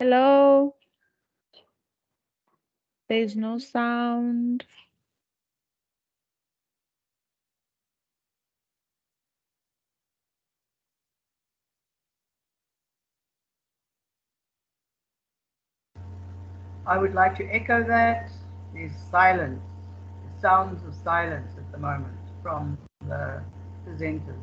Hello? There's no sound. I would like to echo that. There's silence, sounds of silence at the moment from the presenters.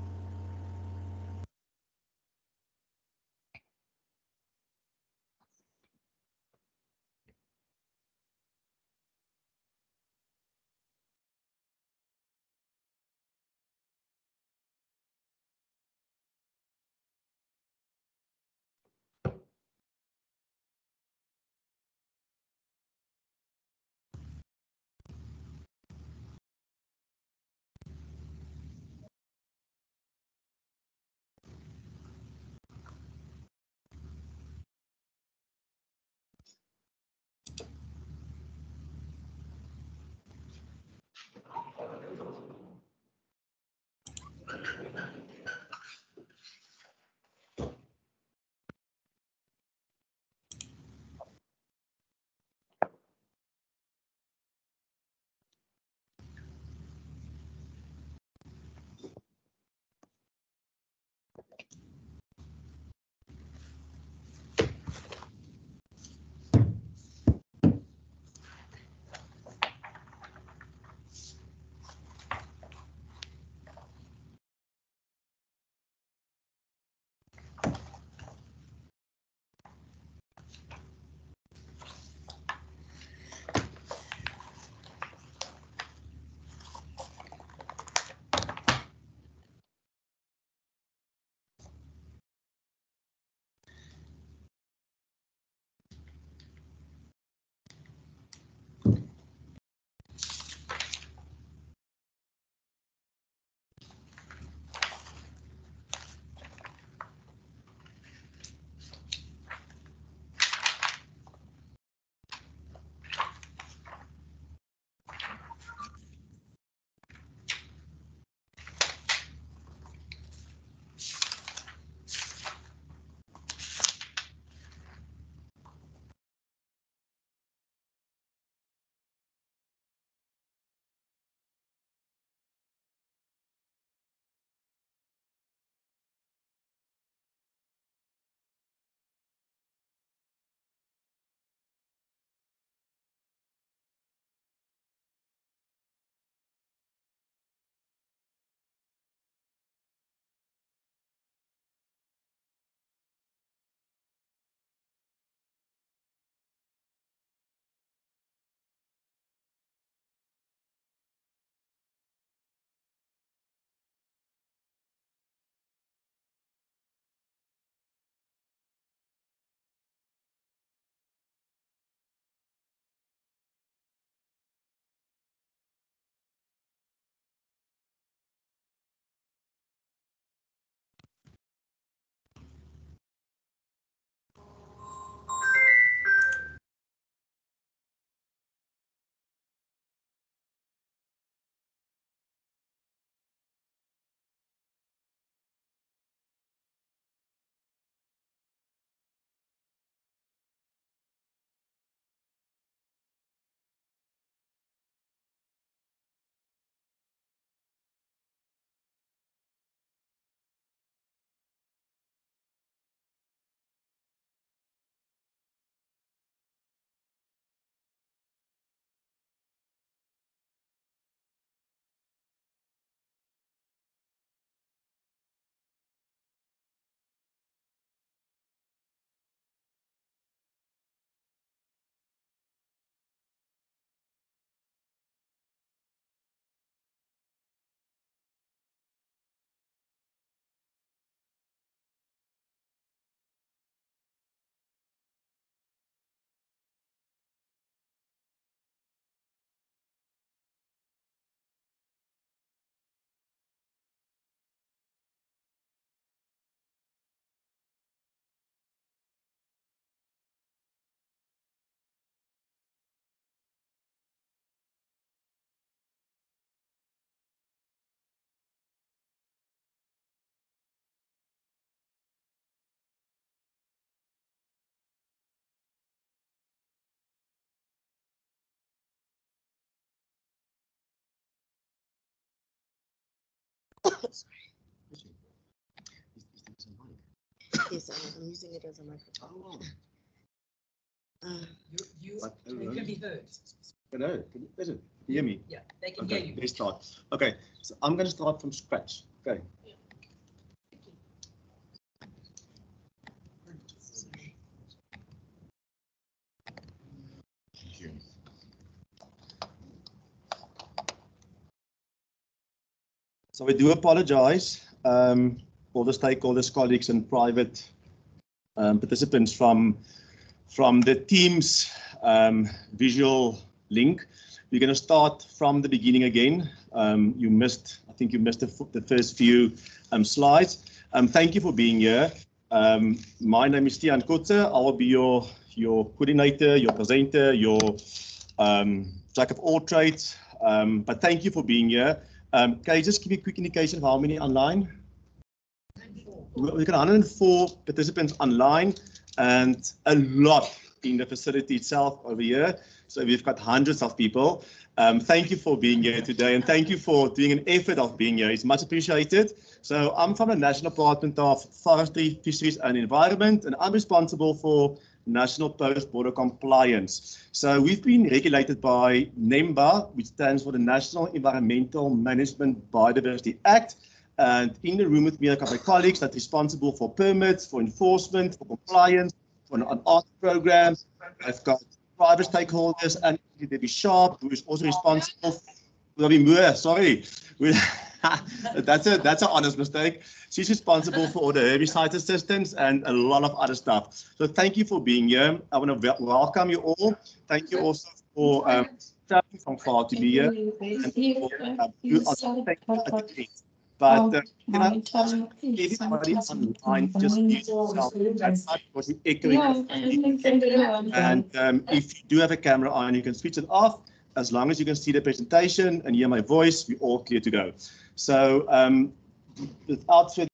Yes, I'm using it as a microphone. You can be heard. Hello, listen, can you hear me? Yeah, they can hear you. Let's start. Okay, so I'm going to start from scratch. Okay. Thank you. So we do apologize all the stakeholders, colleagues, and private participants from the team's visual link. We're going to start from the beginning again. I think you missed the first few slides. Thank you for being here. My name is Tian Kotze. I will be your coordinator, your presenter, your jack of all trades. But thank you for being here. Can you just give me a quick indication of how many online? We've got 104 participants online and a lot in the facility itself over here. So we've got hundreds of people. Thank you for being here today, and thank you for doing an effort of being here. It's much appreciated. So I'm from the National Department of Forestry, Fisheries and Environment, and I'm responsible for National Post-Border Compliance. So we've been regulated by NEMBA, which stands for the National Environmental Management Biodiversity Act. And in the room with me, I've got my colleagues that's responsible for permits, for enforcement, for compliance, for an art program. I've got private stakeholders and Debbie Sharp, who is also responsible. Sorry, that's an honest mistake. She's responsible for all the herbicide assistance and a lot of other stuff. So thank you for being here. I want to welcome you all. Thank you also for traveling from far to be here. But can I ask everybody online just mute yourself? That's not what we're echoing. And if you do have a camera on, you can switch it off. As long as you can see the presentation and hear my voice, we're all clear to go. So without further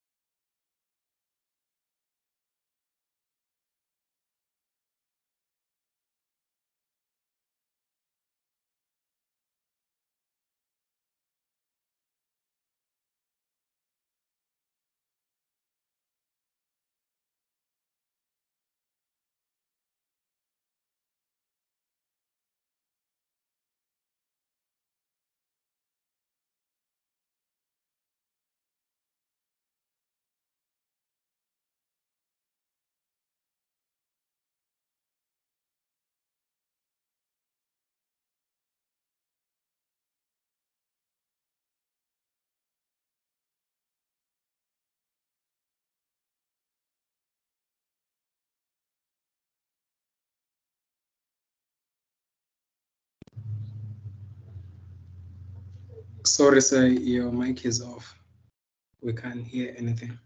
Sorry, sir, your mic is off. We can't hear anything.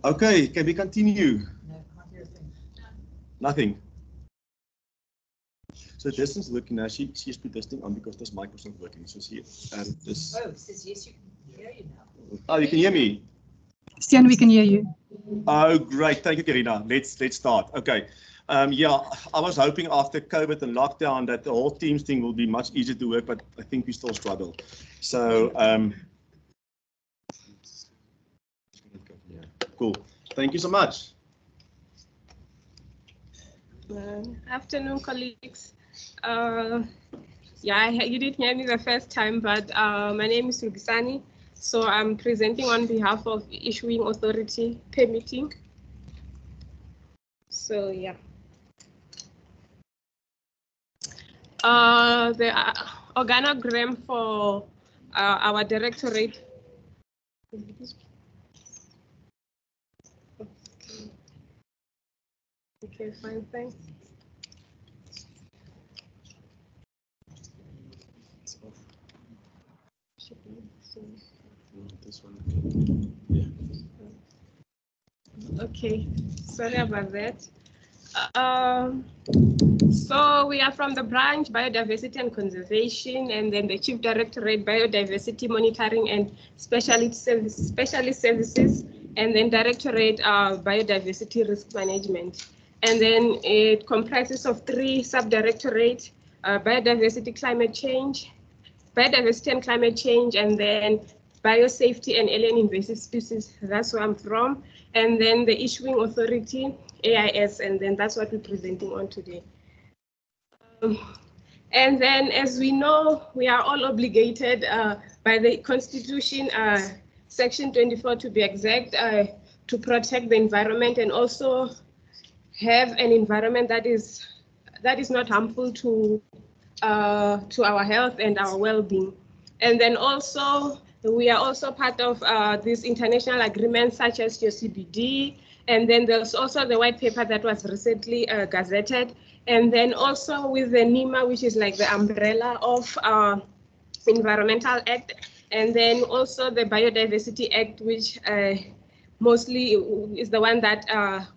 Okay, can we continue? Nothing. So this is working now. She's put this thing on because this mic was not working. So she this. Oh, it says yes, you can hear you now. Oh, you can hear me? Stian, we can hear you. Oh, great. Thank you, Karina. Let's start. Okay. Yeah, I was hoping after COVID and lockdown that the whole Teams thing will be much easier to work, but I think we still struggle. So, cool. Thank you so much. Afternoon, colleagues. Yeah, you didn't hear me the first time, but my name is Rugisani. So I'm presenting on behalf of Issuing Authority Permitting. So yeah. The organogram for our directorate. Okay, fine, thanks. This one. Yeah. Okay, sorry about that. So we are from the branch Biodiversity and Conservation, and then the Chief Directorate Biodiversity Monitoring and Specialist Services, and then Directorate Biodiversity Risk Management. And then it comprises of 3 subdirectorates: Biodiversity Climate Change, Biodiversity and Climate Change, and then Biosafety and Alien Invasive Species. That's where I'm from. And then the Issuing Authority, AIS, and then that's what we're presenting on today. And then, as we know, we are all obligated by the Constitution, Section 24 to be exact, to protect the environment and also have an environment that is not harmful to our health and our well-being. And then also, we are also part of these international agreements such as your CBD, and then there's also the white paper that was recently gazetted, and then also with the NEMA, which is like the umbrella of Environmental Act, and then also the Biodiversity Act, which mostly is the one that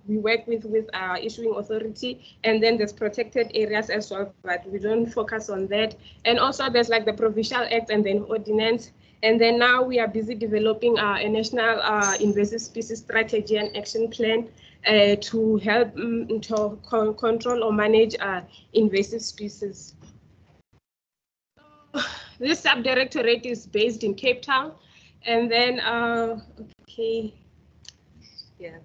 we work with our issuing authority, and then there's protected areas as well, but we don't focus on that. And also there's like the Provincial Act and then Ordinance. And then now we are busy developing a national invasive species strategy and action plan to help to control or manage invasive species. This subdirectorate is based in Cape Town, and then okay. Yeah.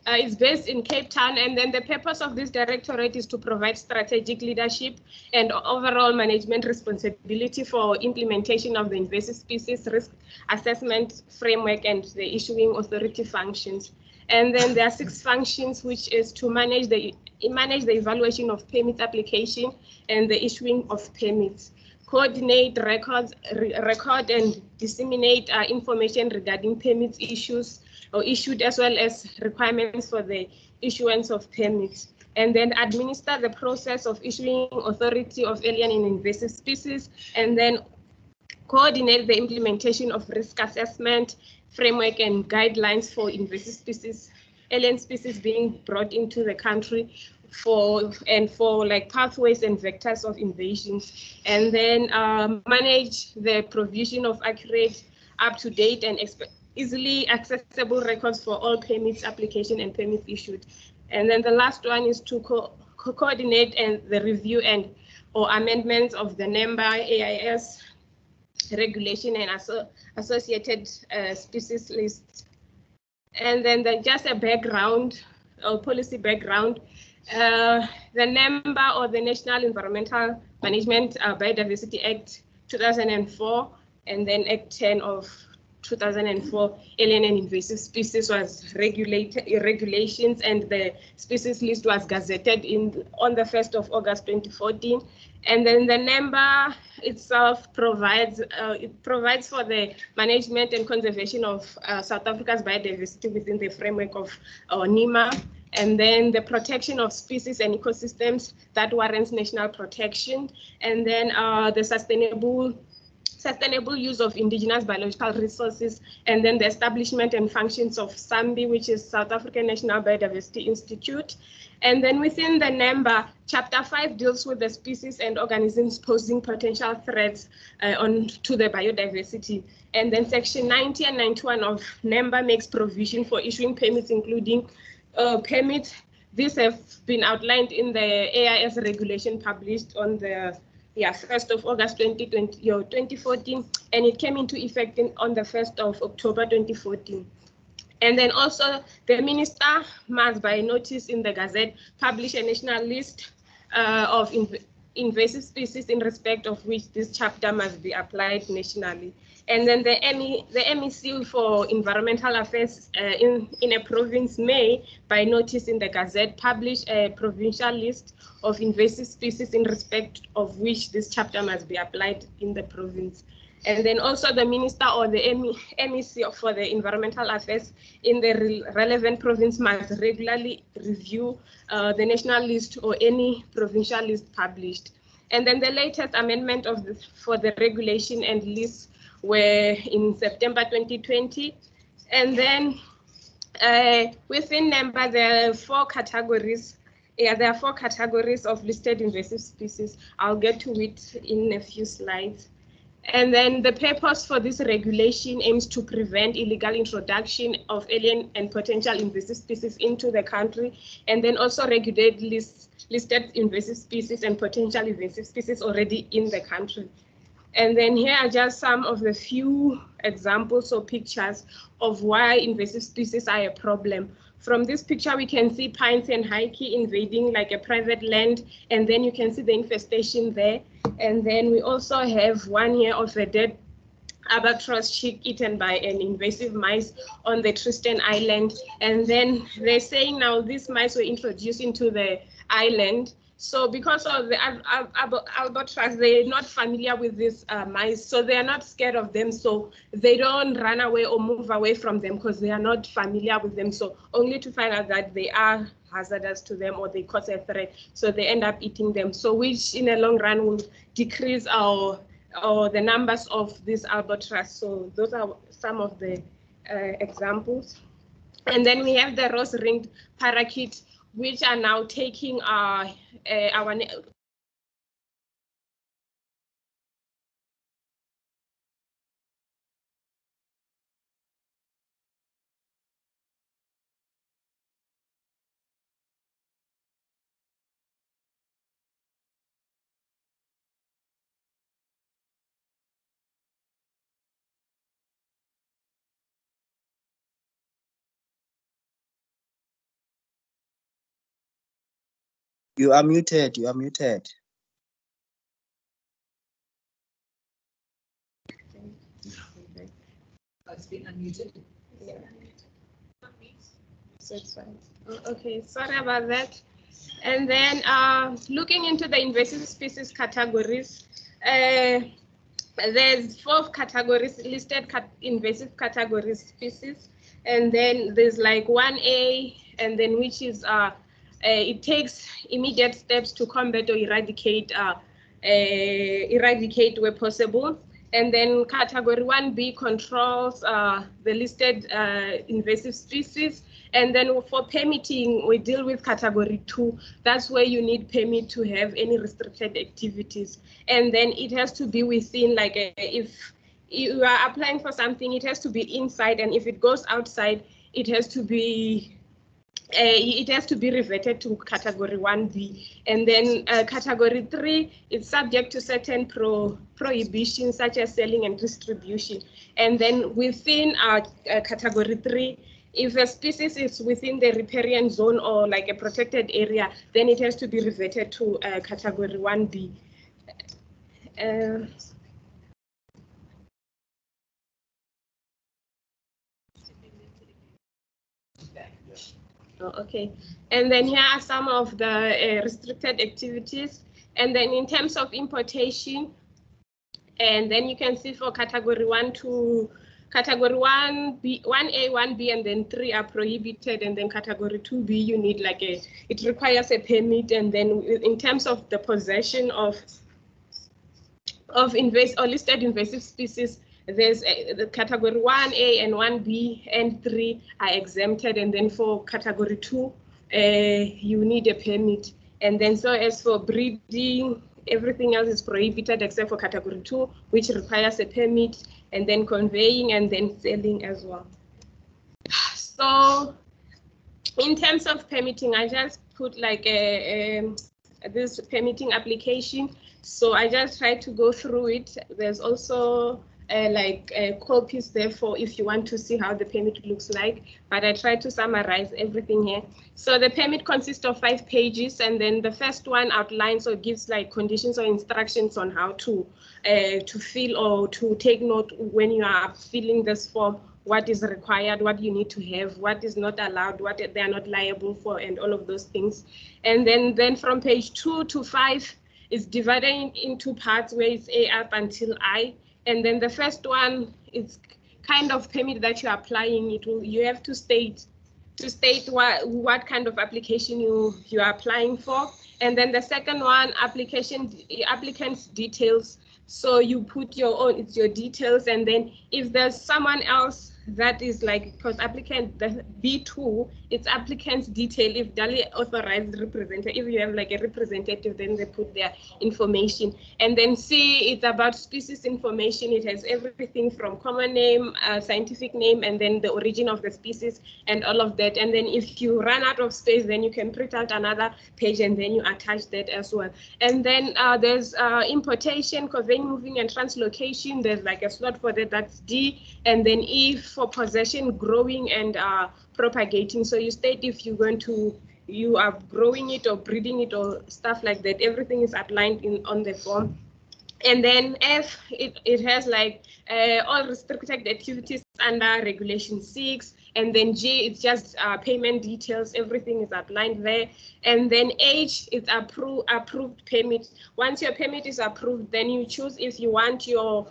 It's based in Cape Town, and then the purpose of this directorate is to provide strategic leadership and overall management responsibility for implementation of the invasive species risk assessment framework and the issuing authority functions. And then there are 6 functions, which is to manage the evaluation of permit application and the issuing of permits, coordinate record and disseminate information regarding permits issued as well as requirements for the issuance of permits, and then administer the process of issuing authority of alien and invasive species, and then coordinate the implementation of risk assessment framework and guidelines for invasive species, alien species being brought into the country for like pathways and vectors of invasions, and then manage the provision of accurate, up-to-date and easily accessible records for all permits application and permits issued. And then the last one is to coordinate and the review and or amendments of the NEMBA AIS regulation and associated species lists. And then just a background or policy background. The NEMBA, or the National Environmental Management Biodiversity Act 2004, and then Act 10 of 2004, alien and invasive species was regulations, and the species list was gazetted on the 1st of August 2014. And then the NEMBA itself provides for the management and conservation of South Africa's biodiversity within the framework of NEMA, and then the protection of species and ecosystems that warrants national protection, and then the sustainable use of indigenous biological resources, and then the establishment and functions of SAMBI, which is South African National Biodiversity Institute. And then within the NEMBA, Chapter 5 deals with the species and organisms posing potential threats to the biodiversity. And then Section 90 and 91 of NEMBA makes provision for issuing permits, including permits. These have been outlined in the AIS regulation published on the 1st of August 2014, and it came into effect on the 1st of October 2014. And then also the minister must, by notice in the Gazette, publish a national list of invasive species in respect of which this chapter must be applied nationally. And then the MEC for Environmental Affairs in a province may, by notice in the Gazette, publish a provincial list of invasive species in respect of which this chapter must be applied in the province. And then also the minister or the MEC for the Environmental Affairs in the relevant province must regularly review the national list or any provincial list published. And then the latest amendment for the regulation and list were in September 2020. And then within NEMBA, there are 4 categories. Yeah, there are 4 categories of listed invasive species. I'll get to it in a few slides. And then the purpose for this regulation aims to prevent illegal introduction of alien and potential invasive species into the country, and then also regulate listed invasive species and potential invasive species already in the country. And then here are just some of the few examples or pictures of why invasive species are a problem. From this picture, we can see pines and hikey invading like a private land, and then you can see the infestation there. And then we also have one here of a dead albatross chick eaten by an invasive mice on the Tristan Island. And then they're saying now these mice were introduced into the island. So because of the albatross, they're not familiar with these mice, so they are not scared of them. So they don't run away or move away from them because they are not familiar with them. So only to find out that they are hazardous to them or they cause a threat, so they end up eating them. So which in the long run will decrease the numbers of this albatross. So those are some of the examples. And then we have the rose-ringed parakeet, which are now taking our You are muted. You are muted. It's been unmuted. Yeah. So it's fine. Okay, sorry about that. And then looking into the invasive species categories, there's 4 categories listed invasive categories species, and then there's like 1A, and then which is it takes immediate steps to combat or eradicate where possible. And then category 1B controls the listed invasive species. And then for permitting, we deal with category 2. That's where you need permit to have any restricted activities. And then it has to be within, like, if you are applying for something, it has to be inside. And if it goes outside, it has to be reverted to category 1B. And then category 3 is subject to certain prohibitions such as selling and distribution. And then within category 3, if a species is within the riparian zone or like a protected area, then it has to be reverted to category 1B. Okay, and then here are some of the restricted activities. And then in terms of importation, and then you can see for category 1 to category 1B, 1A, 1B, and then 3 are prohibited. And then category 2B, you need like it requires a permit. And then in terms of the possession of listed invasive species, there's the category 1A and 1B and 3 are exempted. And then for category 2, you need a permit. And then so as for breeding, everything else is prohibited except for category 2, which requires a permit, and then conveying and then selling as well. So in terms of permitting, I just put like this permitting application. So I just tried to go through it. There's also copies there for if you want to see how the permit looks like, but I try to summarize everything here. So the permit consists of 5 pages, and then the first one outlines or gives like conditions or instructions on how to fill or to take note when you are filling this form, what is required, what you need to have, what is not allowed, what they are not liable for, and all of those things. And then from page 2 to 5 is divided into parts where it's A up until I. And then the first one is kind of permit that you're applying. You have to state what kind of application you are applying for. And then the second one, applicant's details. So you put your own, it's your details, and then if there's someone else that is like, because applicant, the B2, it's applicant's detail. If duly authorized representative, if you have like a representative, then they put their information. And then C, it's about species information. It has everything from common name, scientific name, and then the origin of the species and all of that. And then if you run out of space, then you can print out another page and then you attach that as well. And then there's importation, conveying, moving, and translocation. There's like a slot for that, that's D. And then E for possession, growing, and propagating. So you state if you are growing it or breeding it or stuff like that. Everything is outlined on the form. And then F, it has like all restricted activities under Regulation 6. And then G, it's just payment details. Everything is outlined there. And then H, it's approved permit. Once your permit is approved, then you choose if you want your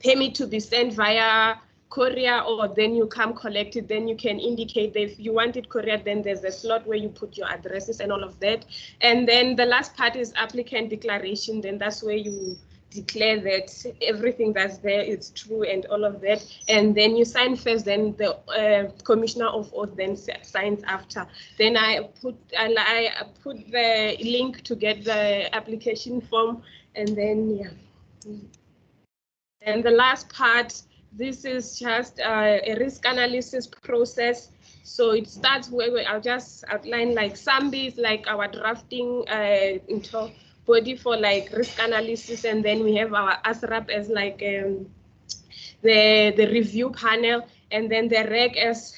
permit to be sent via courier, or then you come collect it. Then you can indicate that if you want it courier, then there's a slot where you put your addresses and all of that. And then the last part is applicant declaration. Then that's where you declare that everything that's there is true and all of that. And then you sign first, then the commissioner of oath then signs after. Then I put the link to get the application form, and then yeah. And the last part, this is just a risk analysis process. So it starts where I'll just outline like SAMBI is like our drafting body for like risk analysis, and then we have our ASRAP as like the review panel, and then the REG as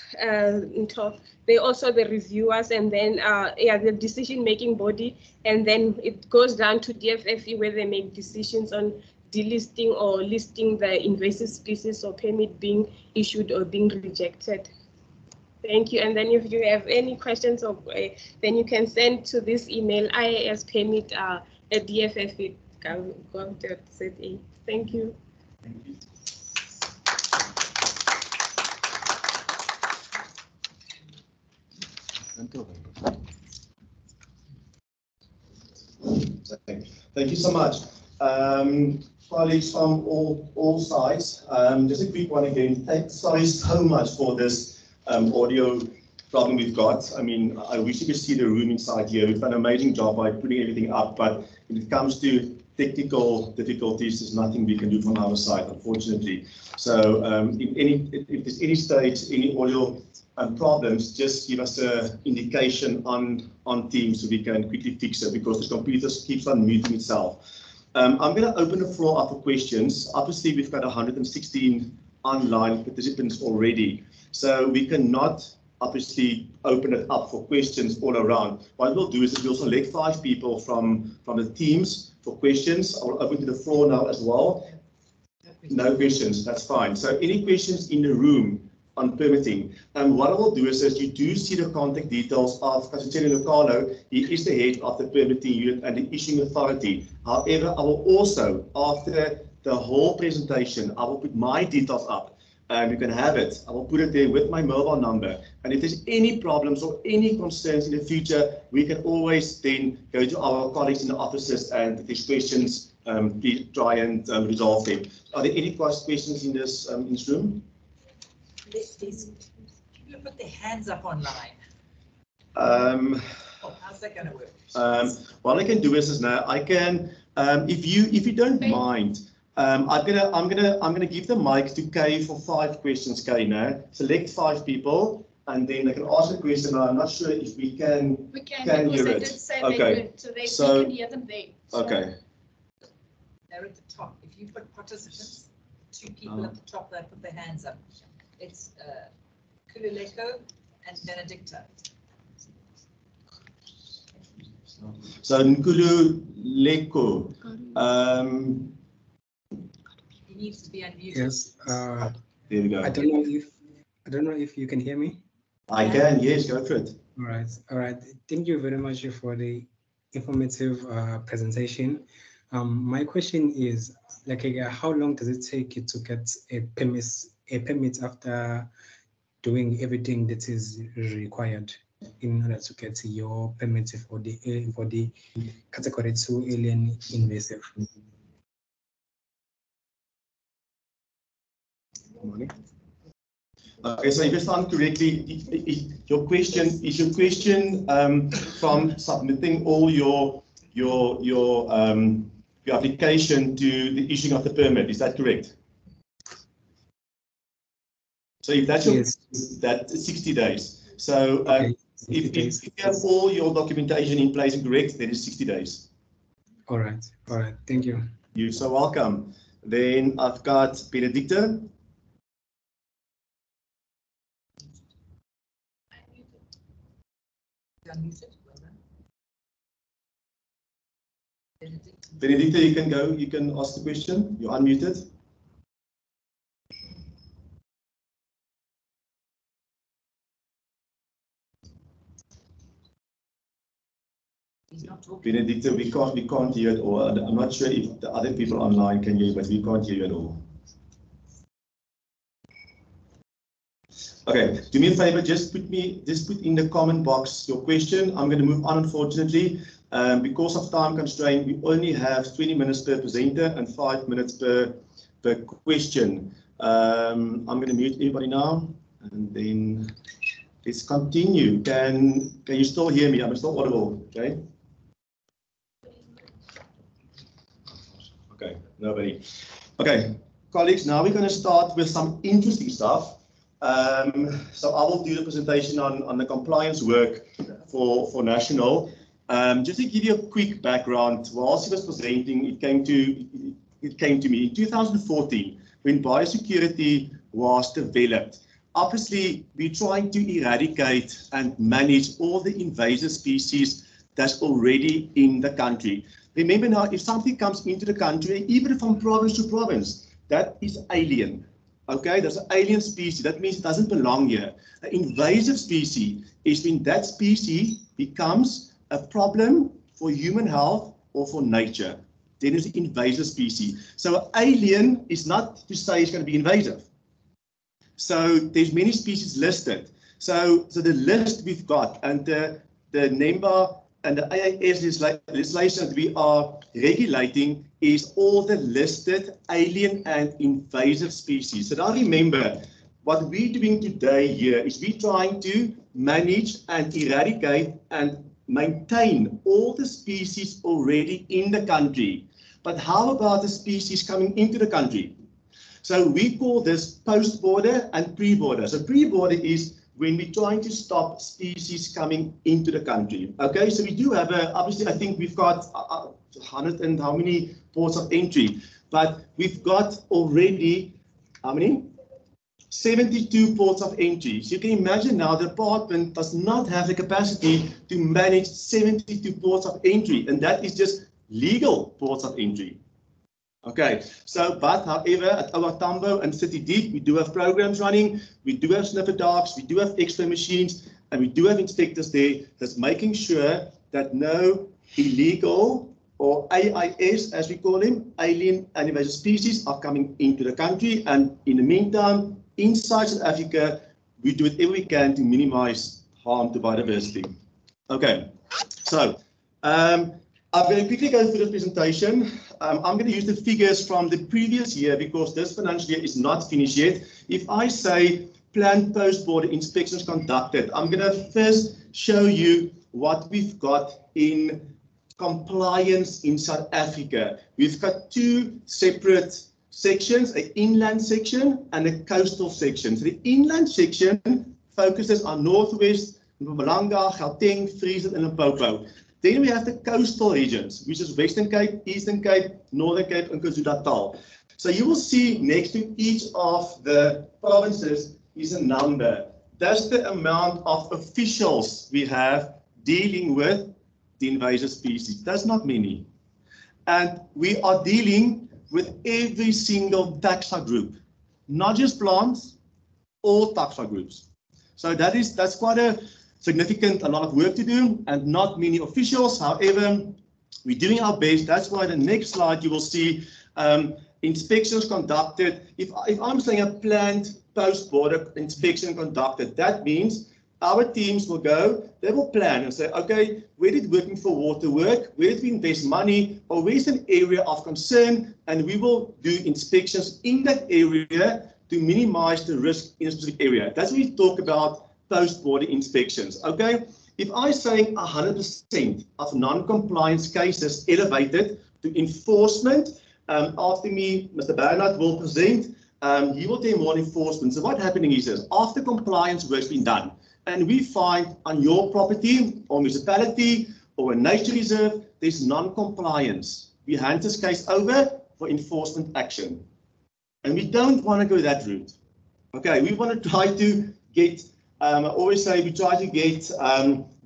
they also the reviewers, and then the decision-making body, and then it goes down to DFFE where they make decisions on delisting or listing the invasive species or permit being issued or being rejected. Thank you. And then if you have any questions, or then you can send to this email, iaspermit@dffe.gov.za. Thank you. Thank you. Thank you so much. Colleagues from all sides, just a quick one again. Sorry so much for this audio problem we've got. I mean, I wish you could see the room inside here. We've done an amazing job by putting everything up, but when it comes to technical difficulties, there's nothing we can do from our side, unfortunately. So if there's any stage, any audio problems, just give us an indication on Teams so we can quickly fix it, because the computer keeps on muting itself. I'm going to open the floor up for questions. Obviously, we've got 116 online participants already, so we cannot obviously open it up for questions all around. What we'll do is we'll select 5 people from the teams for questions. I'll open to the floor now as well. No questions, that's fine. So any questions in the room on permitting? What I will do is you do see the contact details of Kasiteli Locano. He is the head of the permitting unit and the issuing authority. However, I will also, after the whole presentation, I will put my details up. You can have it. I will put it there with my mobile number. And if there's any problems or any concerns in the future, we can always then go to our colleagues in the offices, and if there's questions, please try and resolve them. Are there any questions in this room? People put their hands up online. How's that going to work? What I can do is now I can, if you don't mind, I'm gonna give the mic to Kay for 5 questions. Kay, now select 5 people, and then they can ask a question. I'm not sure if we can. We can hear it. Say okay. so we can hear them there. So. Okay. They're at the top. If if you put participants, 2 people at the top that put their hands up. It's Kululeko and Benedicta. So Nkululeko, He needs to be unmuted. Yes. there we go. I don't know if you can hear me. I can, yes, go for it. All right. All right. Thank you very much for the informative presentation. My question is, like, how long does it take you to get a permit after doing everything that is required in order to get your permit for the category 2 alien invasive? Okay, so if I understand correctly, your question from submitting all your application to the issuing of the permit. Is that correct? So if that's yes. that's 60 days. So Okay, if days. you have all your documentation in place and correct, then it's 60 days. All right. All right. Thank you. You're so welcome. Then I've got Benedicta. Unmuted. Well done. Benedicta. Benedicta, you can go. You can ask the question. You're unmuted. He's not talking. Benedicta, we can't hear it all. I'm not sure if the other people online can hear you, but we can't hear you at all. Okay, do me a favor, just put in the comment box your question. I'm going to move on, unfortunately. Because of time constraint, we only have 20 minutes per presenter and 5 minutes per question. I'm going to mute everybody now, and then let's continue. Can you still hear me? I'm still audible, okay? Okay, nobody. Okay, colleagues, now we're going to start with some interesting stuff. So I will do the presentation on the compliance work for National. Just to give you a quick background, whilst he was presenting, it came to me in 2014 when biosecurity was developed. Obviously, we're trying to eradicate and manage all the invasive species that's already in the country. Remember now, if something comes into the country, even from province to province, that is alien. Okay, that's an alien species. That means it doesn't belong here. An invasive species is when that species becomes a problem for human health or for nature. Then it's an invasive species. So an alien is not to say it's going to be invasive. So there's many species listed. So the list we've got and the NEMBA and the AIS legislation that we are regulating is all the listed alien and invasive species. So now remember, what we're doing today here is we're trying to manage and eradicate and maintain all the species already in the country. But how about the species coming into the country? So we call this post-border and pre-border. So pre-border is when we're trying to stop species coming into the country. Okay, so we do have obviously I think we've got 100 and how many ports of entry, but we've got already, how many? 72 ports of entry. So you can imagine now the department does not have the capacity to manage 72 ports of entry, and that is just legal ports of entry. Okay, so but however, at our Tambo and City Deep, we do have programs running, we do have sniffer dogs, we do have X-ray machines, and we do have inspectors there that's making sure that no illegal or AIS, as we call them, alien and invasive species are coming into the country. And in the meantime, inside South Africa, we do whatever we can to minimize harm to biodiversity. Okay, so I'm going to quickly go through the presentation. I'm going to use the figures from the previous year because this financial year is not finished yet. If I say planned post-border inspections conducted, I'm going to first show you what we've got in compliance in South Africa. We've got two separate sections, an inland section and a coastal section. So the inland section focuses on Northwest, Mpumalanga, Gauteng, Friesland and Limpopo. Then we have the coastal regions, which is Western Cape, Eastern Cape, Northern Cape, and KwaZulu-Natal. So you will see next to each of the provinces is a number. That's the amount of officials we have dealing with the invasive species. That's not many. And we are dealing with every single taxa group, not just plants, all taxa groups. So that's quite a lot of work to do and not many officials. However, we're doing our best. That's why the next slide you will see inspections conducted. If I'm saying a planned post-border inspection conducted, that means our teams will go, they will plan and say, okay, where did working for water work? Where did we invest money? Or where's an area of concern? And we will do inspections in that area to minimize the risk in a specific area. That's what we talk about post-border inspections, okay? If I'm saying 100% of non-compliance cases elevated to enforcement, after me, Mr. Bernard will present, he will tell you more enforcement. So what's happening is this, after compliance work's been done, and we find on your property or municipality or a nature reserve, there's non-compliance. We hand this case over for enforcement action. And we don't want to go that route. Okay, we want to try to get, I always say we try to get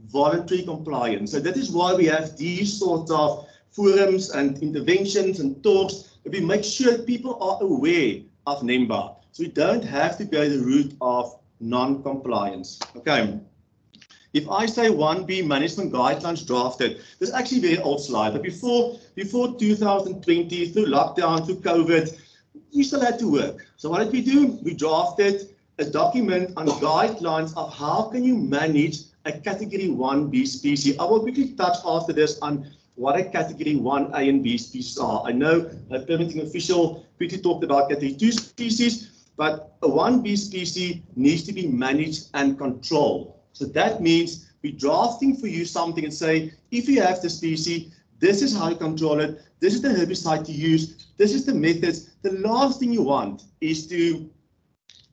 voluntary compliance. So that is why we have these sorts of forums and interventions and talks. We make sure people are aware of NEMBA. So we don't have to go the route of non-compliance. Okay. If I say 1B management guidelines drafted, this is actually a very old slide, but before 2020, through lockdown, through COVID, we still had to work. So what did we do? We drafted a document on guidelines of how can you manage a category 1B species. I will quickly touch after this on what a category 1A and B species are. I know a permitting official quickly talked about category 2 species, but a 1B species needs to be managed and controlled. So that means we're drafting for you something and say, if you have the species, this is how you control it, this is the herbicide to use, this is the methods. The last thing you want is to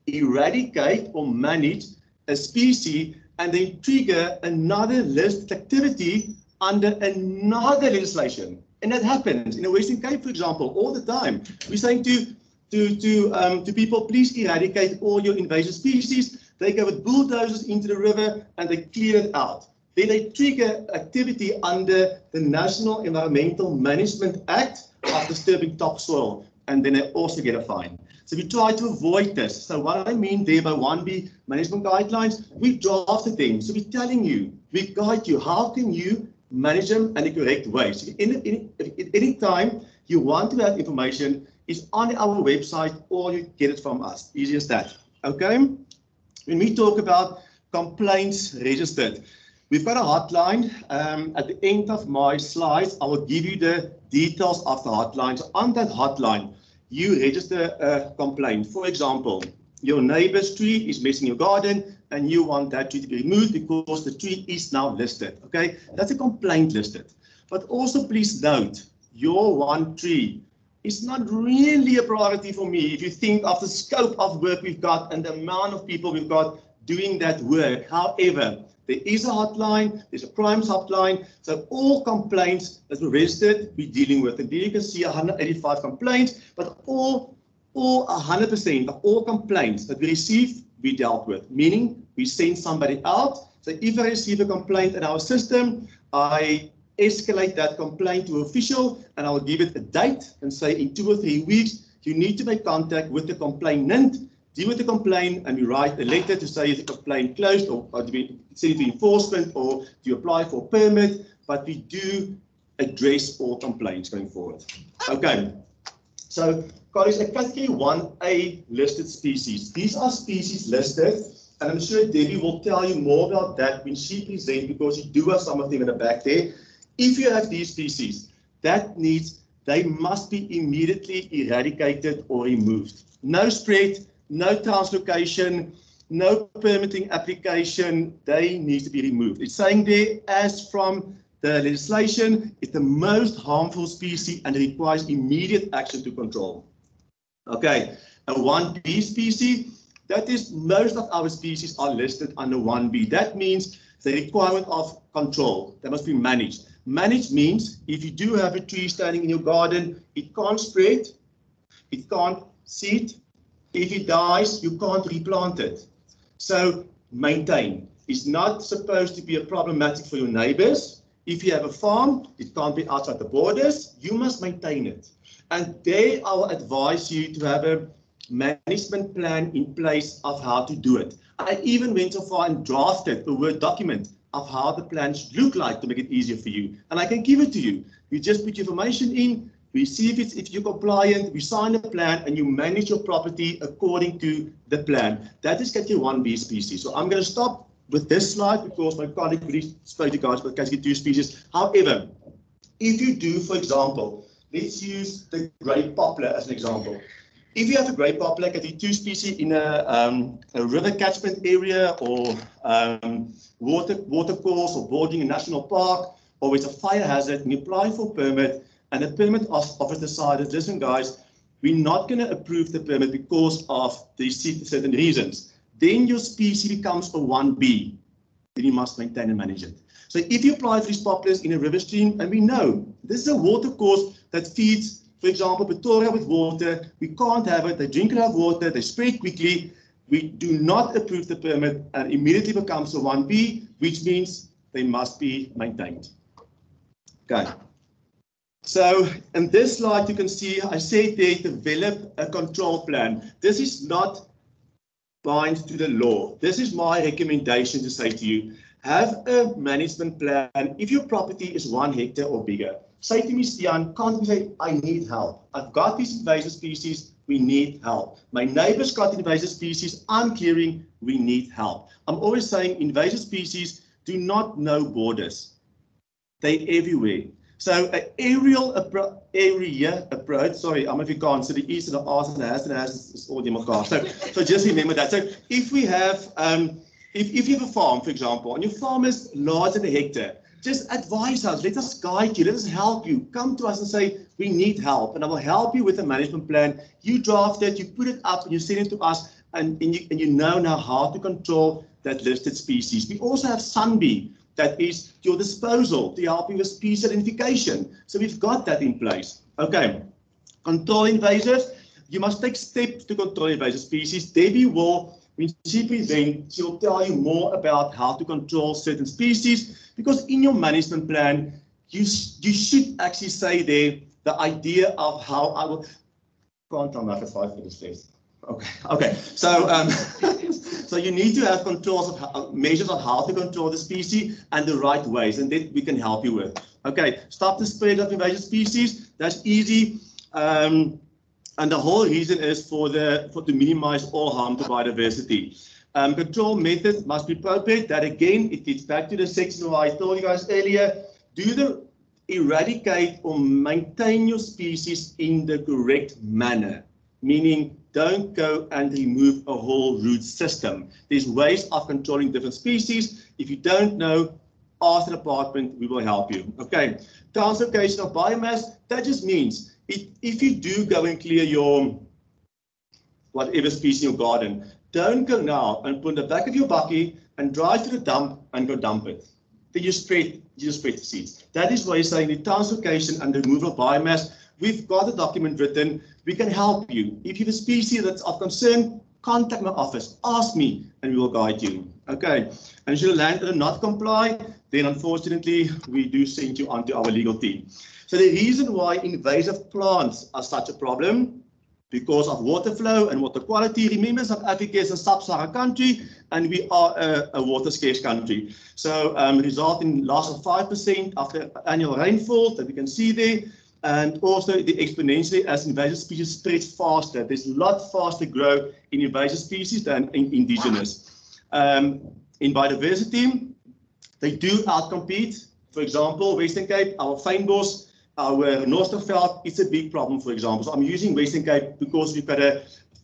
eradicate or manage a species and then trigger another listed activity under another legislation. And that happens in the Western Cape, for example, all the time. We're saying to people, please eradicate all your invasive species. They go with bulldozers into the river and they clear it out. Then they trigger activity under the National Environmental Management Act of disturbing topsoil, and then they also get a fine. So we try to avoid this. So what I mean there by 1B management guidelines, we drafted them. So we're telling you, we guide you, how can you manage them in the correct way. So any time you want to have information, it's on our website or you get it from us. Easy as that. Okay? When we talk about complaints registered, we've got a hotline. At the end of my slides, I will give you the details of the hotline. So on that hotline, you register a complaint. For example, your neighbor's tree is messing your garden and you want that tree to be removed because the tree is now listed. Okay, that's a complaint listed. But also please note, your one tree is not really a priority for me if you think of the scope of work we've got and the amount of people we've got doing that work. However, there is a hotline, there's a crimes hotline, so all complaints that were registered, we're dealing with. And there you can see 185 complaints, but all 100% of all complaints that we receive, we dealt with, meaning we send somebody out. So if I receive a complaint in our system, I escalate that complaint to official and I'll give it a date and say in 2 or 3 weeks, you need to make contact with the complainant, deal with the complaint, and we write a letter to say is the complaint closed or do we send it to enforcement or do you apply for a permit, but we do address all complaints going forward. Okay, so colleagues, a category 1A listed species. These are species listed, and I'm sure Debbie will tell you more about that when she presents because you do have some of them in the back there. If you have these species, they must be immediately eradicated or removed. No spread, no translocation, no permitting application, they need to be removed. It's saying there, as from the legislation, it's the most harmful species and it requires immediate action to control. Okay, a 1B species, that is most of our species are listed under 1B. That means the requirement of control. That must be managed. Managed means if you do have a tree standing in your garden, it can't spread, it can't seed. If it dies, you can't replant it. So maintain. It's not supposed to be a problematic for your neighbors. If you have a farm, it can't be outside the borders. You must maintain it. And there I will advise you to have a management plan in place of how to do it. I even went so far and drafted a Word document of how the plan should look like to make it easier for you. And I can give it to you. You just put your information in, we see if you're compliant, we sign a plan, and you manage your property according to the plan. That is category 1B species. So I'm going to stop with this slide because my colleague really spoke to guys about category 2 species. However, if you do, for example, let's use the grey poplar as an example. If you have a grey poplar category 2 species in a river catchment area or watercourse or bordering a national park, or it's a fire hazard, and you apply for a permit, and the permit office decided, listen guys, we're not going to approve the permit because of these certain reasons. Then your species becomes a 1B. Then you must maintain and manage it. So if you apply for these poplars in a river stream, and we know this is a watercourse that feeds, for example, Pretoria with water, we can't have it, they drink enough water, they spread quickly, we do not approve the permit and immediately becomes a 1B, which means they must be maintained. Okay. So in this slide, you can see I said they develop a control plan. This is not bind to the law. This is my recommendation to say to you, have a management plan. If your property is 1 hectare or bigger, say to me, Stian, can't you say, I need help. I've got these invasive species, we need help. My neighbor's got invasive species, I'm clearing, we need help. I'm always saying invasive species do not know borders. They're everywhere. So an area approach, sorry, I'm Afrikaans, so the east and the arts and the has is all the so just remember that. So if we have, if you have a farm, for example, and your farm is larger than a hectare, just advise us, let us guide you, let us help you. Come to us and say, we need help, and I will help you with a management plan. You draft it, you put it up, and you send it to us, and you know now how to control that listed species. We also have Sunbee, that is your disposal to help you with species identification. So we've got that in place. Okay, control invasives. You must take steps to control invasive species. Debbie will, when she presents, she'll tell you more about how to control certain species, because in your management plan, you should actually say there the idea of how I will, can't tell me for 5 minutes left. Okay. So, so you need to have controls of how, measures of how to control the species and the right ways, and that we can help you with. Okay, stop the spread of invasive species. That's easy, and the whole reason is to minimize all harm to biodiversity. Control methods must be appropriate. That again, it gets back to the section where I told you guys earlier. Eradicate or maintain your species in the correct manner. Meaning, don't go and remove a whole root system. There's ways of controlling different species. If you don't know, ask the department, we will help you. Okay, translocation of biomass, that just means if you do go and clear your whatever species in your garden, don't go now and put in the back of your bakkie and drive to the dump and go dump it. Then you spread the seeds. That is why you're saying the translocation and the removal of biomass. We've got a document written. We can help you. If you have a species that's of concern, contact my office, ask me, and we will guide you. Okay. And should the landowner not comply, then unfortunately, we do send you on to our legal team. So the reason why invasive plants are such a problem, because of water flow and water quality. Remember, South Africa is a sub-Saharan country, and we are a water scarce country. So result in loss of 5% after annual rainfall that we can see there. And also the exponentially as invasive species spreads faster. There's a lot faster growth in invasive species than in indigenous. In biodiversity, they do outcompete. For example, Western Cape, our fynbos, our Noorderveld, it's a big problem, for example. So I'm using Western Cape because we've got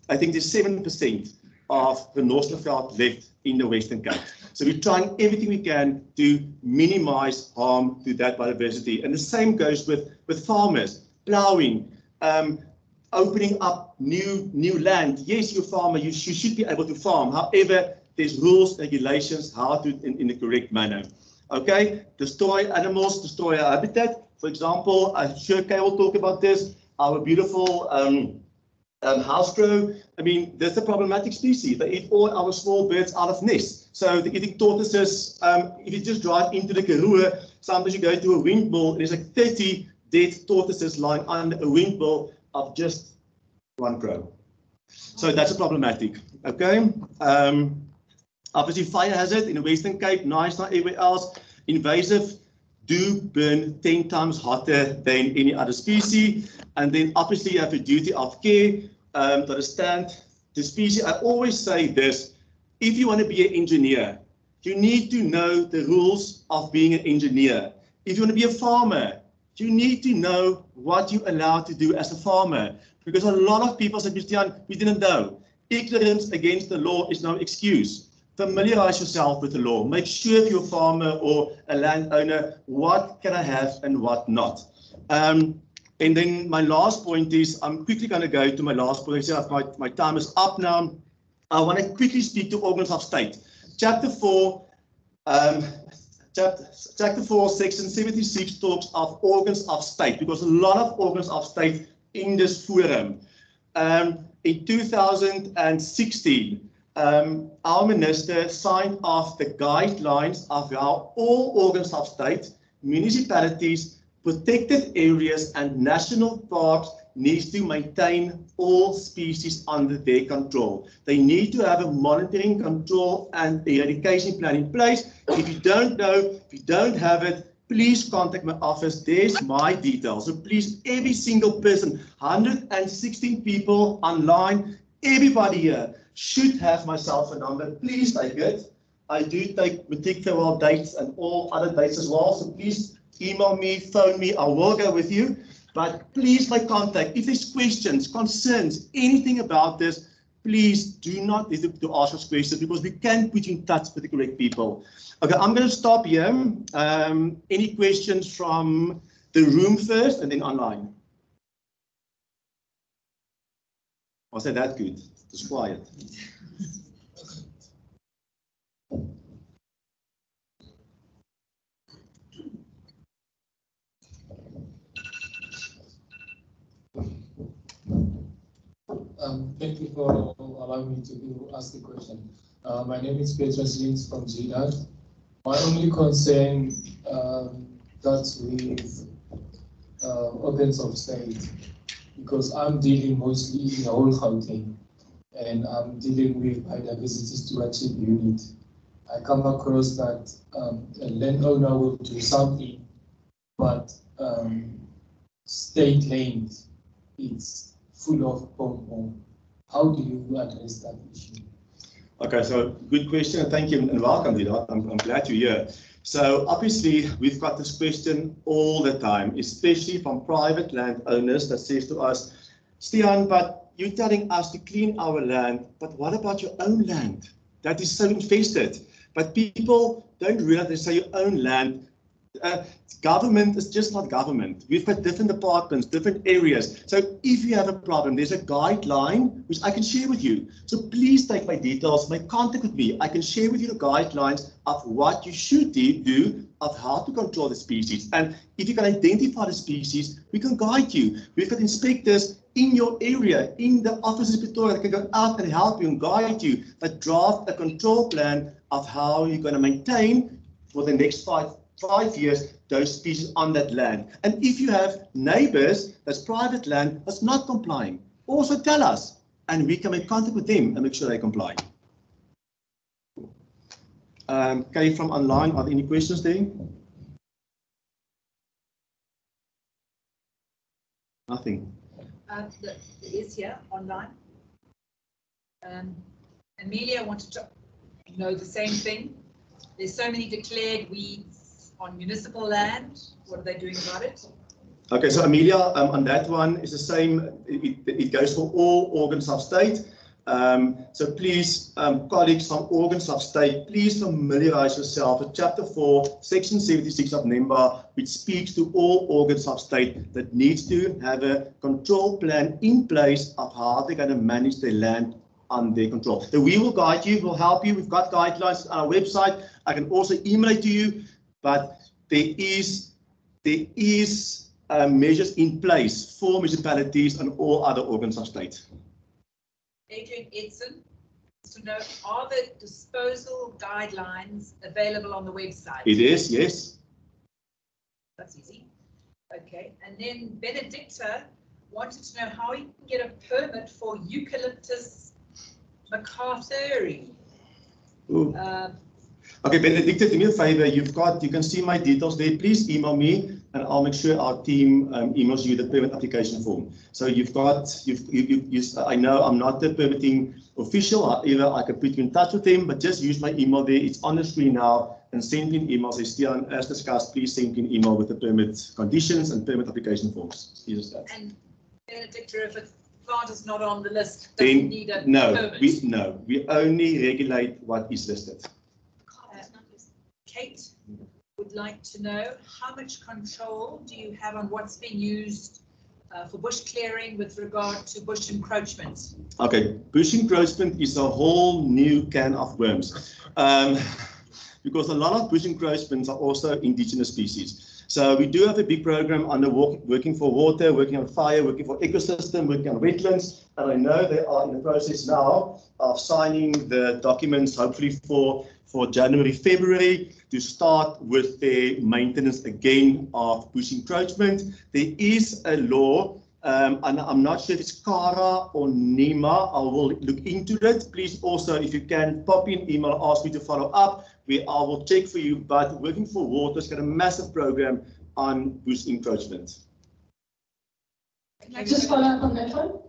I think there's 7% of the Noorderveld left in the Western Cape. So we're trying everything we can to minimize harm to that biodiversity. And the same goes with farmers, plowing, opening up new land. Yes, you're a farmer, you should be able to farm. However, there's rules, regulations, how to do it in the correct manner. Okay, destroy animals, destroy our habitat. For example, I'm sure Kay will talk about this. Our beautiful house crow. I mean, that's a problematic species. They eat all our small birds out of nests. So they're eating tortoises. If you just drive into the Karoo, sometimes you go to a windmill, there's like 30 dead tortoises lying under a windmill of just one crow. So that's a problematic. Okay. Obviously, fire hazard in the Western Cape, nice, not everywhere else. Invasive do burn 10 times hotter than any other species. And then obviously you have a duty of care to understand the species. I always say this, if you want to be an engineer, you need to know the rules of being an engineer. If you want to be a farmer, you need to know what you're allowed to do as a farmer. Because a lot of people say, Christian, we didn't know. Ignorance against the law is no excuse. Familiarize yourself with the law. Make sure if you're a farmer or a landowner, what can I have and what not. And then my last point is, I'm quickly going to go to my last point. My time is up now. I want to quickly speak to organs of state. Chapter 4, section 76 talks of organs of state, because a lot of organs of state in this forum. In 2016, our minister signed off the guidelines of how all organs of state, municipalities, protected areas and national parks needs to maintain all species under their control. They need to have a monitoring, control and eradication plan in place. If you don't know, if you don't have it, please contact my office. There's my details. So please, every single person, 116 people online, everybody here should have my cell phone number. Please take it. I do take particular dates and all other dates as well. So please email me, phone me. I will go with you. But please make contact. If there's questions, concerns, anything about this, please do not hesitate to ask us questions, because we can put you in touch with the correct people. Okay, I'm going to stop here. Any questions from the room first and then online? Was that good? It was quiet. Thank you for allowing me to ask the question. My name is Petrus Lins from GDAD. My only concern that's with organs of state, because I'm dealing mostly in the whole Gauteng, and I'm dealing with biodiversity stewardship unit. I come across that a landowner will do something, but state land is full of pom-pom. How do you address that issue? Okay, so good question. Thank you and welcome to that. I'm glad you're here. So obviously we've got this question all the time, especially from private landowners that says to us, Stian, but you're telling us to clean our land, but what about your own land? That is so infested. But people don't realize they say your own land. Government is just not government. We've got different departments, different areas. So if you have a problem, there's a guideline which I can share with you. So please take my details, make contact with me. I can share with you the guidelines of what you should do, of how to control the species. And if you can identify the species, we can guide you. We've got inspectors in your area, in the offices in Pretoria, that can go out and help you and guide you, that draft a control plan of how you're going to maintain for the next 5 years those species on that land. And if you have neighbors that's private land that's not complying, also tell us, and we can make contact with them and make sure they comply. Kay from online, are there any questions there? Nothing. There is here online. Amelia wanted to know the same thing. There's so many declared weeds on municipal land. What are they doing about it? Okay, so Amelia, on that one is the same. It goes for all organs of state. So please, colleagues from organs of state, please familiarize yourself with Chapter 4, Section 76 of NEMBA, which speaks to all organs of state that needs to have a control plan in place of how they're going to manage their land under control. So we will guide you, we'll help you. We've got guidelines on our website. I can also email it to you, but there is measures in place for municipalities and all other organs of state. Adrian Edson wants to know, are the disposal guidelines available on the website? It is, yes. That's easy. Okay, and then Benedicta wanted to know how you can get a permit for Eucalyptus macarthuri. Okay, Benedicta, do me a favor. You can see my details there. Please email me, and I'll make sure our team emails you the permit application form. So I know I'm not the permitting official. However, I can put you in touch with them, but just use my email there. It's on the screen now, and send me an email. Say, Stian, as discussed, please send me an email with the permit conditions and permit application forms. And Benedicta, if a plant is not on the list, doesn't then need a no, permit? we only regulate what is listed. Kate would like to know, how much control do you have on what's being used for bush clearing with regard to bush encroachment? Okay, bush encroachment is a whole new can of worms, because a lot of bush encroachments are also indigenous species. So we do have a big program under working for water, working on fire, working for ecosystem, working on wetlands, and I know they are in the process now of signing the documents, hopefully for January, February, to start with the maintenance again of bush encroachment. There is a law, and I'm not sure if it's CARA or NEMA. I will look into it. Please also, if you can, pop in email, ask me to follow up, where I will check for you. But Working for Water has got a massive program on bush encroachment. Can I just follow up on that one?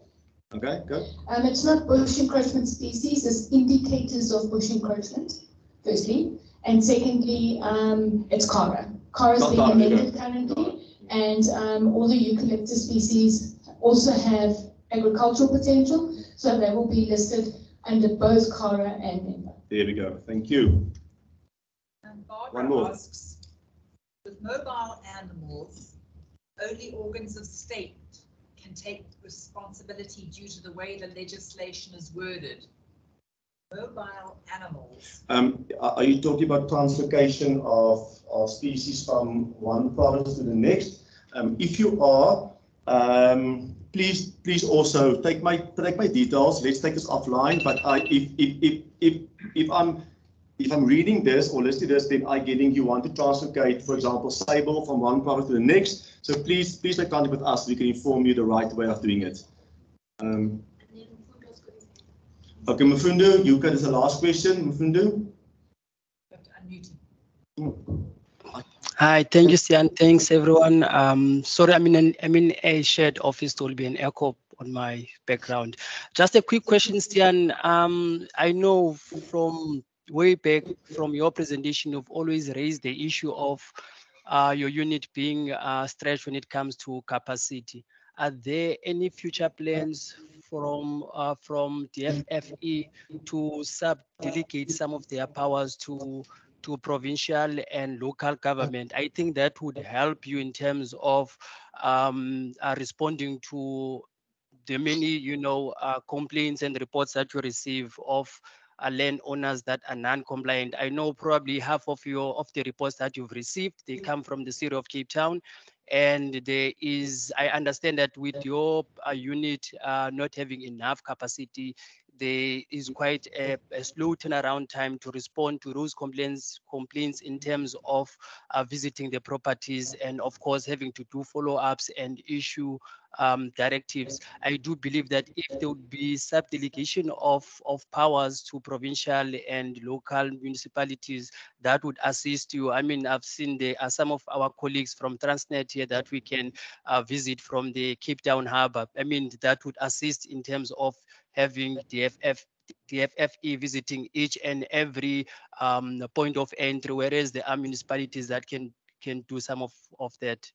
Okay, go. It's not bush encroachment species, it's indicators of bush encroachment, firstly. And secondly, it's CARA. CARA is being amended currently, and all the eucalyptus species also have agricultural potential, so they will be listed under both CARA and NEMA. There we go. Thank you. And Barbara One more. asks, with mobile animals, only organs of state can take responsibility due to the way the legislation is worded. Mobile animals. Are you talking about translocation of species from one province to the next? If you are, please also take my details. Let's take this offline. But if I'm reading this or listening to this, then I getting you want to translocate, for example, sable from one province to the next. So please make contact with us. We can inform you the right way of doing it. Okay, Mfundo, you got the last question. Mfundo. Hi, thank you, Stian. Thanks, everyone. Sorry, I'm in a shared office. There will be an echo on my background. Just a quick question, Stian. I know from way back from your presentation, you've always raised the issue of your unit being stretched when it comes to capacity. Are there any future plans from the FFE to sub-delegate some of their powers to provincial and local government? I think that would help you in terms of responding to the many, complaints and reports that you receive of landowners that are non-compliant. I know probably half of the reports that you've received, they come from the city of Cape Town. And I understand that with your unit not having enough capacity, there is quite a slow turnaround time to respond to those complaints in terms of visiting the properties and, of course, having to do follow-ups and issue directives. I do believe that if there would be sub-delegation of powers to provincial and local municipalities, that would assist you. I mean, I've seen there are some of our colleagues from Transnet here that we can visit from the Cape Town Harbour. I mean, that would assist in terms of having the FFE visiting each and every point of entry, whereas there are municipalities that can do some of that.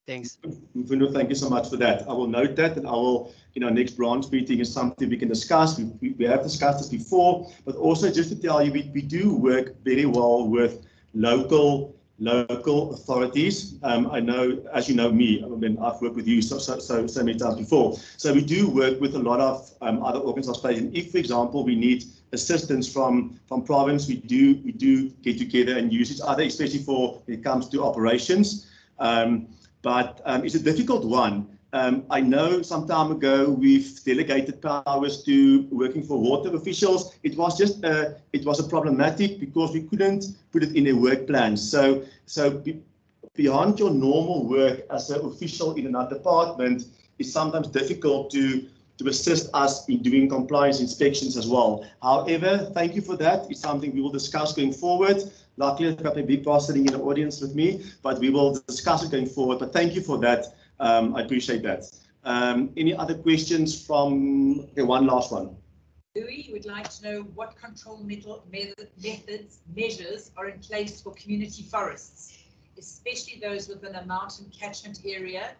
Thanks. Mfundo, thank you so much for that. I will note that, and I will, in our next branch meeting, is something we can discuss. We have discussed this before, but also just to tell you, we do work very well with local local authorities. I know, as you know me, I mean, I've worked with you so many times before. So we do work with a lot of other organizations. If, for example, we need assistance from province, we do get together and use each other, especially when it comes to operations. But it's a difficult one. I know some time ago we've delegated powers to working for water officials. It was a problematic because we couldn't put it in a work plan. So beyond your normal work as an official in another department, it's sometimes difficult to assist us in doing compliance inspections as well. However, thank you for that. It's something we will discuss going forward. Luckily, I've got a big boss sitting in the audience with me, but we will discuss it going forward. But thank you for that. I appreciate that. Any other questions from, okay, one last one. Louis would like to know what control measures are in place for community forests, especially those within a mountain catchment area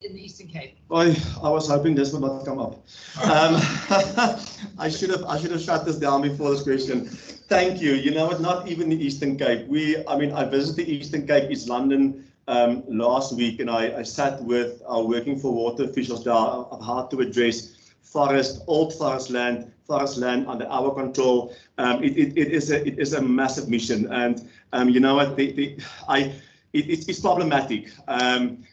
in the Eastern Cape. I was hoping this would not come up. I should have shut this down before this question. Thank you. You know what? Not even the Eastern Cape. I visited the Eastern Cape, East London, last week, and I sat with our working for water officials there of how to address old forest land under our control. It is a massive mission, and you know what? It's problematic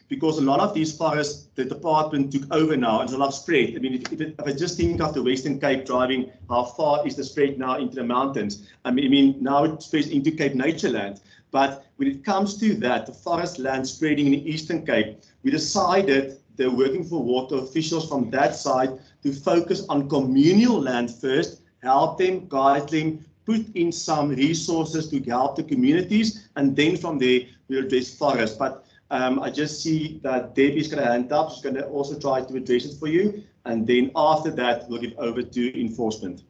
because a lot of these forests the department took over now, and there's a lot of spread. I mean, if I just think of the Western Cape driving, how far is the spread now into the mountains? I mean now it spreads into Cape Nature land. But when it comes to that, the forest land spreading in the Eastern Cape, we decided, the working for water officials from that side, to focus on communal land first, help them, guide them, put in some resources to help the communities, and then from there we'll address forest. But I just see that Debbie's got a hand up. She's going to also try to address it for you, and then after that we'll give over to enforcement.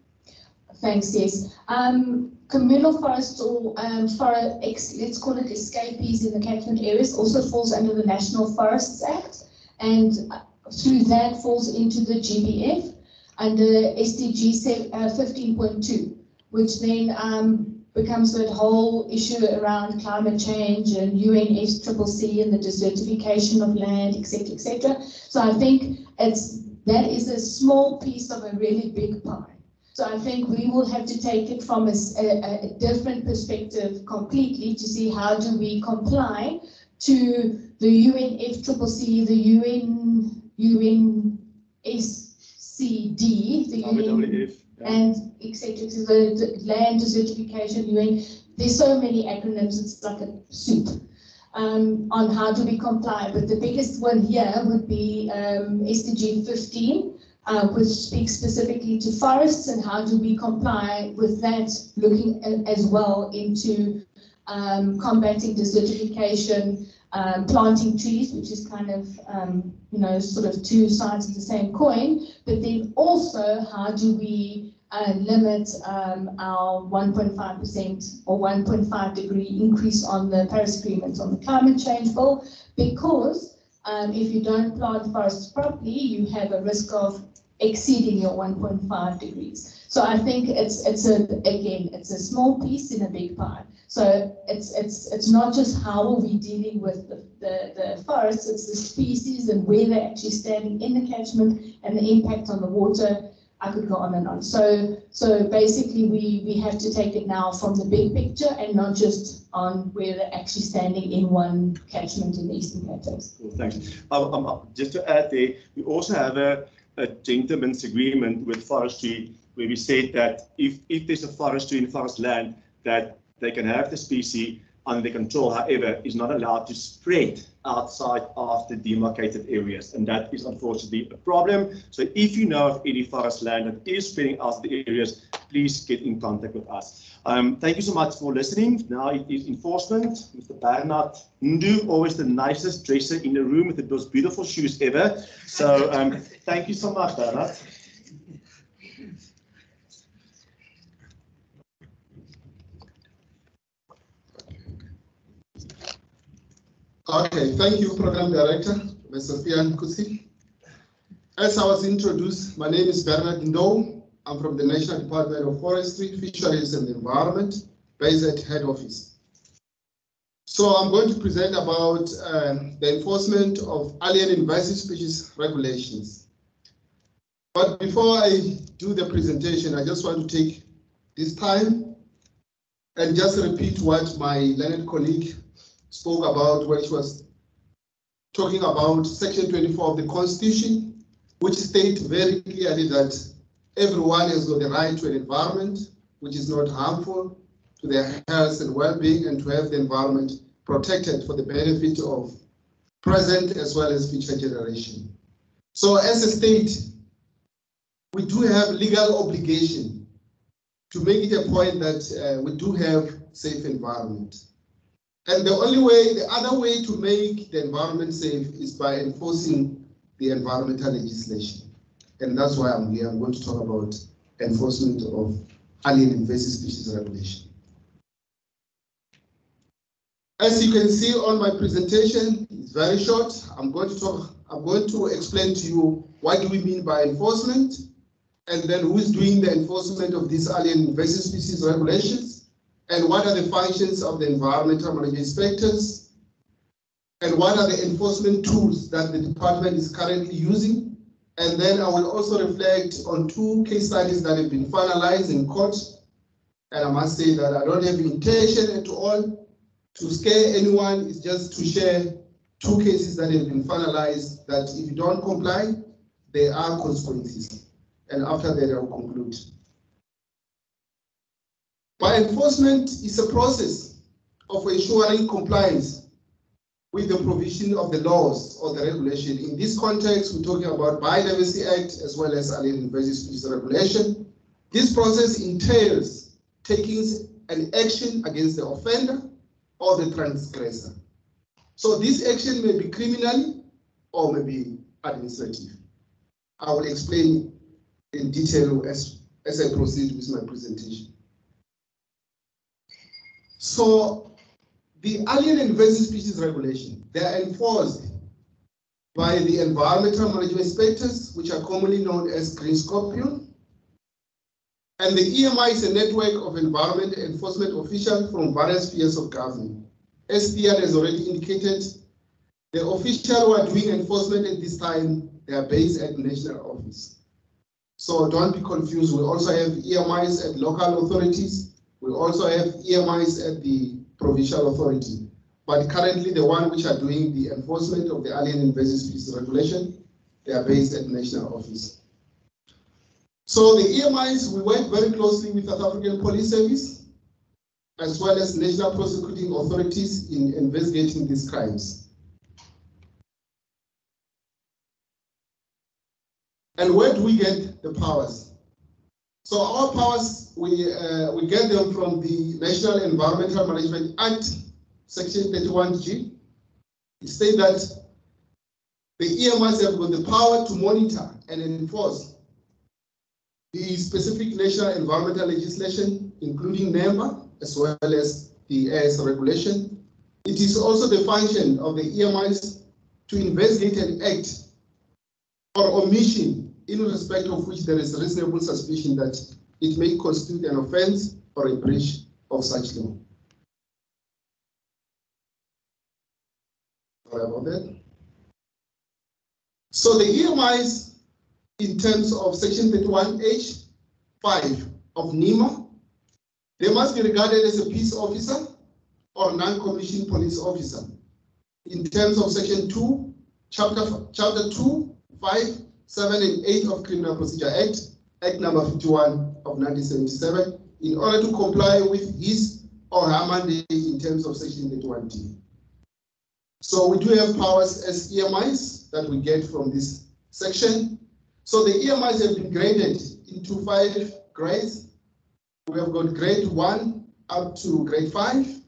Thanks, yes. Communal forests or let's call it escapees in the catchment areas also falls under the National Forests Act, and through that falls into the GBF under SDG 15.2, which then becomes that whole issue around climate change and UNFCCC and the desertification of land, etc., etc. So I think that is a small piece of a really big pie. So I think we will have to take it from a different perspective completely to see how do we comply to the UNFCCC, the UNSCD, the UN, and etc. The land desertification, UN. There's so many acronyms, it's like a soup on how do we comply. But the biggest one here would be SDG 15. Which speaks specifically to forests and how do we comply with that, looking as well into combating desertification, planting trees, which is kind of, sort of two sides of the same coin, but then also how do we limit our 1.5% or 1.5 degree increase on the Paris Agreement on the climate change bill, because if you don't plant forests properly, you have a risk of exceeding your 1.5 degrees. So I think it's a small piece in a big pie. So it's not just how are we dealing with the forests, it's the species and where they're actually standing in the catchment and the impact on the water. I could go on and on. So basically we have to take it now from the big picture and not just on where they're actually standing in one catchment in the Eastern Cape. Cool, thanks. Just to add there, we also have a gentleman's agreement with forestry where we said that if there's a forestry in forest land, that they can have the species under control, however, is not allowed to spread outside of the demarcated areas. And that is unfortunately a problem. So if you know of any forest land that is spreading out the areas, please get in contact with us. Thank you so much for listening. Now it is enforcement. Mr. Bernard Ndu, always the nicest dresser in the room with the most beautiful shoes ever. So thank you so much, Bernard. Okay, thank you, Program Director, Mr. Stian Kutsi. As I was introduced, my name is Bernard Ndu. I'm from the National Department of Forestry, Fisheries and Environment, based at head office. So I'm going to present about the enforcement of alien invasive species regulations. But before I do the presentation, I just want to take this time and just repeat what my learned colleague spoke about when she was talking about Section 24 of the Constitution, which states very clearly that everyone has got the right to an environment which is not harmful to their health and well-being, and to have the environment protected for the benefit of present as well as future generation. So as a state, we do have legal obligation to make it a point that we do have safe environment. And the other way to make the environment safe is by enforcing the environmental legislation. And that's why I'm here. I'm going to talk about enforcement of alien invasive species regulation. As you can see on my presentation, it's very short. I'm going to explain to you what do we mean by enforcement, and then who is doing the enforcement of these alien invasive species regulations, and what are the functions of the environmental management inspectors, and what are the enforcement tools that the department is currently using. And then I will also reflect on 2 case studies that have been finalized in court. And I must say that I don't have the intention at all to scare anyone. It's just to share 2 cases that have been finalized, that if you don't comply, there are consequences. And after that, I will conclude. By enforcement is a process of ensuring compliance with the provision of the laws or the regulation. In this context, we're talking about Biodiversity Act as well as alien invasive species regulation. This process entails taking an action against the offender or the transgressor. So this action may be criminal or may be administrative. I will explain in detail as I proceed with my presentation. So the alien invasive species regulation, they are enforced by the environmental management inspectors, which are commonly known as Green Scorpion. And the EMI is a network of environment enforcement officials from various spheres of government. As Stian has already indicated, the officials who are doing enforcement at this time, they are based at the national office. So don't be confused. We also have EMIs at local authorities. We also have EMIs at the provincial authority. But currently, the one which are doing the enforcement of the alien invasive species regulation, they are based at the national office. So the EMIs, we work very closely with South African Police Service, as well as national prosecuting authorities in investigating these crimes. And where do we get the powers? So our powers, we get them from the National Environmental Management Act, Section 31G. It states that the EMIs have got the power to monitor and enforce the specific national environmental legislation, including NEMA, as well as the AS regulation. It is also the function of the EMIs to investigate and act or omission in respect of which there is reasonable suspicion that it may constitute an offense or a breach of such law. Sorry about that. So the EMIs, in terms of Section 31H5 of NEMA, they must be regarded as a peace officer or non-commissioned police officer. In terms of Section 2, Chapter 2, 5, 7 and 8 of Criminal Procedure Act, Act number 51 of 1977, in order to comply with his or her mandate in terms of Section 31D. So we do have powers as EMIs that we get from this section. So the EMIs have been graded into 5 grades. We have got grade 1 up to grade 5.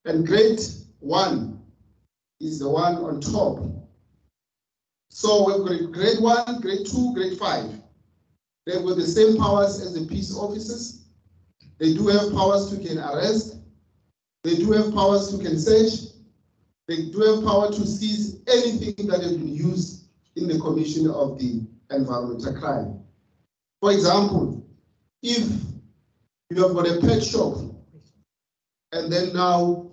And grade 1 is the one on top. So we've got grade 1, grade 2, grade 5. They've got the same powers as the peace officers. They do have powers to can arrest. They do have powers to can search. They do have power to seize anything that has been used in the commission of the environmental crime. For example, if you have got a pet shop and then now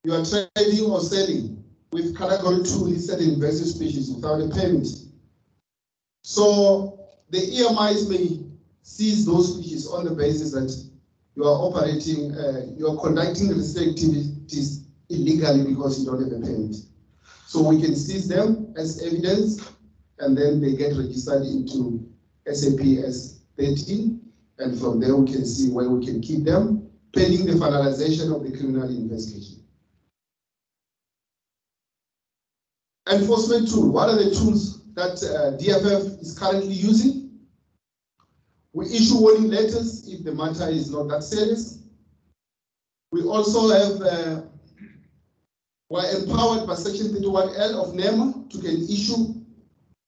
you are trading or selling with category 2 listed invasive species without a permit. So the EMIs may seize those species on the basis that you are operating, you are conducting research activities illegally because you don't have a permit. So we can seize them as evidence, and then they get registered into SAPS 13, and from there we can see where we can keep them, pending the finalization of the criminal investigation. Enforcement tool, what are the tools that DFF is currently using? We issue warning letters if the matter is not that serious. We also have, we're empowered by Section 31L of NEMA to can issue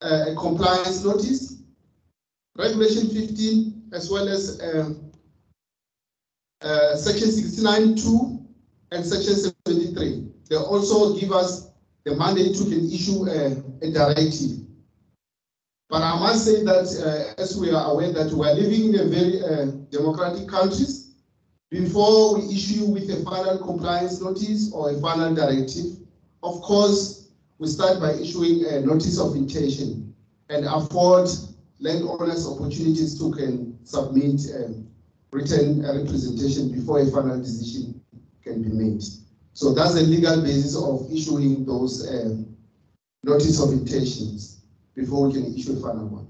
a compliance notice. Regulation 15, as well as Section 69(2) and Section 73. They also give us the mandate to can issue a directive. But I must say that as we are aware that we are living in a very democratic countries, before we issue with a final compliance notice or a final directive, of course, we start by issuing a notice of intention and afford landowners opportunities to can submit written representation before a final decision can be made. So that's the legal basis of issuing those notice of intentions before we can issue a final one.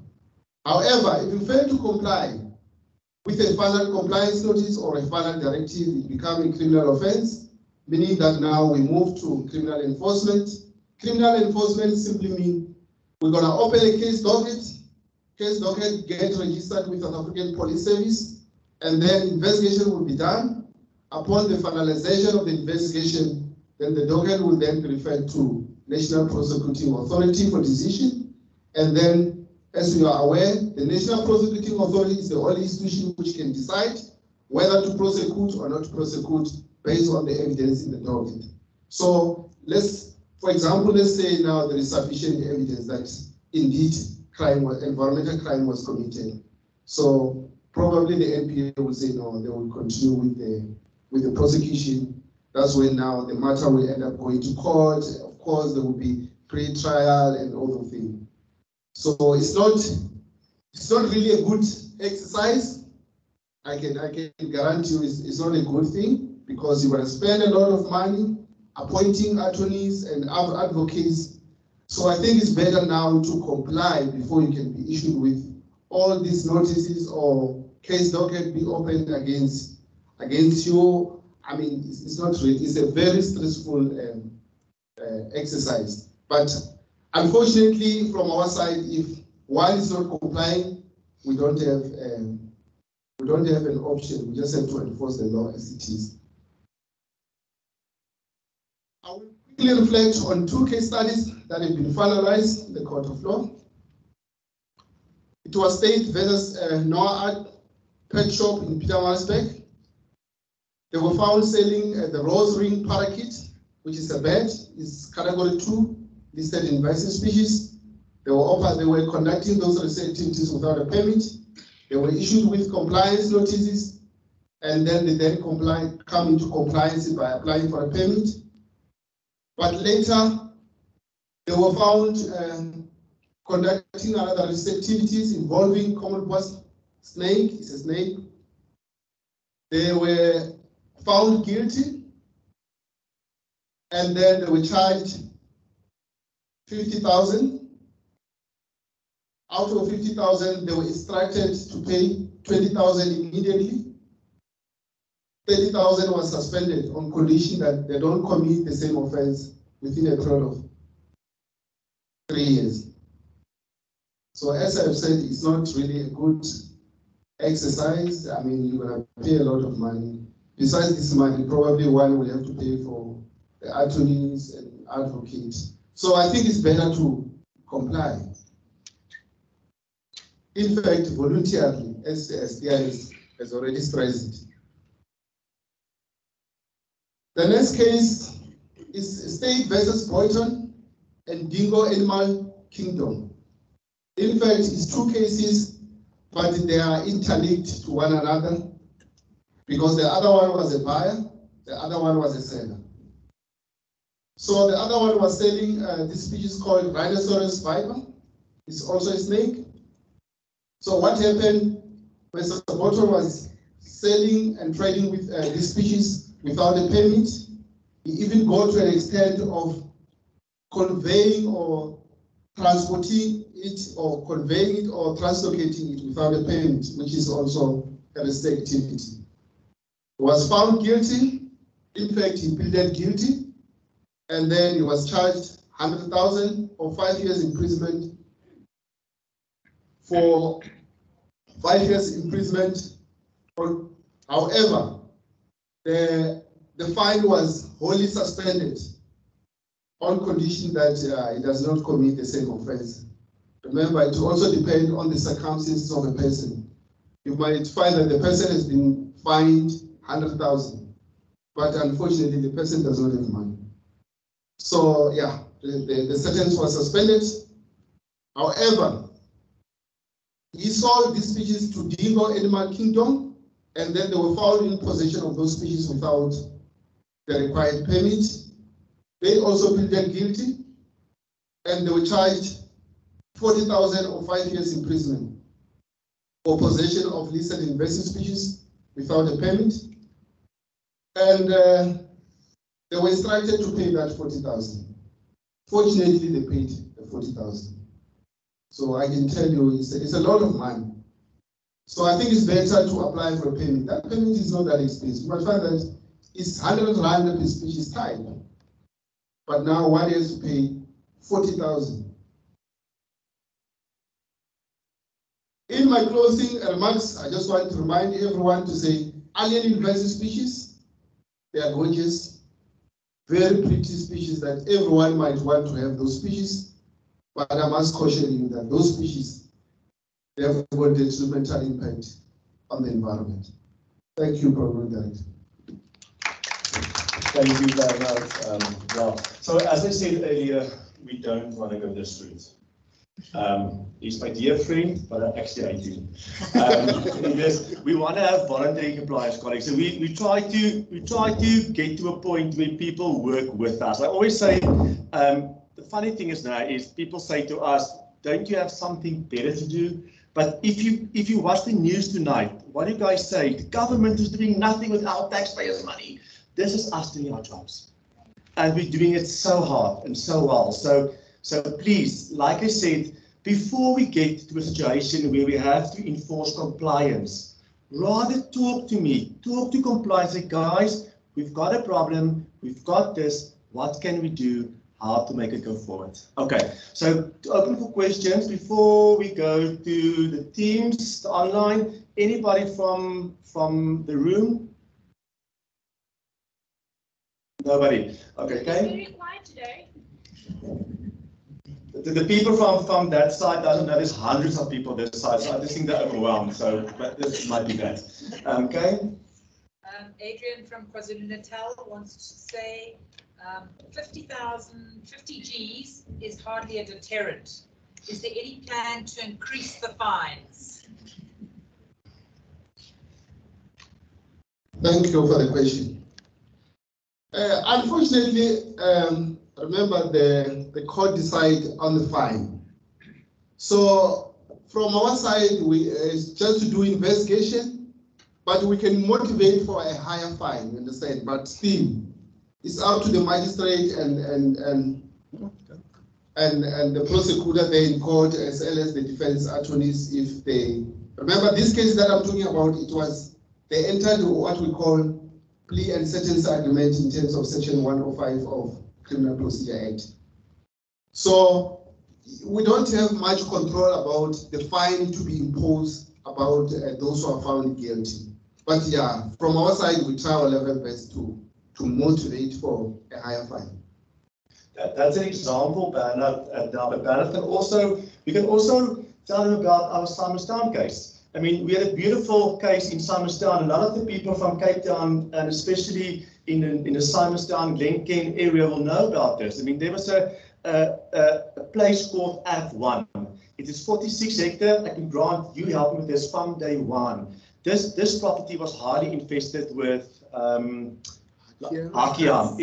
However, if you fail to comply with a final compliance notice or a final directive, it becomes a criminal offense, meaning that now we move to criminal enforcement. Criminal enforcement simply means we're going to open a case docket get registered with South African Police Service, and then investigation will be done. Upon the finalization of the investigation, then the docket will then be referred to National Prosecuting Authority for decision. And then, as you are aware, the National Prosecuting Authority is the only institution which can decide whether to prosecute or not to prosecute based on the evidence in the docket. So for example, let's say now there is sufficient evidence that indeed environmental crime was committed. So probably the NPA will say no, they will continue with the prosecution. That's when now the matter will end up going to court. Of course, there will be pre-trial and all the things. So it's not really a good exercise. I can guarantee you it's not a good thing, because you're going to spend a lot of money appointing attorneys and advocates. So I think it's better now to comply before you can be issued with all these notices or case docket be opened against you. I mean, it's not really, it's a very stressful exercise. But unfortunately, from our side, if one is not complying, we don't have an option. We just have to enforce the law as it is. I will quickly reflect on two case studies that have been finalized in the court of law. It was State versus Noah Pet Shop in Pietermaritzburg. They were found selling the rose ring parakeet, which is a bird, is category 2, listed invasive species. They were conducting those research activities without a permit. They were issued with compliance notices, and then they come into compliance by applying for a permit. But later, they were found conducting other research activities involving common poison snake. It's a snake. They were found guilty, and then they were charged 50,000. Out of 50,000, they were instructed to pay 20,000 immediately. 30,000 was suspended on condition that they don't commit the same offense within a period of 3 years. So as I've said, it's not really a good exercise. I mean, you're going to pay a lot of money. Besides this money, probably one will have to pay for the attorneys and advocates. So I think it's better to comply. In fact, voluntarily, as the SDI has already stressed it. The next case is State versus Boyton and Dingo Animal Kingdom. In fact, it's two cases, but they are interlinked to one another, because the other one was a buyer, the other one was a seller. So the other one was selling this species called rhinoceros viper. It's also a snake. So what happened, Mr. Boto was selling and trading with this species without a permit. He even got to an extent of conveying or transporting it or conveying it or translocating it without a permit, which is also a risky activity. He was found guilty. In fact, he pleaded guilty, and then he was charged 100,000 or 5 years imprisonment. For 5 years imprisonment. However, the fine was wholly suspended on condition that he does not commit the same offense. Remember, it also depends on the circumstances of a person. You might find that the person has been fined 100,000, but unfortunately the person does not have money. So yeah, the sentence was suspended. However, he sold these species to Dingo Animal Kingdom, and then they were found in possession of those species without the required permit. They also pleaded guilty, and they were charged 40,000 or 5 years imprisonment for possession of listed invasive species without a permit. And they were instructed to pay that 40,000. Fortunately, they paid the 40,000. So I can tell you, it's a lot of money. So I think it's better to apply for a permit. That permit is not that expensive. You might find that it's 100 rand per species type. But now one has to pay 40,000. In my closing remarks, I just want to remind everyone to say, alien invasive species, they are gorgeous, very pretty species that everyone might want to have those species. But I must caution you that those species, they have got detrimental impact on the environment. Thank you, Program Director. Thank you very much. Well, so as I said earlier, we don't want to go this route. He's my dear friend, but I actually hate him. We want to have voluntary compliance colleagues. So we try to get to a point where people work with us. I always say, the funny thing is now is people say to us, don't you have something better to do? But if you watch the news tonight, what do you guys say? The government is doing nothing with our taxpayers' money. This is us doing our jobs. And we're doing it so hard and so well. So please, like I said, before we get to a situation where we have to enforce compliance, rather talk to me, talk to compliance, say, guys, we've got a problem, we've got this, what can we do? How to make it go forward. Okay, so to open for questions before we go to the teams, the online, anybody from the room? Nobody. Okay, It's very quiet today. The people from that side doesn't know there's hundreds of people this side, so I just think they're overwhelmed. So this might be that. Okay. Adrian from KwaZulu-Natal wants to say 50 Gs is hardly a deterrent. Is there any plan to increase the fines? Thank you for the question. Unfortunately, remember the court decide on the fine. So from our side, we just to do investigation, but we can motivate for a higher fine, you understand? But still, it's up to the magistrate and the prosecutor there in court, as well as the defense attorneys, if they remember this case that I'm talking about. It was they entered what we call plea and sentence agreement in terms of Section 105 of Criminal Procedure Act. So we don't have much control about the fine to be imposed about those who are found guilty. But yeah, from our side, we try our level best to motivate for a higher fine. That's an example, Bernard. But Bernard we can also tell them about our Simonstown case. I mean, we had a beautiful case in Simonstown. A lot of the people from Cape Town, and especially in the Simonstown, Glencairn area, will know about this. I mean, there was a place called F1. It is 46 hectares. I can grant you help me with this from day one. This property was highly infested with Akia,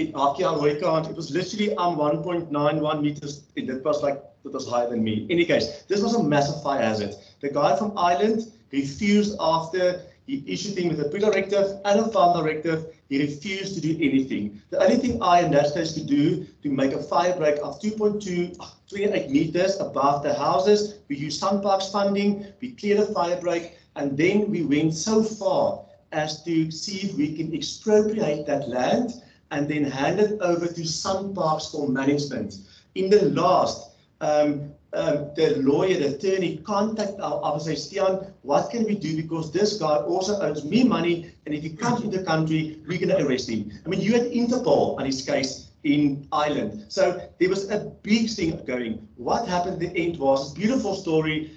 it was literally 1.91 meters. It was higher than me. In any case, this was a massive fire hazard. The guy from Ireland refused after he issued him with a pre-directive and a final directive. He refused to do anything. The only thing I in that case could do to make a fire break of 28 meters above the houses, we used SunParks funding, we cleared a fire break, and then we went so far as to see if we can expropriate that land and then hand it over to SunParks for management. In the last, the lawyer, the attorney, contact our office and say, Stian, what can we do? Because this guy also owes me money, and if he comes into the country, we're going to arrest him. I mean, you had Interpol on his case in Ireland. So there was a big thing going. What happened at the end was a beautiful story.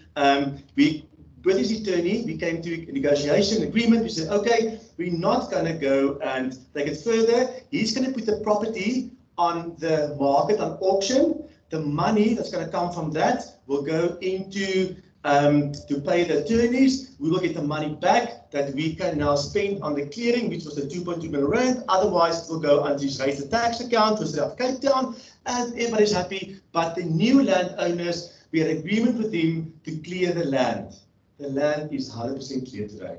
With his attorney, we came to a negotiation agreement. We said, okay, we're not going to go and take it further. He's going to put the property on the market, on auction. The money that's going to come from that will go into to pay the attorneys. We will get the money back that we can now spend on the clearing, which was the 2.2 million rand. Otherwise, it will go onto his raise the tax account for South Cape Town, and everybody's happy. But the new landowners, we had agreement with him to clear the land. The land is 100% clear today.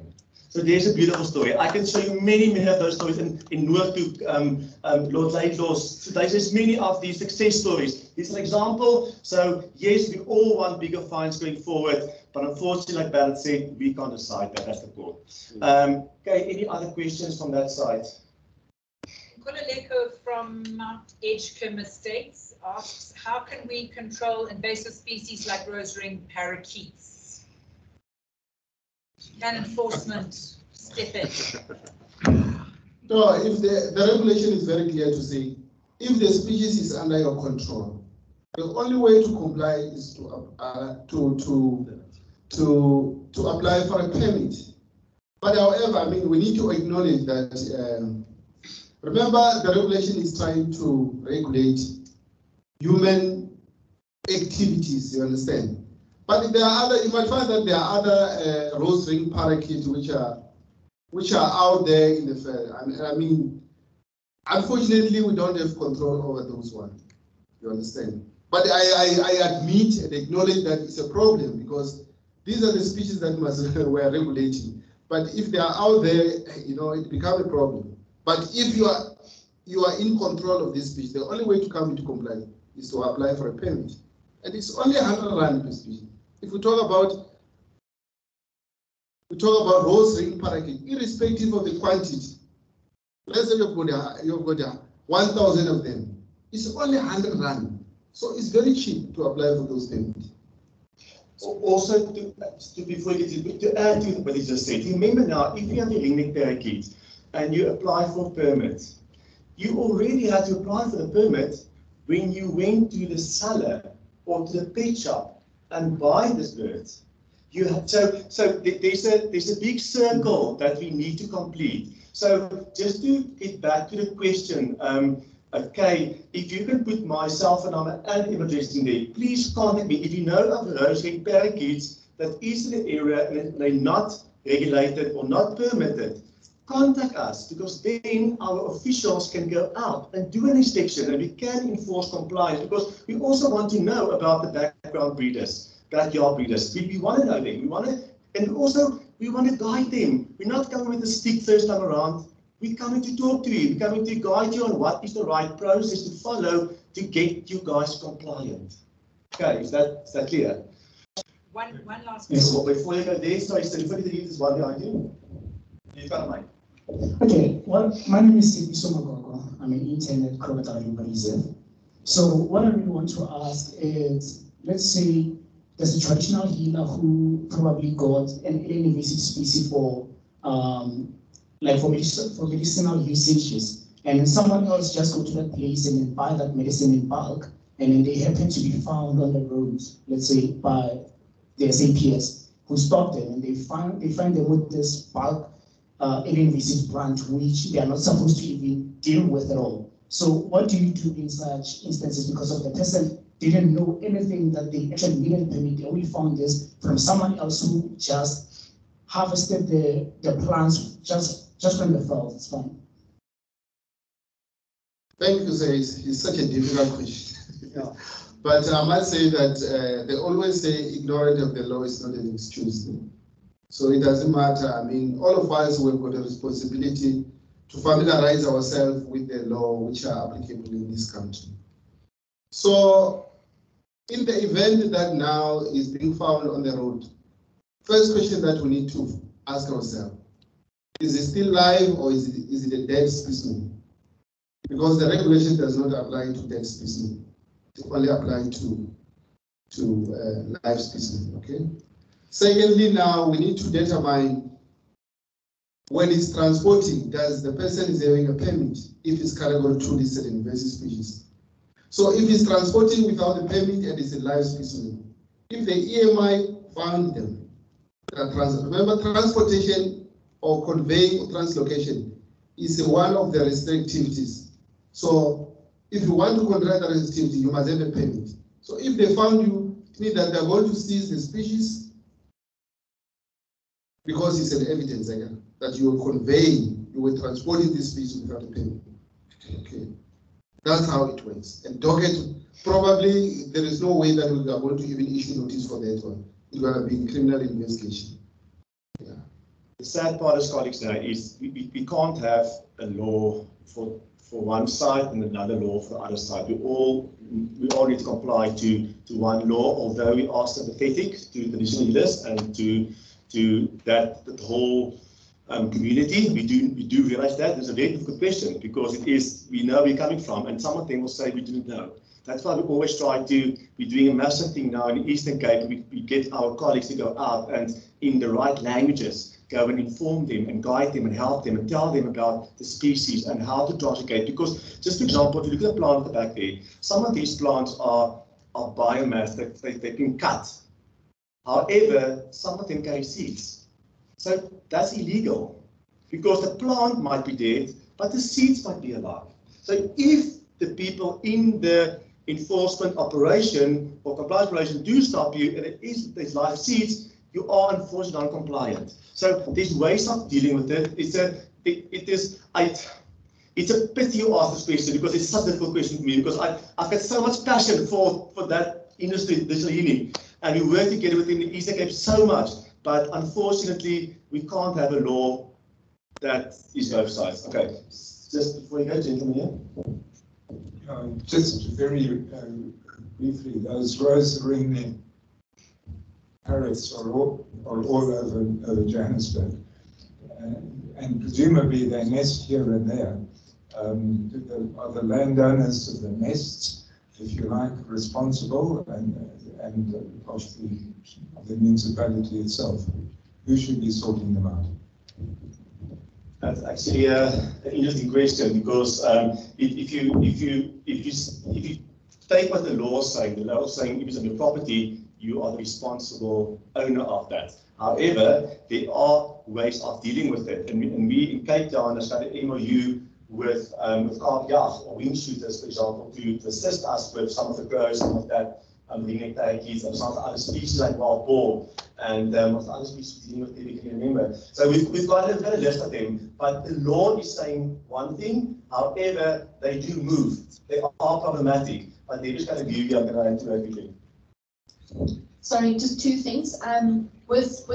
So there's a beautiful story. I can show you many of those stories in Noord to Lord Laidlaw's. So there's many of these success stories. This is an example. So yes, we all want bigger fines going forward, but unfortunately, like Barrett said, we can't decide that. That's the court. Okay, any other questions from that side? Kuleleko from Mount Edgecombe Estates asks, how can we control invasive species like rose-ringed parakeets? Can enforcement step in? No, if the regulation is very clear to say, if the species is under your control, the only way to comply is to apply for a permit. But however, I mean, we need to acknowledge that, remember, the regulation is trying to regulate human activities, you understand? But there are other, you might find that there are other rose-ringed parakeets which are out there in the fair. I mean, unfortunately, we don't have control over those ones. You understand? But I admit and acknowledge that it's a problem because these are the species that we're regulating. But if they are out there, you know, it becomes a problem. But if you are in control of this species, the only way to come into compliance is to apply for a permit. And it's only 100 rand per species. If we talk about rose-ringed parakeet, irrespective of the quantity, let's say you've got 1,000 of them, it's only 100 rand. So it's very cheap to apply for those permits. Also, before you get to add to what he just said, remember now, if you have a ringneck parakeet and you apply for a permit, you already had to apply for the permit when you went to the seller or to the pet shop and buy this bird. You have, so there's a big circle that we need to complete. So just to get back to the question, okay, if you can put my cell phone number and email address in there, please contact me. If you know of rose-ringed parakeets that is in the area and they're not regulated or not permitted, contact us, because then our officials can go out and do an inspection and we can enforce compliance, because we also want to know about the background breeders, backyard breeders. We want to know them. We want to, and also we want to guide them. We're not coming with a stick first time around. We're coming to talk to you. We're coming to guide you on what is the right process to follow to get you guys compliant. Okay, is that clear? One last question. Yes. Before you go there, sorry, so before you leave this one behind you. You got a mic. Okay, well, my name is Sibiso Magogo. I'm an intern at Crocodile Reserve. So what I really want to ask is, let's say there's a traditional healer who probably got an invasive species for medicinal usages, and then someone else just go to that place and then buy that medicine in bulk, and then they happen to be found on the road, let's say by the SAPS, who stop them, and they find them with this bulk invasive plant which they are not supposed to even deal with at all. So what do you do in such instances, because of the person didn't know anything that they actually needed a permit? They only found this from someone else who just harvested the plants just from the field. It's fine. Thank you, sir. It's such a difficult question. Yeah. But I must say that they always say ignorance of the law is not an excuse. So it doesn't matter. I mean, all of us have got a responsibility to familiarize ourselves with the law which are applicable in this country. So in the event that now is being found on the road, first question that we need to ask ourselves, is it still live or is it a dead specimen? Because the regulation does not apply to dead specimen. It only applies to live specimen, okay? Secondly, now we need to determine when it's transporting, does the person is having a permit if it's category 2 listed invasive species. So if it's transporting without a permit and it's a live specimen, if the EMI found them, remember transportation or conveying or translocation is one of the restrictivities. So if you want to contract the restrictivity, you must have a permit. So if they found you, it means that they're going to seize the species because it's an evidence again that you were conveying, you were transporting this species without a permit. Okay, that's how it works. And docket, probably there is no way that we are going to even issue notice for that one. It will be criminal investigation. Yeah. The sad part, as colleagues know, is we can't have a law for one side and another law for the other side. We all need to comply to one law, although we are sympathetic to the leaders and to the whole community. We do realize that. It's a very difficult question because it is, we know where we're coming from, and some of them will say we didn't know. That's why we always try to, we're doing a massive thing now in the Eastern Cape. We get our colleagues to go out and in the right languages, go and inform them and guide them and help them and tell them about the species and how to translocate. Because just for example, if you look at the plant at the back there, some of these plants are biomass that they've been cut. However, some of them carry seeds. So that's illegal because the plant might be dead, but the seeds might be alive. So if the people in the enforcement operation or compliance operation do stop you and there's live seeds, you are unfortunately non-compliant. So there's ways of dealing with it. It's a pity you ask this question because it's such a difficult question for me because I've got so much passion for that industry, digital healing, and we work together within the Eastern Cape so much, but unfortunately we can't have a law that is both sides. Okay, just before you go, gentlemen here. Just very briefly, those rose-ring parrots are all over Johannesburg, and presumably they nest here and there. Are the landowners of the nests, if you like, responsible, and of the municipality itself? Who should be sorting them out? That's actually an interesting question because if you take what the law is saying, the law is saying if it's on your property, you are the responsible owner of that. However, there are ways of dealing with it, and we in Cape Town have started an MOU with Kaapjag or wing shooters, for example, to assist us with some of the crows, some of that ringneck turkeys, and some of the other species like wild boar, and what other species dealing with, if you can remember. So we've got a list of them, but the law is saying one thing. However, they do move. They are problematic, but there is kind of beauty I'm going to everything. Sorry, just two things. With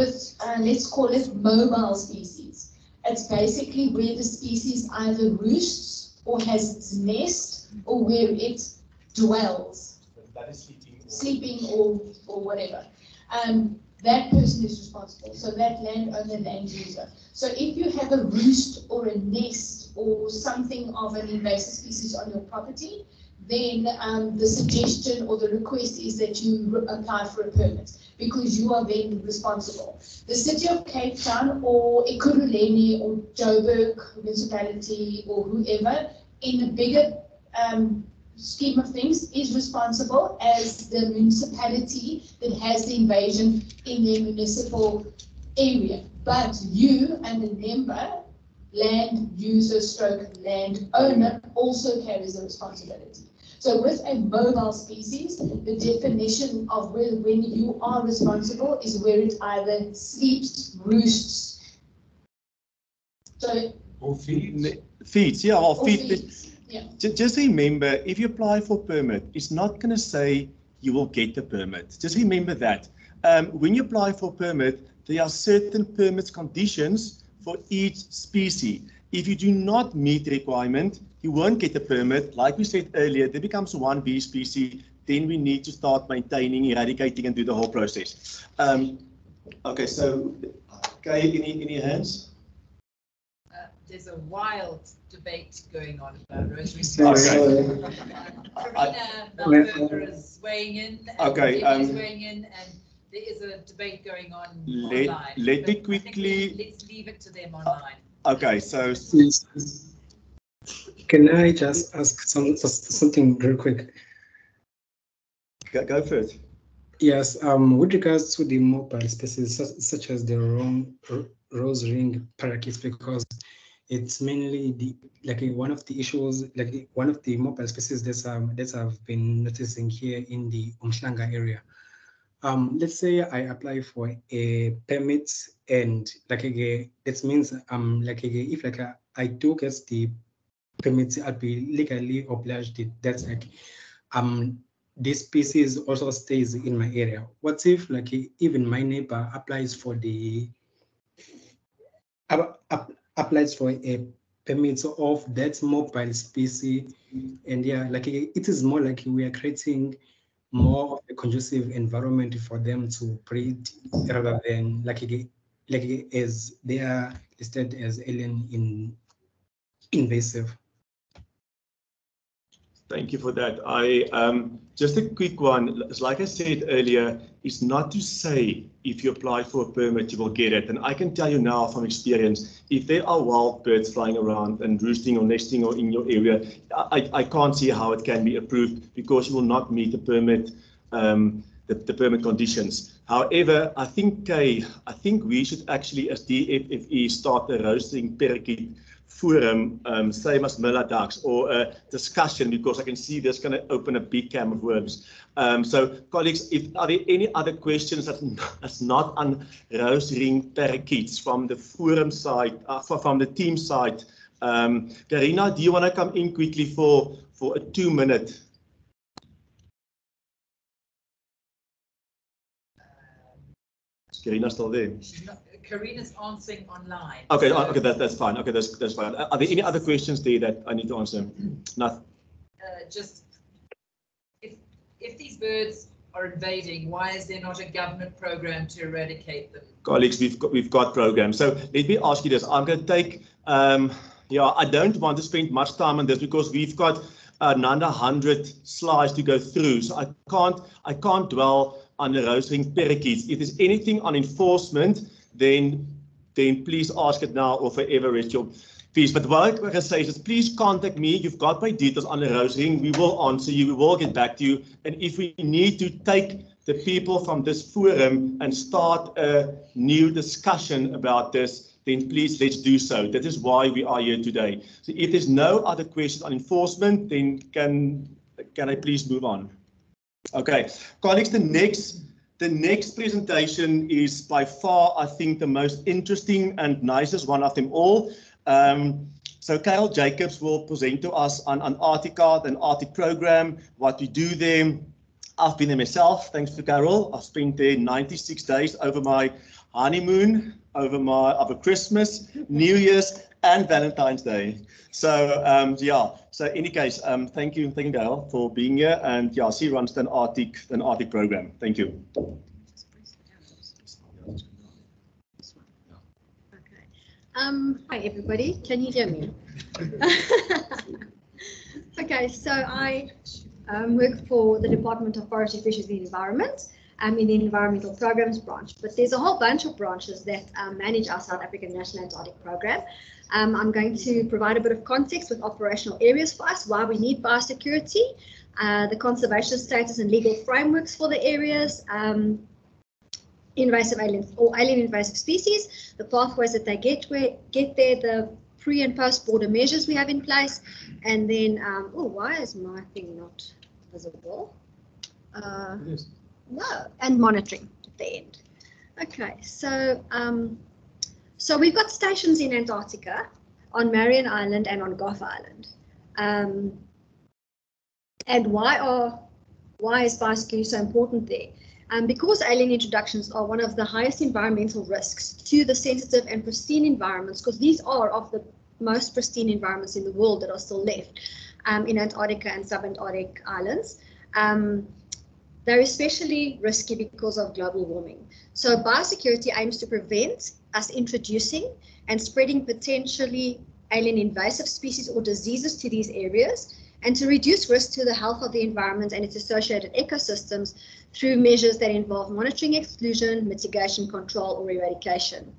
let's call it mobile species. It's basically where the species either roosts or has its nest or where it dwells. That is sleeping or whatever. That person is responsible. So that landowner, land user. So if you have a roost or a nest or something of an invasive species on your property, then the suggestion or the request is that you apply for a permit because you are then responsible. The City of Cape Town or Ekurhuleni or Joburg municipality or whoever in a bigger scheme of things is responsible as the municipality that has the invasion in their municipal area. But you and the member, land user stroke land owner, also carries the responsibility. So with a mobile species, the definition of when you are responsible is where it either sleeps, roosts. So feeds, yeah, or feeds. Yeah. Just remember, if you apply for a permit, it's not going to say you will get the permit. Just remember that. When you apply for a permit, there are certain permit conditions for each species. If you do not meet the requirement, you won't get the permit. Like we said earlier, there becomes 1B species, then we need to start maintaining, eradicating, and do the whole process. Okay, so, Kay, any hands? There's a wild debate going on about rosary. Karina Melberger is weighing in, and is weighing in, and there is a debate going on online. Let me quickly. Let's leave it to them online. Okay, so. Can I just ask something real quick? Go for it. Yes, with regards to the mobile species such as the rose ring parakeets, because it's mainly one of the issues, one of the mobile species that I've been noticing here in the Umhlanga area. Let's say I apply for a permit, and that means if I do get the permit, I'll be legally obliged. That's this species also stays in my area. What if even my neighbor applies for the applies for a permit of that mobile species, and yeah, it is more like we are creating more of a conducive environment for them to breed, rather than as they are listed as alien invasive. Thank you for that. Just a quick one. Like I said earlier, it's not to say if you apply for a permit, you will get it. And I can tell you now from experience, if there are wild birds flying around and roosting or nesting or in your area, I can't see how it can be approved, because you will not meet the permit, the permit conditions. However, I think we should actually, as DFFE, start a roasting parakeet forum, same as Miller ducks, or a discussion, because I can see this going to open a big can of worms. So, colleagues, are there any other questions that's not on rose ring parakeets from the forum side, from the team side? Karina, do you want to come in quickly for a 2-minute? Is Karina still there? Karina's answering online. Okay, okay, that's fine. Okay, that's fine. Are there any other questions there that I need to answer? Nothing. Just if these birds are invading, why is there not a government program to eradicate them? Colleagues, we've got programs. So let me ask you this. I'm going to take. I don't want to spend much time on this, because we've got another 100 slides to go through. So I can't dwell on the rose ring parakeets. If there's anything on enforcement, then please ask it now or forever rest your peace. But what I can say is, please contact me. You've got my details on the rose ring. We will answer you. We will get back to you. And if we need to take the people from this forum and start a new discussion about this, then please let's do so. That is why we are here today. So if there's no other questions on enforcement, then can I please move on? Okay, colleagues, the next presentation is by far, I think, the most interesting and nicest one of them all. So Carol Jacobs will present to us on Antarctica, an Arctic program, what we do there. I've been there myself, thanks to Carol. I've spent there 96 days over my honeymoon, over Christmas, New Year's, and Valentine's Day. So yeah, so in any case, thank you Carol for being here, and yeah, she runs the Arctic program. Thank you. Hi everybody, can you hear me? Okay, so I work for the Department of Forestry, Fisheries and Environment. I'm in the Environmental Programs branch, but there's a whole bunch of branches that manage our South African National Antarctic Program. I'm going to provide a bit of context with operational areas for us, why we need biosecurity, the conservation status and legal frameworks for the areas, invasive aliens or alien invasive species, the pathways that they get there, the pre and post border measures we have in place, and then why is my thing not visible? No, and monitoring at the end. Okay, so so we've got stations in Antarctica, on Marion Island and on Gough Island. And why is biosecurity so important there? Because alien introductions are one of the highest environmental risks to the sensitive and pristine environments, because these are of the most pristine environments in the world that are still left in Antarctica and subantarctic islands. They're especially risky because of global warming. So biosecurity aims to prevent us introducing and spreading potentially alien invasive species or diseases to these areas, and to reduce risk to the health of the environment and its associated ecosystems through measures that involve monitoring, exclusion, mitigation, control, or eradication.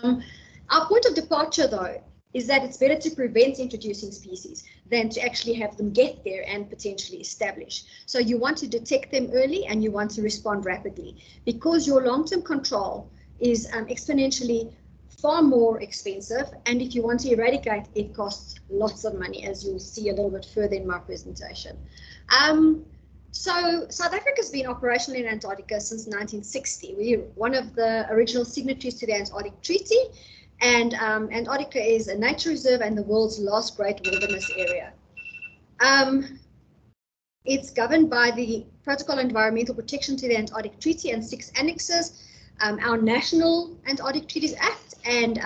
Our point of departure, though, is that it's better to prevent introducing species than to actually have them get there and potentially establish. So you want to detect them early and you want to respond rapidly, because your long-term control is exponentially far more expensive, and if you want to eradicate, it costs lots of money, as you'll see a little bit further in my presentation. So South Africa's been operational in Antarctica since 1960. We're one of the original signatories to the Antarctic Treaty, and Antarctica is a nature reserve and the world's last great wilderness area. It's governed by the Protocol on Environmental Protection to the Antarctic Treaty and 6 annexes, our National Antarctic Treaties Act and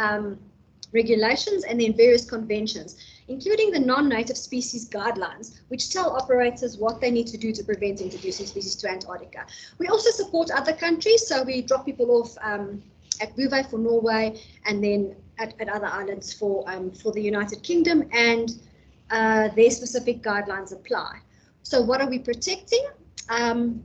regulations, and then various conventions, including the non-native species guidelines, which tell operators what they need to do to prevent introducing species to Antarctica. We also support other countries, so we drop people off at Bouvet for Norway, and then at other islands for the United Kingdom, and their specific guidelines apply. So what are we protecting? The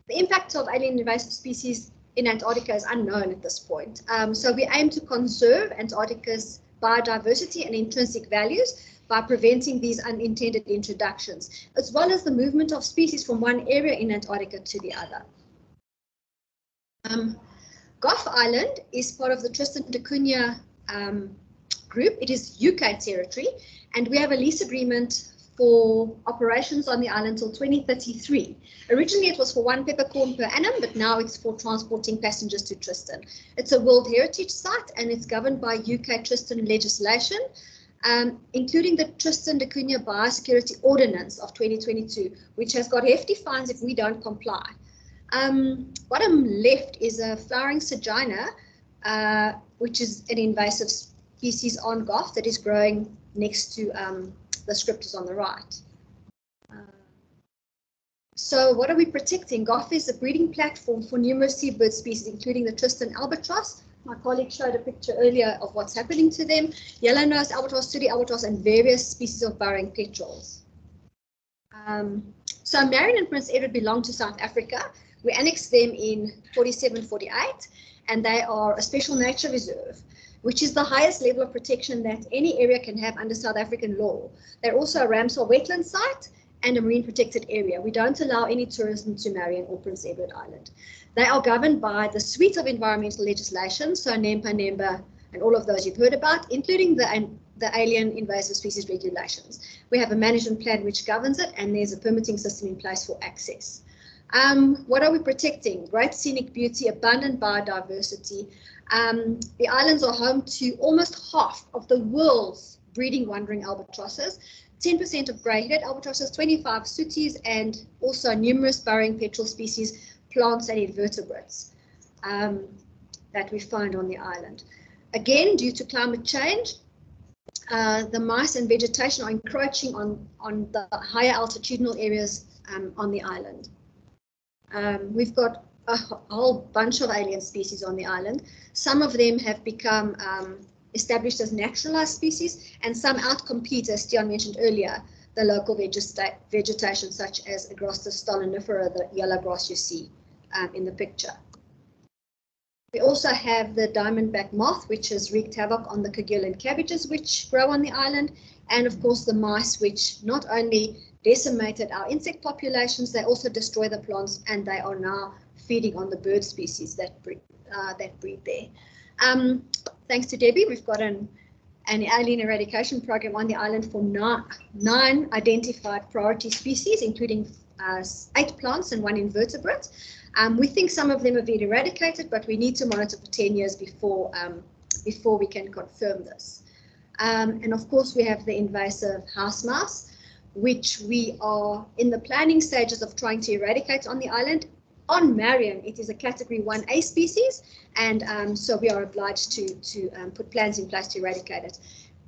impact of alien invasive species in Antarctica is unknown at this point. So we aim to conserve Antarctica's biodiversity and intrinsic values by preventing these unintended introductions, as well as the movement of species from one area in Antarctica to the other. Gough Island is part of the Tristan da Cunha group. It is UK territory, and we have a lease agreement for operations on the island till 2033. Originally it was for 1 peppercorn per annum, but now it's for transporting passengers to Tristan. It's a World Heritage Site and it's governed by UK Tristan legislation, including the Tristan da Cunha Biosecurity Ordinance of 2022, which has got hefty fines if we don't comply. Bottom left is a flowering sagina, which is an invasive species on Gough that is growing next to the scriptures on the right. So what are we protecting? Gough is a breeding platform for numerous seabird species, including the Tristan albatross. My colleague showed a picture earlier of what's happening to them. Yellow-nosed albatross, sooty albatross, and various species of burrowing petrels. So Marion and Prince Edward belong to South Africa. We annexed them in 47-48, and they are a special nature reserve, which is the highest level of protection that any area can have under South African law. They're also a Ramsar wetland site and a marine protected area. We don't allow any tourism to Marion or Prince Edward Island. They are governed by the suite of environmental legislation, so NEMPA, and all of those you've heard about, including the alien invasive species regulations. We have a management plan which governs it, and there's a permitting system in place for access. What are we protecting? Great scenic beauty, abundant biodiversity. The islands are home to almost half of the world's breeding wandering albatrosses, 10% of grey-headed albatrosses, 25 sooties, and also numerous burrowing petrel species, plants and invertebrates that we find on the island. Again, due to climate change, the mice and vegetation are encroaching on the higher altitudinal areas on the island. We've got a whole bunch of alien species on the island. Some of them have become established as naturalized species, and some outcompete, as Stian mentioned earlier, the local vegetation, such as Agrostis stolonifera, the yellow grass you see in the picture. We also have the diamondback moth, which has wreaked havoc on the Kerguelen cabbages which grow on the island, and of course the mice, which not only decimated our insect populations, they also destroy the plants, and they are now feeding on the bird species that breed there. Thanks to Debbie, we've got an alien eradication program on the island for 9 identified priority species, including 8 plants and 1 invertebrate. We think some of them have been eradicated, but we need to monitor for 10 years before we can confirm this. And of course, we have the invasive house mouse, which we are in the planning stages of trying to eradicate on the island. On Marion, it is a category 1A species, and so we are obliged to put plans in place to eradicate it.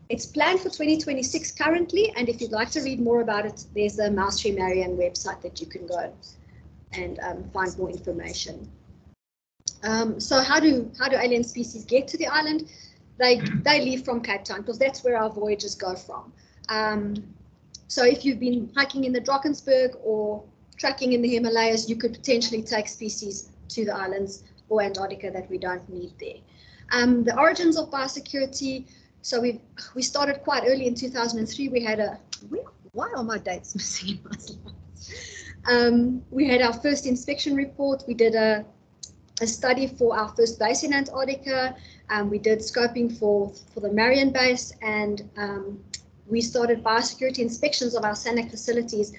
It's planned for 2026 currently, and if you'd like to read more about it, there's the Mouse Tree Marion website that you can go and find more information. So how do alien species get to the island? They leave from Cape Town because that's where our voyages go from. So if you've been hiking in the Drakensberg or trekking in the Himalayas, you could potentially take species to the islands or Antarctica that we don't need there. The origins of biosecurity. So we started quite early in 2003. We had why are my dates missing in my slides? We had our first inspection report. We did a study for our first base in Antarctica. We did scoping for the Marion base, and we started biosecurity inspections of our SANAC facilities.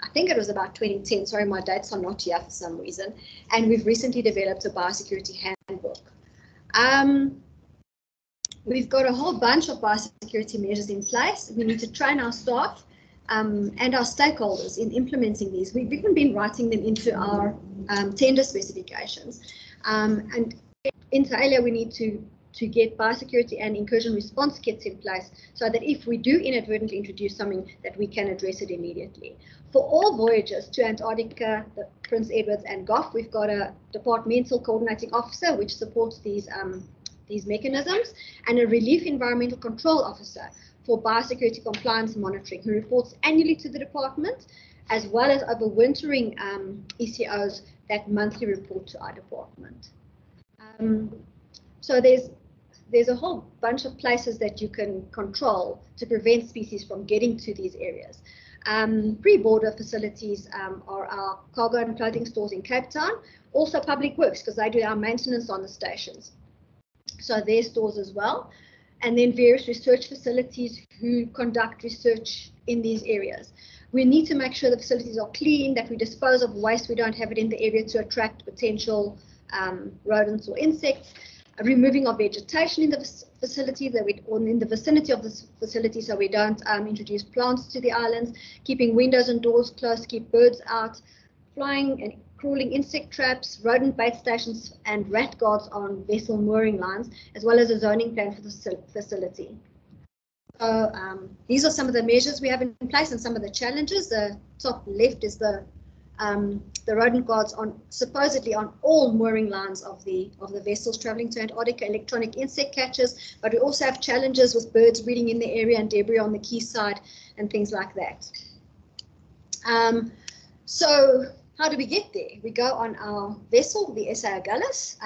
I think it was about 2010. Sorry, my dates are not here for some reason. And we've recently developed a biosecurity handbook. We've got a whole bunch of biosecurity measures in place. We need to train our staff and our stakeholders in implementing these. We've even been writing them into our tender specifications. And inter alia, we need to get biosecurity and incursion response kits in place so that if we do inadvertently introduce something, that we can address it immediately. For all voyages to Antarctica, the Prince Edward and Gough, we've got a departmental coordinating officer which supports these mechanisms, and a relief environmental control officer for biosecurity compliance monitoring, who reports annually to the department, as well as overwintering ECOs that monthly report to our department. So there's a whole bunch of places that you can control to prevent species from getting to these areas. Pre-border facilities are our cargo and clothing stores in Cape Town, also public works, because they do our maintenance on the stations. So their stores as well, and then various research facilities who conduct research in these areas. We need to make sure the facilities are clean, that we dispose of waste, we don't have it in the area to attract potential rodents or insects, removing of vegetation in the facility or in the vicinity of this facility so we don't introduce plants to the islands, keeping windows and doors closed, keep birds out, flying and crawling insect traps, rodent bait stations, and rat guards on vessel mooring lines, as well as a zoning plan for the facility. So these are some of the measures we have in place and some of the challenges. The top left is the rodent guards supposedly on all mooring lines of the vessels traveling to Antarctica, electronic insect catchers, but we also have challenges with birds breeding in the area and debris on the quayside and things like that. So how do we get there? We go on our vessel, the SA Agulhas.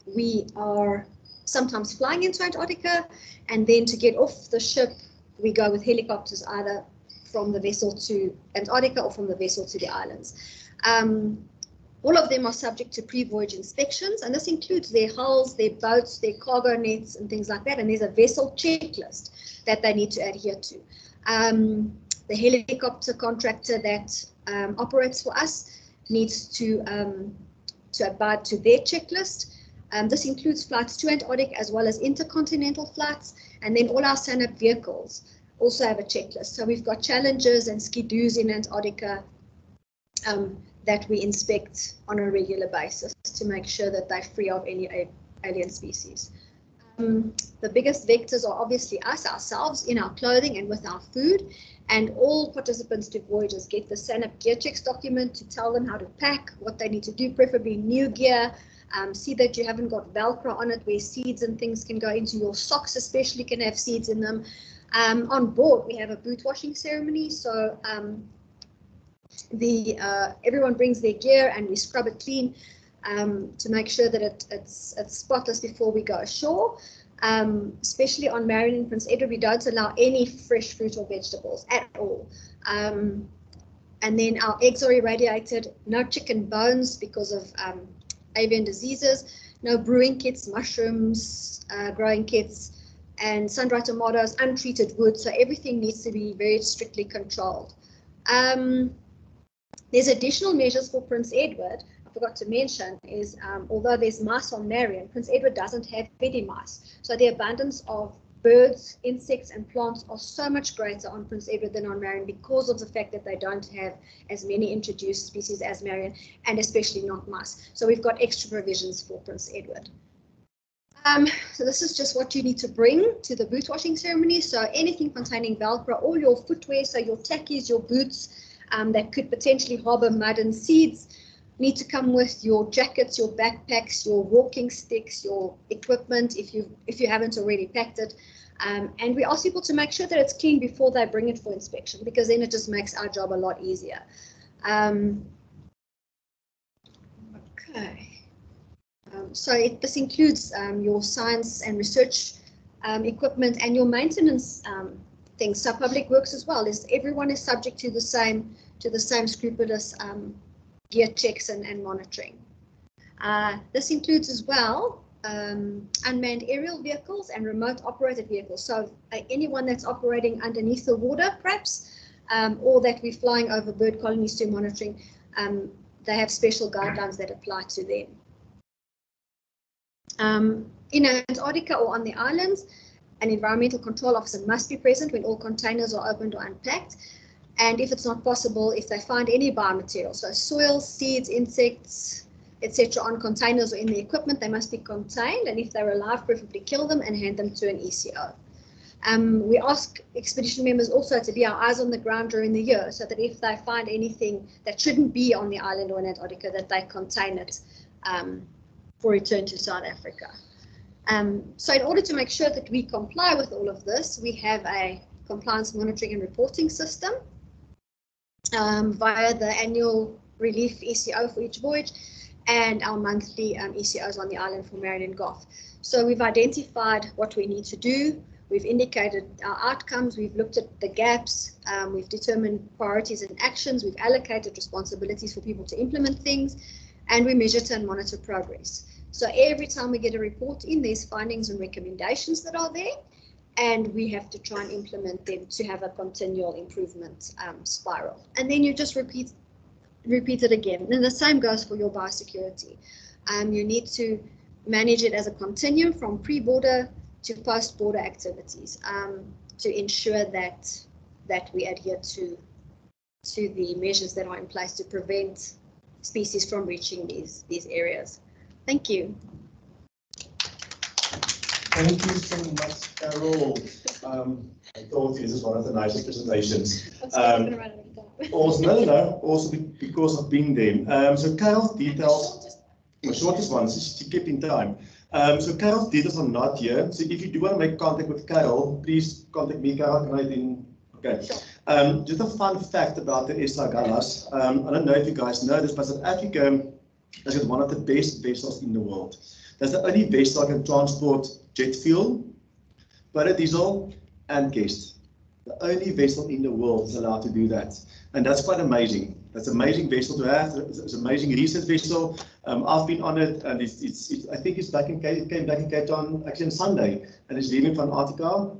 We are sometimes flying into Antarctica, and then to get off the ship, we go with helicopters either from the vessel to Antarctica or from the vessel to the islands. All of them are subject to pre-voyage inspections, and this includes their hulls, their boats, their cargo nets, and things like that. And there's a vessel checklist that they need to adhere to. The helicopter contractor that operates for us needs to abide to their checklist. This includes flights to Antarctica as well as intercontinental flights, and then all our SANAP vehicles also have a checklist. So we've got Challengers and Ski-Doos in Antarctica that we inspect on a regular basis to make sure that they're free of any alien species. The biggest vectors are obviously ourselves in our clothing and with our food, and all participants to voyages get the SANAP gear checks document to tell them how to pack, what they need to do, preferably new gear. See that you haven't got Velcro on it where seeds and things can go into. Your socks especially can have seeds in them. On board we have a boot washing ceremony, so everyone brings their gear and we scrub it clean to make sure that it's spotless before we go ashore. Especially on Marion and Prince Edward, we don't allow any fresh fruit or vegetables at all. And then our eggs are irradiated, no chicken bones because of avian diseases, no brewing kits, mushrooms, growing kits, and sun-dried tomatoes, untreated wood. So everything needs to be very strictly controlled. There's additional measures for Prince Edward. I forgot to mention is although there's mice on Marion, Prince Edward doesn't have any mice. So the abundance of birds, insects, and plants are so much greater on Prince Edward than on Marion because of the fact that they don't have as many introduced species as Marion, and especially not mice. So we've got extra provisions for Prince Edward. So this is just what you need to bring to the boot washing ceremony. So anything containing Velcro, all your footwear, so your tackies, your boots that could potentially harbor mud and seeds, need to come with your jackets, your backpacks, your walking sticks, your equipment if you haven't already packed it. And we ask people to make sure that it's clean before they bring it for inspection, because then it just makes our job a lot easier. Okay. So this includes your science and research equipment and your maintenance things. So public works as well. Everyone is subject to the same scrupulous gear checks and monitoring. This includes as well unmanned aerial vehicles and remote operated vehicles. So anyone that's operating underneath the water, perhaps, or that we're flying over bird colonies to monitoring, they have special guidelines that apply to them. In Antarctica or on the islands, an environmental control officer must be present when all containers are opened or unpacked. And if it's not possible, if they find any biomaterial, so soil, seeds, insects, etc. on containers or in the equipment, they must be contained. And if they're alive, preferably kill them and hand them to an ECO. We ask expedition members also to be our eyes on the ground during the year, so that if they find anything that shouldn't be on the island or in Antarctica, that they contain it for return to South Africa. So in order to make sure that we comply with all of this, we have a compliance monitoring and reporting system via the annual relief ECO for each voyage and our monthly ECOs on the island for Marion and Gough. So we've identified what we need to do. We've indicated our outcomes. We've looked at the gaps. We've determined priorities and actions. We've allocated responsibilities for people to implement things, and we measure and monitor progress. So every time we get a report in, there's findings and recommendations that are there, and we have to try and implement them to have a continual improvement spiral. And then you just repeat it again. And the same goes for your biosecurity. You need to manage it as a continuum from pre-border to post-border activities to ensure that we adhere to the measures that are in place to prevent species from reaching these areas. Thank you. Thank you so much, Carol. I thought this is one of the nicest presentations. Also because of being there. So Carol's details, the shortest ones, to keep in time. So Carol's details are not here. So if you do want to make contact with Carol, please contact me, Carol. Can I then? Okay. Just a fun fact about the SA Gallas. I don't know if you guys know this, but South Africa has got one of the best vessels in the world. That's the only vessel that can transport jet fuel, biodiesel, and gas. The only vessel in the world is allowed to do that. And that's quite amazing. That's an amazing vessel to have. It's an amazing research vessel. I've been on it, and I think it came back in Cape Town actually on Sunday, and it's leaving from Antarctica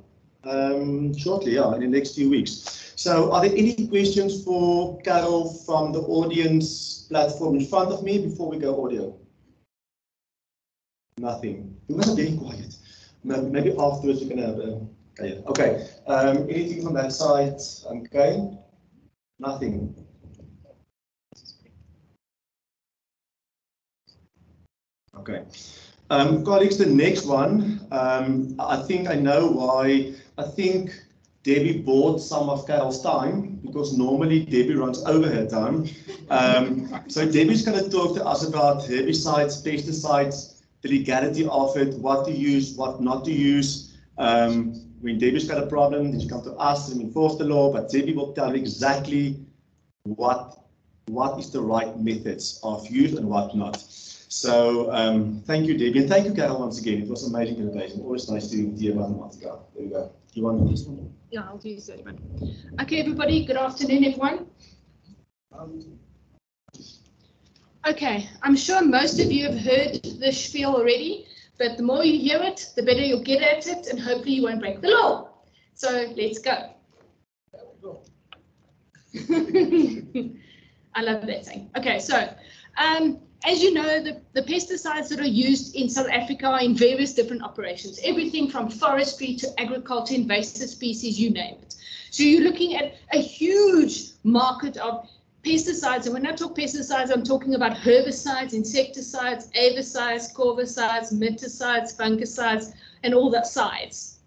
shortly, in the next few weeks. So are there any questions for Carol from the audience platform in front of me before we go audio? Nothing. You must be very quiet. Maybe afterwards you can have okay. Anything from that side? Okay. Nothing. Okay. Colleagues, the next one, I think I know why. I think Debbie bought some of Carol's time, because normally Debbie runs over her time. So Debbie's going to talk to us about herbicides, pesticides, the legality of it, what to use, what not to use. When Debbie's got a problem, then she comes to us and enforce the law, but Debbie will tell you exactly what is the right methods of use and what not. So thank you, Debbie, and thank you, Carol, once again. It was an amazing presentation. Always nice to hear about Antarctica. There you go. You want this one? Yeah, I'll do that one. Okay, everybody. Good afternoon, everyone. Okay, I'm sure most of you have heard the spiel already, but the more you hear it, the better you'll get at it, and hopefully you won't break the law. So let's go. I love that saying. Okay, so as you know, the pesticides that are used in South Africa are in various different operations, everything from forestry to agriculture, invasive species, you name it. So you're looking at a huge market of pesticides, and when I talk pesticides, I'm talking about herbicides, insecticides, avicides, corvicides, miticides, fungicides, and all the sides.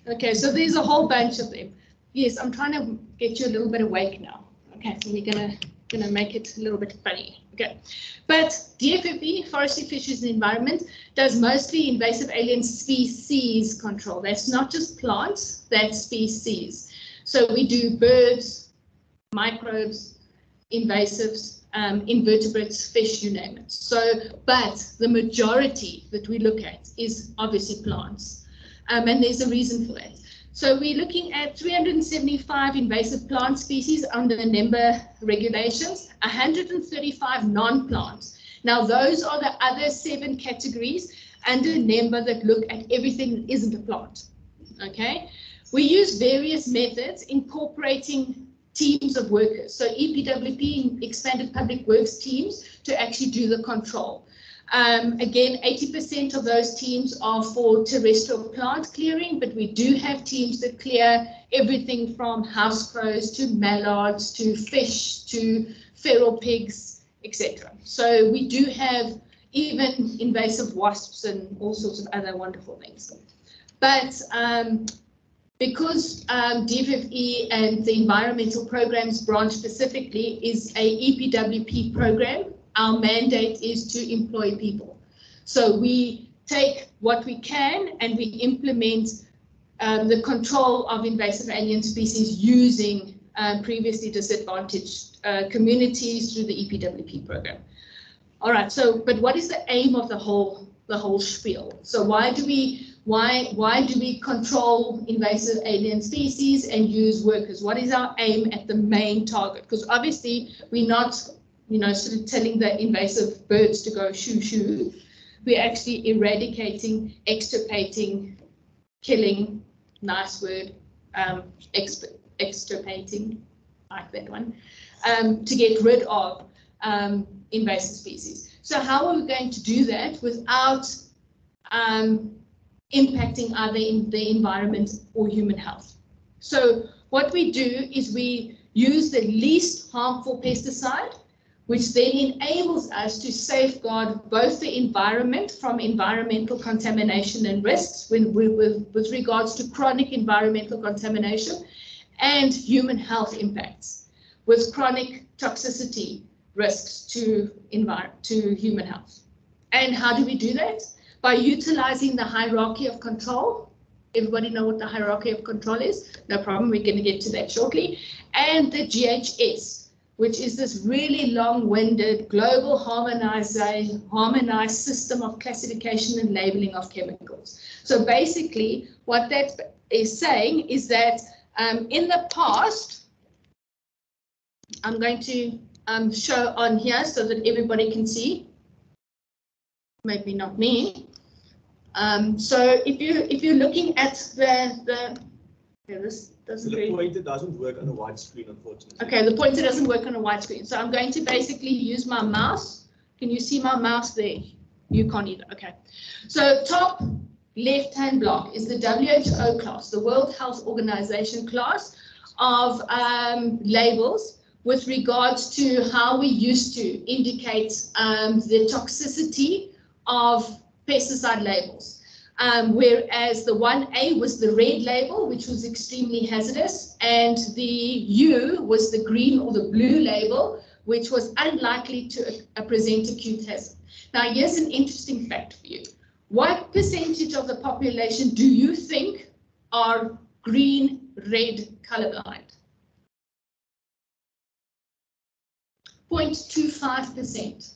Okay, so there's a whole bunch of them. Yes, I'm trying to get you a little bit awake now. Okay, so we're gonna make it a little bit funny. Okay, but DFFE, Forestry, Fisheries and Environment, does mostly invasive alien species control. That's not just plants, that's species. So we do birds, microbes, invasives, invertebrates, fish, you name it. So, but the majority that we look at is obviously plants, and there's a reason for that. So we're looking at 375 invasive plant species under NEMBA regulations, 135 non-plants. Now those are the other 7 categories under NEMBA that look at everything that isn't a plant. Okay, we use various methods incorporating teams of workers. So EPWP, expanded public works teams, to actually do the control. Again, 80% of those teams are for terrestrial plant clearing, but we do have teams that clear everything from house crows to mallards to fish to feral pigs, etc. So we do have even invasive wasps and all sorts of other wonderful things. But because DFFE and the environmental programs branch specifically is a EPWP program, our mandate is to employ people. So we take what we can and we implement the control of invasive alien species using previously disadvantaged communities through the EPWP program. All right, so but what is the aim of the whole spiel? So why do we control invasive alien species and use workers? What is our aim at the main target? Because obviously we're not, sort of telling the invasive birds to go shoo shoo. We're actually eradicating, extirpating, killing, nice word, extirpating, like that one, to get rid of invasive species. So how are we going to do that without impacting either in the environment or human health? So what we do is we use the least harmful pesticide, which then enables us to safeguard both the environment from environmental contamination and risks with regards to chronic environmental contamination and human health impacts with chronic toxicity risks to human health. And how do we do that? By utilizing the hierarchy of control. Everybody know what the hierarchy of control is? No problem, we're going to get to that shortly. And the GHS, which is this really long-winded global harmonized system of classification and labeling of chemicals. So basically what that is saying is that in the past, I'm going to show on here so that everybody can see, maybe not me. So if you're looking at this doesn't the pointer doesn't work on a white screen, unfortunately. Okay, the pointer doesn't work on a white screen. So I'm going to basically use my mouse. Can you see my mouse there? You can't either. Okay. So top left-hand block is the WHO class, the World Health Organization class of labels with regards to how we used to indicate the toxicity of pesticide labels. Whereas the 1A was the red label, which was extremely hazardous, and the U was the green or the blue label, which was unlikely to present acute hazard. Now, here's an interesting fact for you. What percentage of the population do you think are green-red colorblind? 0.25%.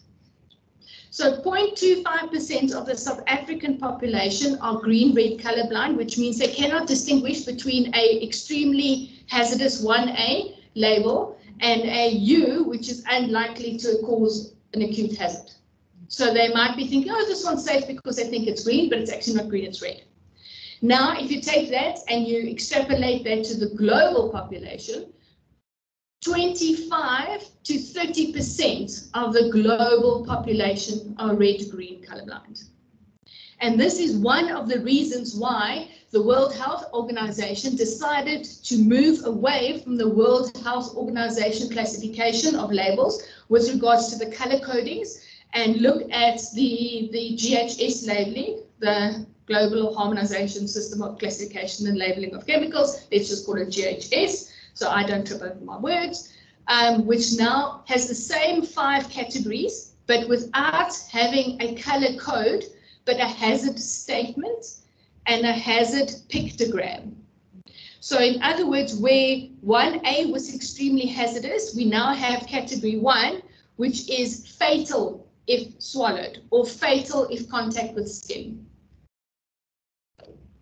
So 0.25% of the South African population are green-red colorblind, which means they cannot distinguish between a extremely hazardous 1A label and a U, which is unlikely to cause an acute hazard. So they might be thinking, oh, this one's safe because they think it's green, but it's actually not green, it's red. Now, if you take that and you extrapolate that to the global population, 25 to 30% of the global population are red-green colorblind. And this is one of the reasons why the World Health Organization decided to move away from the World Health Organization classification of labels with regards to the color codings and look at the GHS labeling, the Global Harmonization System of Classification and Labeling of Chemicals. Let's just call it GHS, so I don't trip over my words, which now has the same 5 categories, but without having a color code, but a hazard statement and a hazard pictogram. So in other words, where 1A was extremely hazardous, we now have category 1, which is fatal if swallowed or fatal if contact with skin.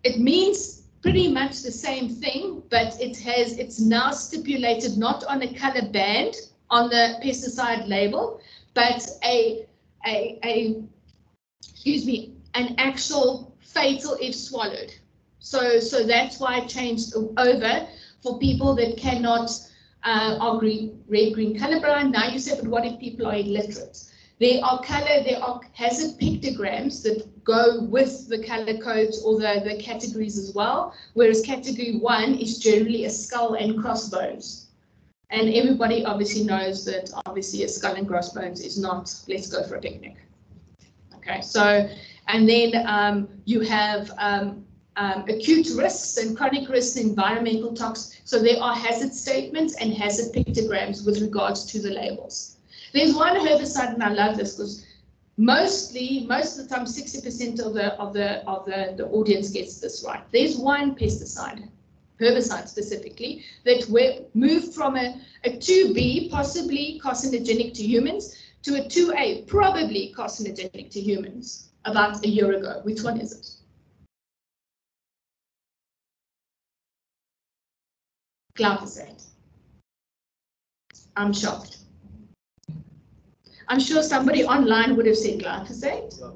It means pretty much the same thing, but it's now stipulated not on a color band on the pesticide label, but an actual fatal if swallowed. So that's why it changed over for people that cannot are red-green colorblind. Now you say, but what if people are illiterate? There are hazard pictograms that go with the color codes or the categories as well, whereas category 1 is generally a skull and crossbones. And everybody obviously knows that obviously a skull and crossbones is not, let's go for a picnic. Okay, so, and then you have acute risks and chronic risks, environmental tox. So there are hazard statements and hazard pictograms with regards to the labels. There's one herbicide, and I love this because most of the time, 60% of the audience gets this right. There's one pesticide, herbicide specifically, that moved from a 2B, possibly carcinogenic to humans, to a 2A, probably carcinogenic to humans, about a year ago. Which one is it? Glyphosate. I'm shocked. I'm sure somebody online would have said glyphosate. Yeah,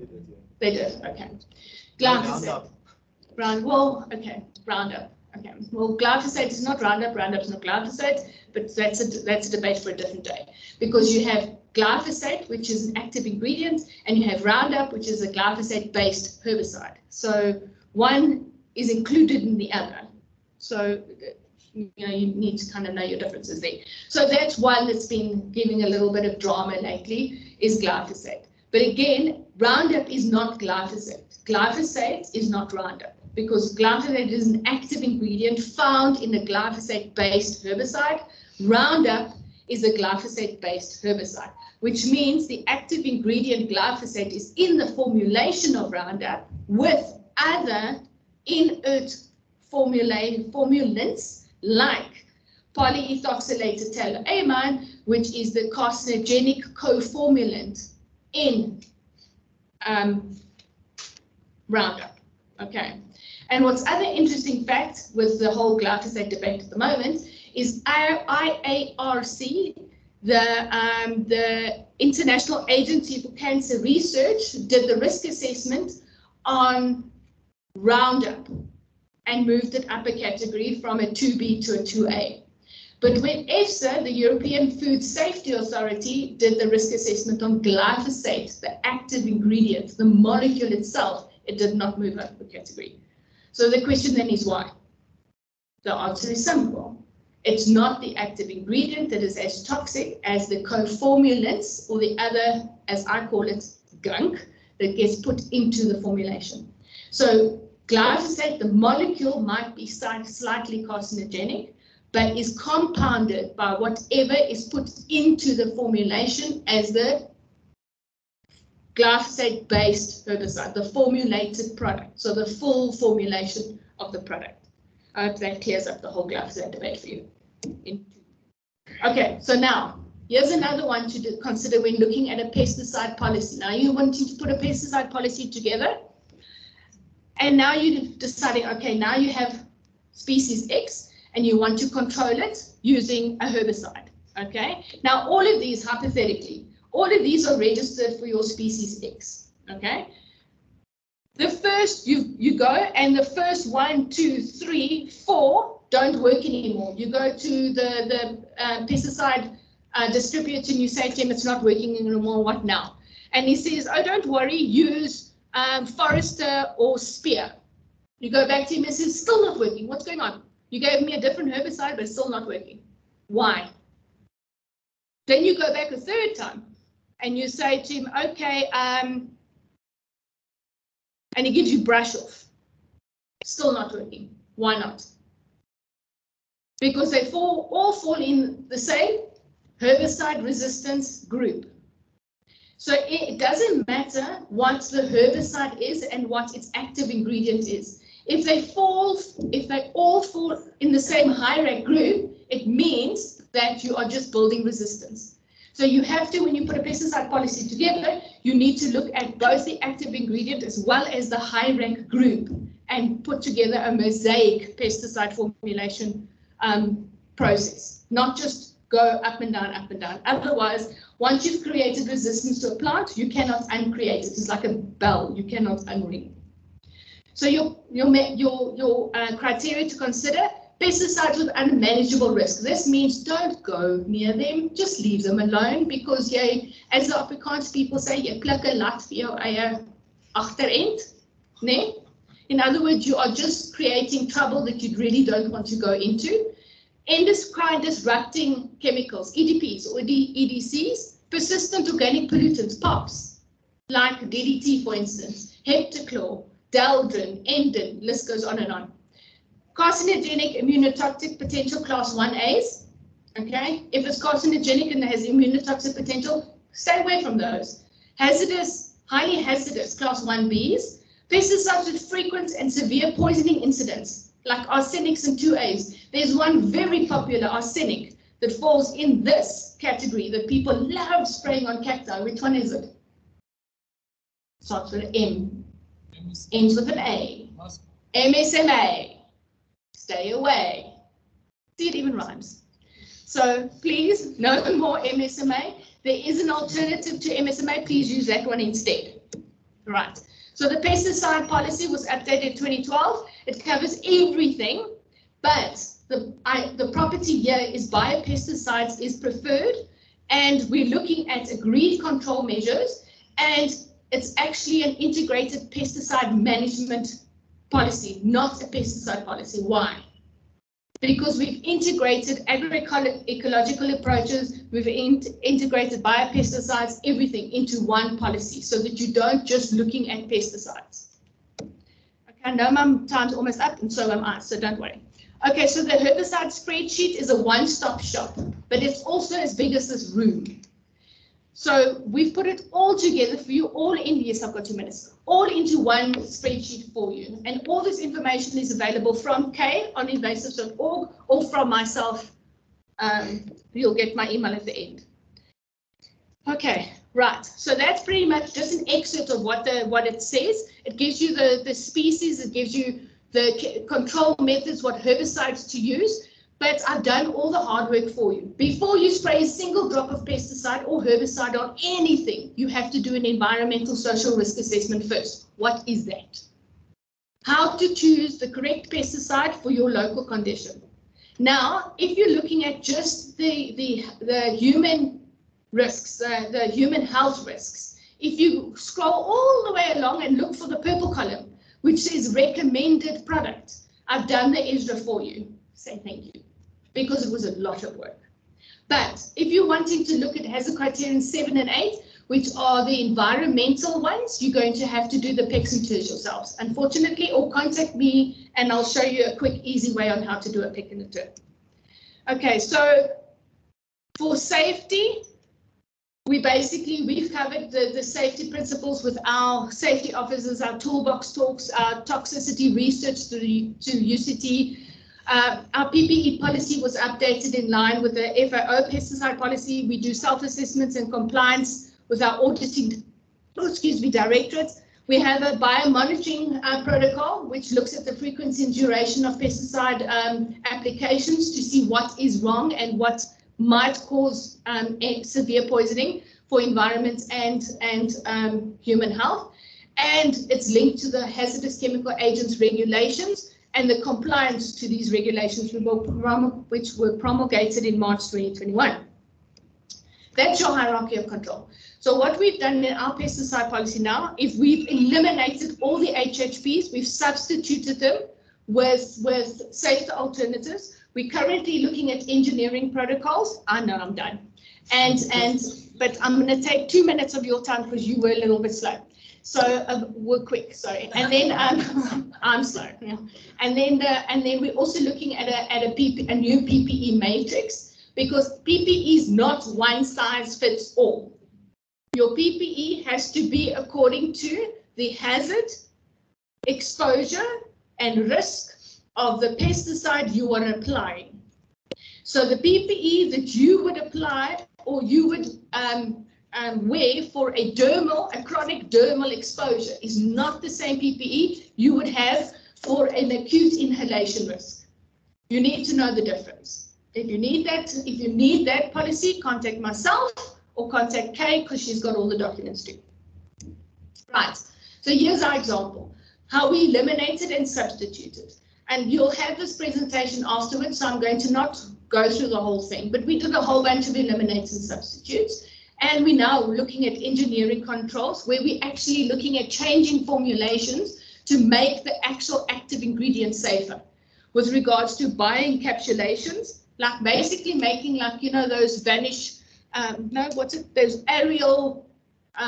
they did, okay. Glyphosate. Roundup. Okay. Well, glyphosate is not Roundup. Roundup is not glyphosate, but that's a debate for a different day. Because you have glyphosate, which is an active ingredient, and you have Roundup, which is a glyphosate-based herbicide. So one is included in the other. So you need to kind of know your differences there. So that's one that's been giving a little bit of drama lately, is glyphosate. But again, Roundup is not glyphosate. Glyphosate is not Roundup, because glyphosate is an active ingredient found in a glyphosate-based herbicide. Roundup is a glyphosate-based herbicide, which means the active ingredient glyphosate is in the formulation of Roundup with other inert formulants like polyethoxylated toluamine, which is the carcinogenic co-formulant in Roundup. Okay. And what's other interesting fact with the whole glyphosate debate at the moment is IARC, the International Agency for Cancer Research, did the risk assessment on Roundup and moved it up a category from a 2B to a 2A. But when EFSA, the European Food Safety Authority, did the risk assessment on glyphosate, the active ingredient, the molecule itself, it did not move up the category. So the question then is why? The answer is simple. It's not the active ingredient that is as toxic as the co-formulants or the other, as I call it, gunk that gets put into the formulation. So glyphosate, the molecule might be slightly carcinogenic, but is compounded by whatever is put into the formulation as the glyphosate-based herbicide, the formulated product, so the full formulation of the product. I hope that clears up the whole glyphosate debate for you. Okay, so now, here's another one to consider when looking at a pesticide policy. Now you're wanting to put a pesticide policy together, and now you're deciding, okay, now you have species X, and you want to control it using a herbicide, okay? Now, all of these, hypothetically, all of these are registered for your species X, okay? The first, you go, and the first 1, 2, 3, 4 don't work anymore. You go to the pesticide distributor and you say to him, it's not working anymore, what now? And he says, oh, don't worry, use Forester or Spear. You go back to him and says, still not working, what's going on? You gave me a different herbicide, but it's still not working. Why? Then you go back a third time and you say to him, okay, and he gives you brush off. Still not working. Why not? Because they all fall in the same herbicide resistance group. So it doesn't matter what the herbicide is and what its active ingredient is. If they all fall in the same high rank group, it means that you are just building resistance. So you have to, when you put a pesticide policy together, you need to look at both the active ingredient as well as the high rank group and put together a mosaic pesticide formulation process, not just go up and down, up and down. Otherwise, once you've created resistance to a plant, you cannot uncreate it. It's like a bell, you cannot unring. So your criteria to consider: pesticides with unmanageable risk. This means don't go near them, just leave them alone, because jy, as the Afrikaans people say, jy pluk 'n lat vir jou eie agterend, né? In other words, you are just creating trouble that you really don't want to go into. Endocrine disrupting chemicals, EDPs or EDCs, persistent organic pollutants, POPs, like DDT, for instance, heptachlor, Daldrin, Endin, list goes on and on. Carcinogenic, immunotoxic potential class 1As, okay? If it's carcinogenic and has immunotoxic potential, stay away from those. Hazardous, highly hazardous class 1Bs, pesticides with frequent and severe poisoning incidents, like arsenics and 2As. There's one very popular arsenic that falls in this category that people love spraying on cacti. Which one is it? Starts with an M. Ends with an A. MSMA. Stay away. See, it even rhymes. So please, no more MSMA. There is an alternative to MSMA. Please use that one instead. Right. So the pesticide policy was updated in 2012. It covers everything, but the property here is biopesticides is preferred, and we're looking at agreed control measures, and it's actually an integrated pesticide management policy, not a pesticide policy. Why? Because we've integrated agroecological approaches, we've integrated biopesticides, everything into one policy, so that you don't just looking at pesticides. Okay, I know my time's almost up, and so am I, so don't worry. Okay, so the herbicide spreadsheet is a one-stop shop, but it's also as big as this room. So we've put it all together for you, all in, yes, I've got 2 minutes, all into one spreadsheet for you. And all this information is available from Kay on invasives.org or from myself. You'll get my email at the end. Okay, right. So that's pretty much just an excerpt of what it says. It gives you the species, it gives you the control methods, what herbicides to use. But I've done all the hard work for you. Before you spray a single drop of pesticide or herbicide on anything, you have to do an environmental social risk assessment first. What is that? How to choose the correct pesticide for your local condition. Now, if you're looking at just the human risks, the human health risks, if you scroll all the way along and look for the purple column, which says recommended product, I've done the ESRA for you. Say thank you, because it was a lot of work. But if you're wanting to look at hazard criterion 7 and 8, which are the environmental ones, you're going to have to do the PEX and TERS yourselves, unfortunately, or contact me and I'll show you a quick, easy way on how to do a PEX and a TER. Okay, so for safety, we've covered the safety principles with our safety officers, our toolbox talks, our toxicity research to UCT. Our PPE policy was updated in line with the FAO pesticide policy. We do self-assessments and compliance with our auditing, directorates. We have a biomonitoring protocol, which looks at the frequency and duration of pesticide applications to see what is wrong and what might cause severe poisoning for environment and human health. And it's linked to the hazardous chemical agents regulations and the compliance to these regulations which were promulgated in March 2021. That's your hierarchy of control. So what we've done in our pesticide policy now is we've eliminated all the HHPs, we've substituted them with safer alternatives. We're currently looking at engineering protocols. I know I'm done. But I'm going to take 2 minutes of your time because you were a little bit slow. So we're quick, sorry. And then I'm slow. Yeah. And then we're also looking at a new PPE matrix, because PPE is not one size fits all. Your PPE has to be according to the hazard, exposure, and risk of the pesticide you are applying. So the PPE that you would apply or you would wear for a chronic dermal exposure is not the same PPE you would have for an acute inhalation risk. You need to know the difference. If you need that policy, contact myself or contact Kay, because she's got all the documents too. Right, so here's our example, how we eliminated and substituted. And you'll have this presentation afterwards, so I'm going to not go through the whole thing, but we did a whole bunch of eliminates and substitutes. And we're now looking at engineering controls, where we're actually looking at changing formulations to make the actual active ingredients safer. With regards to bioencapsulations, like basically making, like, you know, those vanish, those Ariel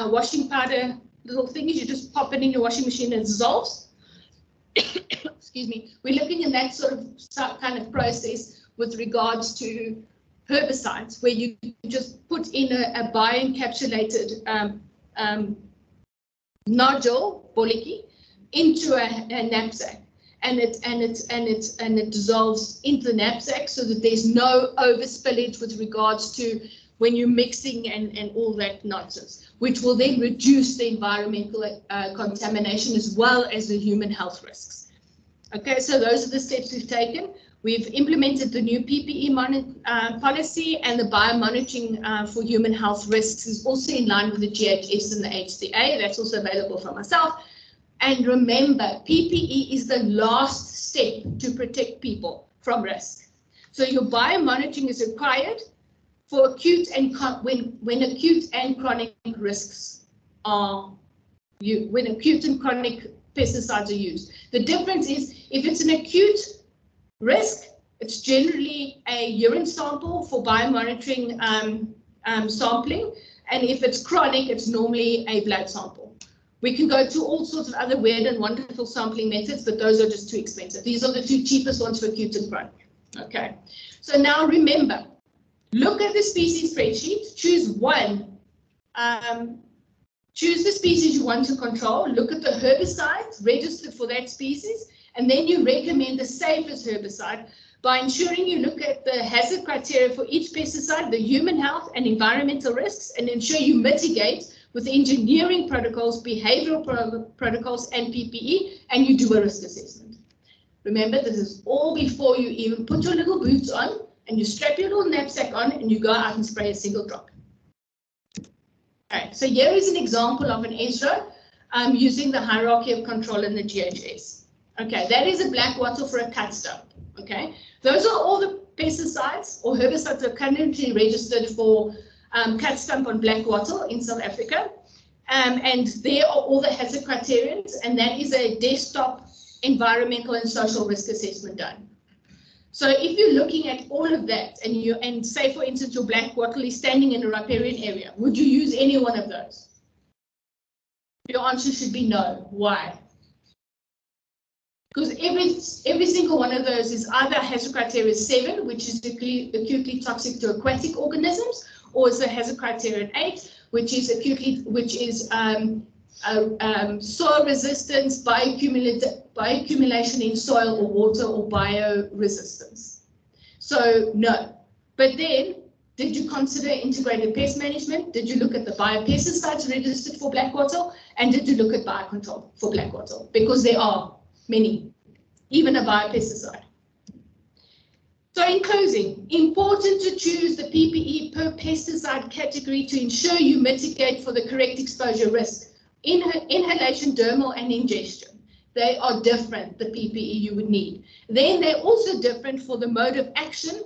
washing powder little thingies, you just pop it in your washing machine and it dissolves. Excuse me. We're looking in that sort of kind of process with regards to herbicides, where you just put in a bioencapsulated nodule, boliki, into a knapsack, and it dissolves into the knapsack, so that there's no overspillage with regards to when you're mixing and all that nonsense, which will then reduce the environmental contamination as well as the human health risks. Okay, so those are the steps we've taken. We've implemented the new PPE policy, and the biomonitoring for human health risks is also in line with the GHS and the HCA. That's also available for myself. And remember, PPE is the last step to protect people from risk. So your biomonitoring is required for acute and when acute and chronic risks are used, when acute and chronic pesticides are used. The difference is, if it's an acute risk, it's generally a urine sample for biomonitoring sampling, and if it's chronic, it's normally a blood sample. We can go to all sorts of other weird and wonderful sampling methods, but those are just too expensive. These are the two cheapest ones for acute and chronic. Okay, so now remember, look at the species spreadsheet, choose one. Choose the species you want to control, look at the herbicides registered for that species, and then you recommend the safest herbicide by ensuring you look at the hazard criteria for each pesticide, the human health and environmental risks, and ensure you mitigate with engineering protocols, behavioral protocols, and PPE, and you do a risk assessment. Remember, this is all before you even put your little boots on, and you strap your little knapsack on, and you go out and spray a single drop. Okay, so here is an example of an ESRO using the hierarchy of control in the GHS. Okay, that is a black wattle for a cut stump. Okay, those are all the pesticides or herbicides that are currently registered for cut stump on black wattle in South Africa. And there are all the hazard criteria, and that is a desktop environmental and social risk assessment done. So if you're looking at all of that, and say, for instance, your black wattle is standing in a riparian area, would you use any one of those? Your answer should be no. Why? Because every single one of those is either hazard criteria 7, which is acutely toxic to aquatic organisms, or it's a hazard criterion 8, which is soil resistance, bioaccumulation in soil or water, or bioresistance. So no. But then, did you consider integrated pest management? Did you look at the biopesticides registered for black wattle? And did you look at biocontrol for black wattle? Because there are many, even a biopesticide. So in closing, important to choose the PPE per pesticide category to ensure you mitigate for the correct exposure risk. Inhalation, dermal, and ingestion. they are different, the PPE you would need. Then they're also different for the mode of action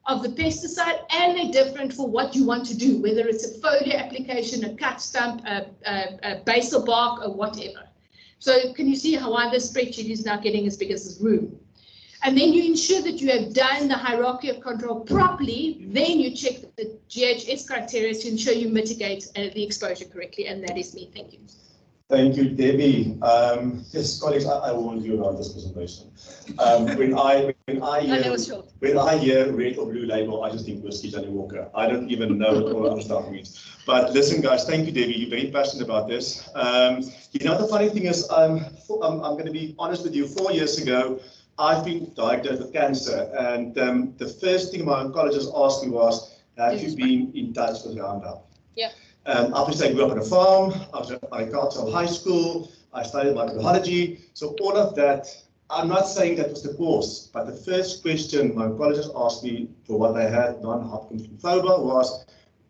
of the pesticide, and they're different for what you want to do, whether it's a foliar application, a cut stump, a basal bark, or whatever. So can you see how why this spreadsheet is now getting as big as this room? And then you ensure that you have done the hierarchy of control properly. Then you check the GHS criteria to ensure you mitigate the exposure correctly. And that is me. Thank you. Thank you, Debbie. Yes, colleagues, I warned you about this presentation. When I hear red or blue label, I just think whiskey Johnny Walker. I don't even know what all of this stuff means. But listen, guys, thank you, Debbie. You're very passionate about this. You know, the funny thing is, I'm going to be honest with you. 4 years ago, I've been diagnosed with cancer, and the first thing my oncologist asked me was, have you been in touch with Roundup? Yeah. Obviously, I grew up on a farm, I was at agricultural high school, I studied microbiology, so all of that, I'm not saying that was the cause, but the first question my oncologist asked me for what I had, non-Hodgkin's lymphoma, was,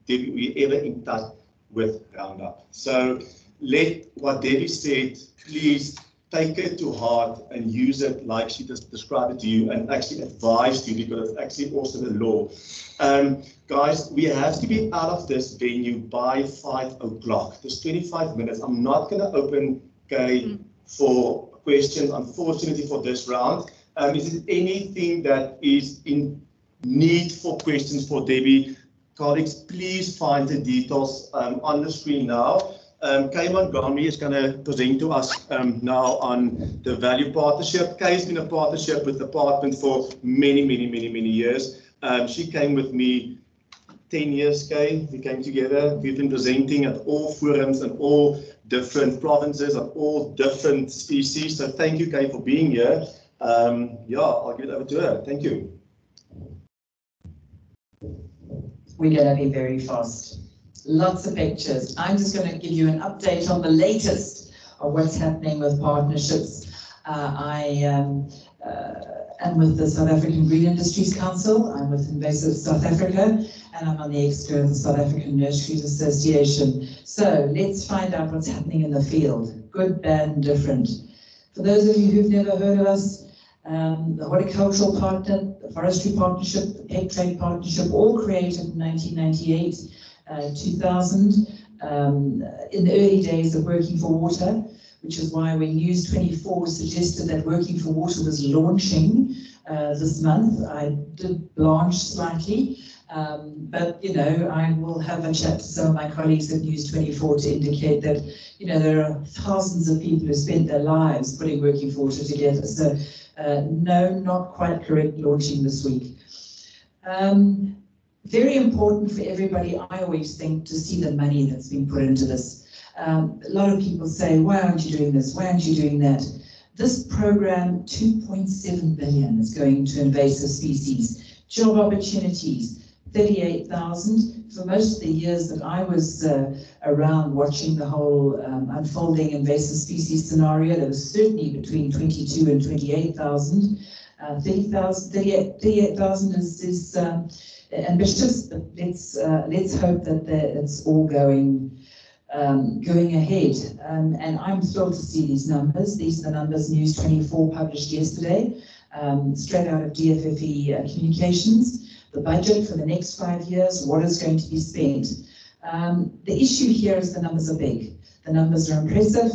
did we ever in touch with Roundup? So let what Debbie said, please take it to heart and use it like she just described it to you, and actually advised you, because it's actually also the law. Guys, we have to be out of this venue by 5 o'clock. There's 25 minutes. I'm not going to open for questions, unfortunately, for this round. Is there anything that is in need for questions for Debbie? Colleagues, please find the details on the screen now. Kay Montgomery is going to present to us now on the value partnership. Kay has been a partnership with the department for many years. She came with me 10 years, Kay. We came together. We've been presenting at all forums and all different provinces of all different species. So thank you, Kay, for being here. Yeah, I'll give it over to her. Thank you. We're going to be very fast. Lots of pictures. I'm just going to give you an update on the latest of what's happening with partnerships. I am with the South African Green Industries Council. I'm with Invasives South Africa, and I'm on the EXCO of the South African Nurseries Association. So let's find out what's happening in the field, good, bad, and different. For those of you who've never heard of us, the Horticultural Partner, the Forestry Partnership, the Peg Trade Partnership, all created in 1998. 2000, in the early days of Working for Water, which is why when News 24 suggested that Working for Water was launching this month, I did blanch slightly, but you know, I will have a chat to some of my colleagues at News 24 to indicate that, you know, there are thousands of people who spent their lives putting Working for Water together. So no, not quite correct launching this week. Very important for everybody, I always think, to see the money that's been put into this. A lot of people say, why aren't you doing this? Why aren't you doing that? This program, 2.7 billion is going to invasive species. Job opportunities, 38,000. For most of the years that I was around watching the whole unfolding invasive species scenario, there was certainly between 22 and 28,000. 38,000 is ambitious, but let's hope that it's all going ahead. And I'm thrilled to see these numbers. These are the numbers News 24 published yesterday, straight out of DFFE communications. The budget for the next 5 years, what is going to be spent. The issue here is the numbers are big. The numbers are impressive.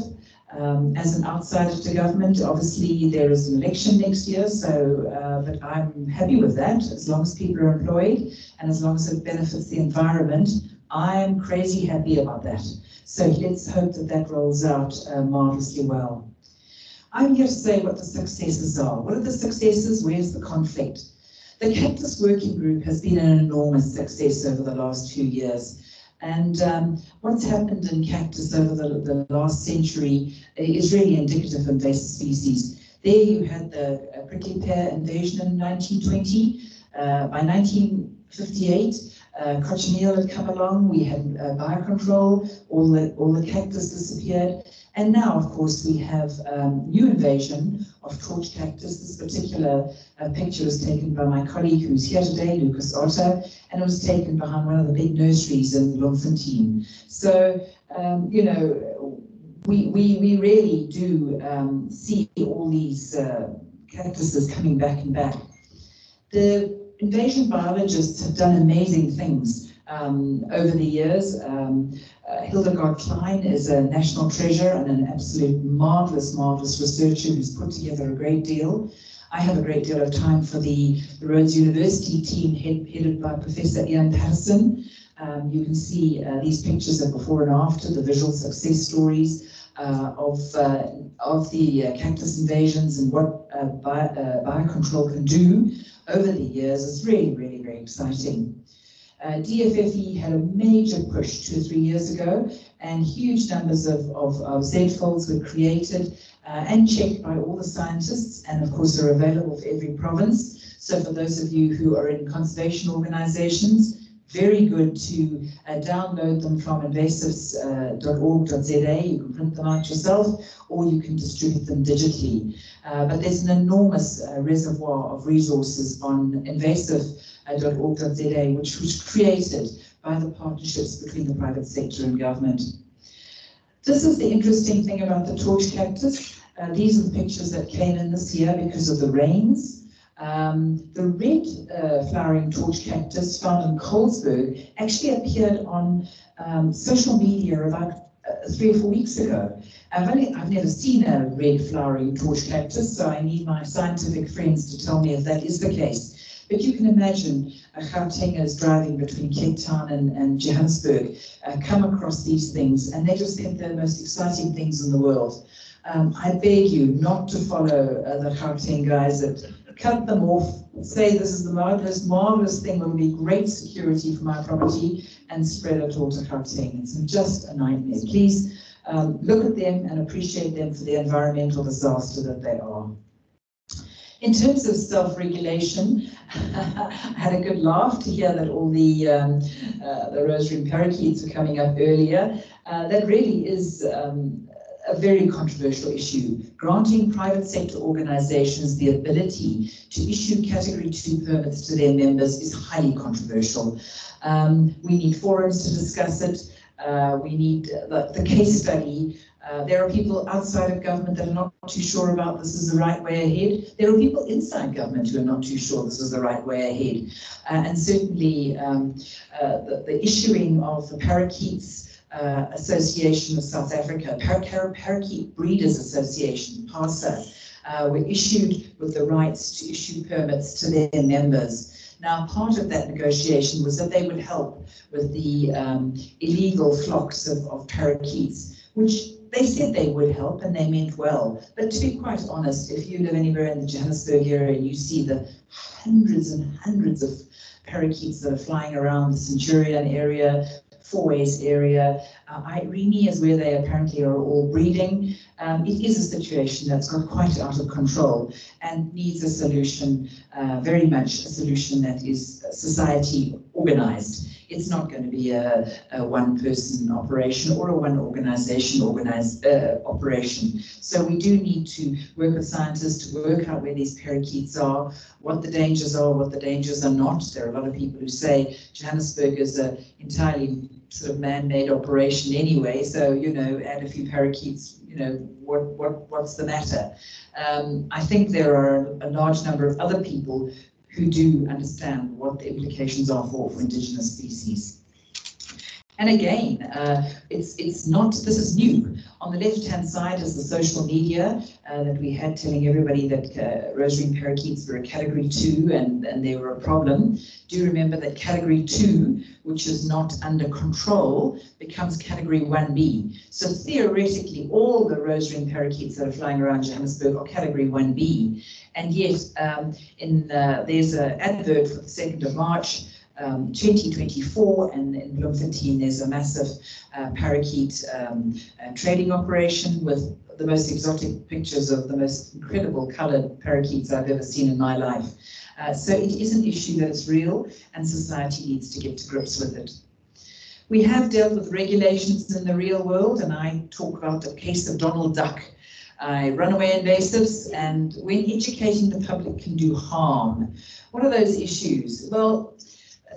As an outsider to government, obviously there is an election next year, so but I'm happy with that, as long as people are employed and as long as it benefits the environment. I'm crazy happy about that. So let's hope that that rolls out marvelously well. I'm here to say what the successes are. What are the successes? Where's the conflict? The Cactus Working Group has been an enormous success over the last few years. And what's happened in cactus over the last century is really indicative of invasive species. There you had the prickly pear invasion in 1920. By 1958, cochineal had come along. We had biocontrol. All the cactus disappeared. And now, of course, we have new invasion of torch cactus. This particular picture was taken by my colleague who's here today, Lucas Otter, and it was taken behind one of the big nurseries in Bloemfontein. So, you know, we really do see all these cactuses coming back and back. The invasion biologists have done amazing things over the years. Hildegard Klein is a national treasure and an absolute marvelous researcher who's put together a great deal. I have a great deal of time for the Rhodes University team headed by Professor Ian Patterson. You can see these pictures of before and after, the visual success stories of the cactus invasions and what biocontrol can do over the years. It's really, really very exciting. DFFE had a major push 2 or 3 years ago, and huge numbers of Z-folds were created and checked by all the scientists, and of course are available for every province. So for those of you who are in conservation organizations, very good to download them from invasives.org.za. You can print them out yourself, or you can distribute them digitally. But there's an enormous reservoir of resources on invasive.org.za, which was created by the partnerships between the private sector and government. This is the interesting thing about the torch cactus. These are the pictures that came in this year because of the rains. The red flowering torch cactus found in Colesberg actually appeared on social media about 3 or 4 weeks ago. I've never seen a red flowering torch cactus, so I need my scientific friends to tell me if that is the case. But you can imagine Gautengers driving between Cape Town and Johannesburg come across these things, and they just think they're the most exciting things in the world. I beg you not to follow the Gauteng guys that cut them off, say this is the most marvelous thing, will be great security for my property, and spread it all to Gauteng. It's just a nightmare. Please look at them and appreciate them for the environmental disaster that they are. In terms of self-regulation, I had a good laugh to hear that all the rosary parakeets are coming up earlier. That really is a very controversial issue. Granting private sector organizations the ability to issue Category 2 permits to their members is highly controversial. We need forums to discuss it. We need the case study. There are people outside of government that are not too sure about this is the right way ahead. There are people inside government who are not too sure this is the right way ahead. And certainly the issuing of the Parakeets Association of South Africa, Parakeet Breeders Association, PASA, were issued with the rights to issue permits to their members. Now, part of that negotiation was that they would help with the illegal flocks of parakeets, which they said they would help, and they meant well. But to be quite honest, if you live anywhere in the Johannesburg area and you see the hundreds and hundreds of parakeets that are flying around the Centurion area, Fourways area, Irene is where they apparently are all breeding. It is a situation that's got quite out of control and needs a solution, very much a solution that is society organized. It's not going to be a one-person operation or a one-organization operation. So we do need to work with scientists to work out where these parakeets are, what the dangers are, what the dangers are not. There are a lot of people who say Johannesburg is an entirely sort of man-made operation anyway, so, you know, add a few parakeets, you know, what's the matter? I think there are a large number of other people who do understand what the implications are for indigenous species. And again, it's not, this is new. On the left-hand side is the social media that we had telling everybody that rosary parakeets were a Category 2 and they were a problem. Do remember that Category 2, which is not under control, becomes Category 1B. So theoretically, all the rosary parakeets that are flying around Johannesburg are Category 1B. And yet, there's an advert for the 2nd of March, 2024, and in Bloemfontein there's a massive parakeet trading operation with the most exotic pictures of the most incredible coloured parakeets I've ever seen in my life. So it is an issue that is real, and society needs to get to grips with it. We have dealt with regulations in the real world, and I talk about the case of Donald Duck. Runaway invasives, and when educating the public can do harm. What are those issues? Well,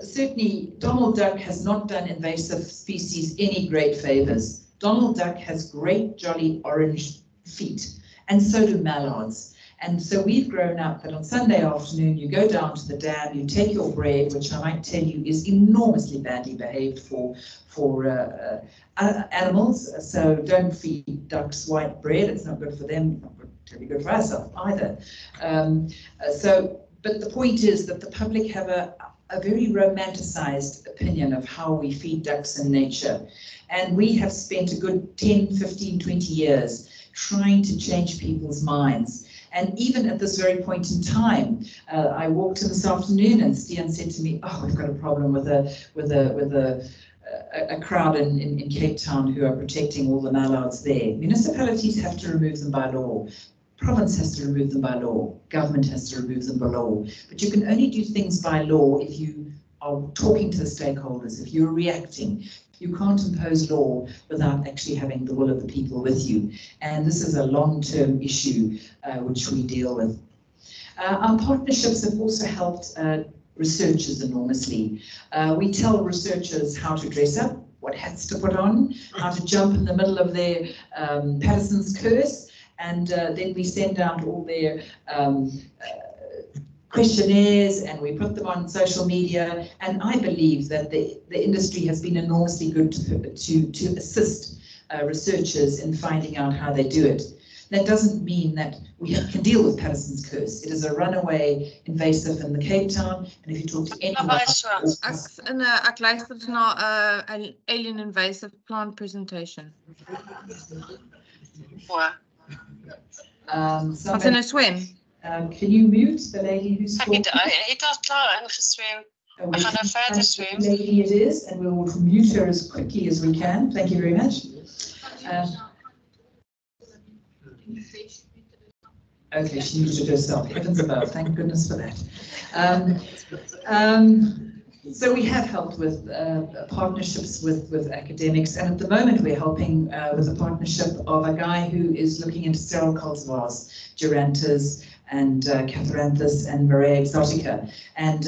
certainly Donald Duck has not done invasive species any great favours. Donald duck has great jolly orange feet, and so do mallards. And so we've grown up that on Sunday afternoon, you go down to the dam, you take your bread, which I might tell you is enormously badly behaved for animals. So don't feed ducks white bread. It's not good for them, not really good for ourselves either. But the point is that the public have a very romanticized opinion of how we feed ducks in nature. And we have spent a good 10, 15, 20 years trying to change people's minds. And even at this very point in time, I walked in this afternoon and Stian said to me, "Oh, we've got a problem with a crowd in Cape Town who are protecting all the mallards there. Municipalities have to remove them by law. Province has to remove them by law. Government has to remove them by law. But you can only do things by law if you are talking to the stakeholders, if you're reacting. You can't impose law without actually having the will of the people with you. And this is a long-term issue which we deal with. Our partnerships have also helped researchers enormously. We tell researchers how to dress up, what hats to put on, how to jump in the middle of their Patterson's curse, and then we send out all their questionnaires and we put them on social media. And I believe that the industry has been enormously good to assist researchers in finding out how they do it. That doesn't mean that we can deal with Patterson's curse. It is a runaway invasive in the Cape Town, and if you talk to anyone... Ek luister na 'n alien invasive plant presentation. Wat in 'n swem? Can you mute the lady who's talking? Het al klaar ingeswem. We gaan nou verder swem. Lady it is, and we will mute her as quickly as we can. Thank you very much. Okay, she muted herself. Heavens above, thank goodness for that. So we have helped with partnerships with academics, and at the moment we're helping with a partnership of a guy who is looking into sterile cultivars, Gerantas and Catharanthus and Murray exotica, and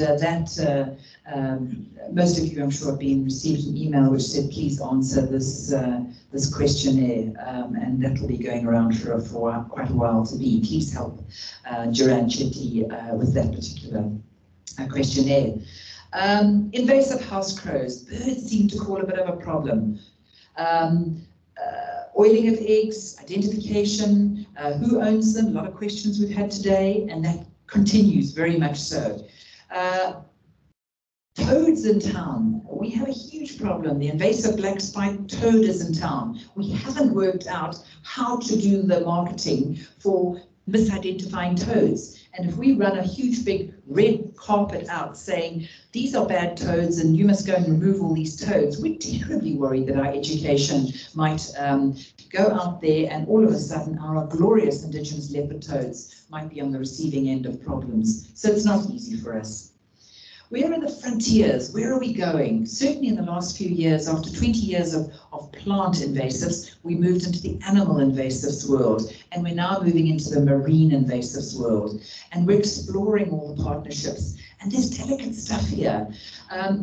most of you, I'm sure, have received an email which said please answer this questionnaire, and that will be going around for quite a while to be. Please help Duran Chetty with that particular questionnaire. Invasive house crows. Birds seem to cause a bit of a problem. Oiling of eggs, identification, who owns them, a lot of questions we've had today, and that continues very much so. Toads in town. We have a huge problem. The invasive black spiked toad is in town. We haven't worked out how to do the marketing for misidentifying toads. And if we run a huge big red carpet out saying, these are bad toads and you must go and remove all these toads, we're terribly worried that our education might go out there and all of a sudden our glorious indigenous leopard toads might be on the receiving end of problems. So it's not easy for us. Where are the frontiers? Where are we going? Certainly in the last few years, after 20 years of plant invasives, we moved into the animal invasives world, and we're now moving into the marine invasives world. And we're exploring all the partnerships. And there's delicate stuff here.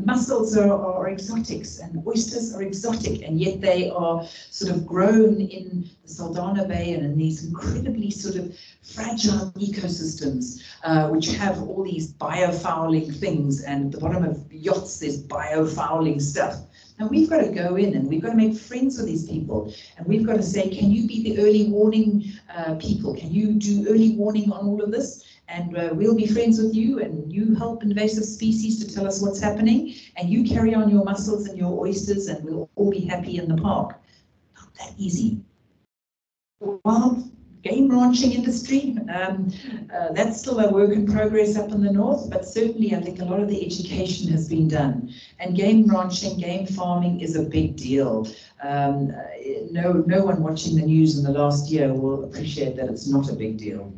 Mussels are exotics, and oysters are exotic, and yet they are sort of grown in the Saldanha Bay and in these incredibly sort of fragile ecosystems, which have all these biofouling things, and at the bottom of yachts there's biofouling stuff. And we've got to go in and we've got to make friends with these people, and we've got to say, can you be the early warning people? Can you do early warning on all of this? And we'll be friends with you, and you help invasive species to tell us what's happening, and you carry on your mussels and your oysters, and we'll all be happy in the park. Not that easy. Wild game ranching industry, that's still a work in progress up in the north, but certainly I think a lot of the education has been done. And game ranching, game farming is a big deal. No one watching the news in the last year will appreciate that it's not a big deal.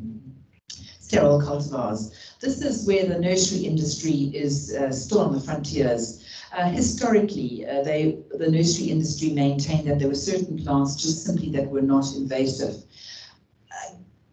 Sterile cultivars. This is where the nursery industry is still on the frontiers. Historically, the nursery industry maintained that there were certain plants just simply that were not invasive.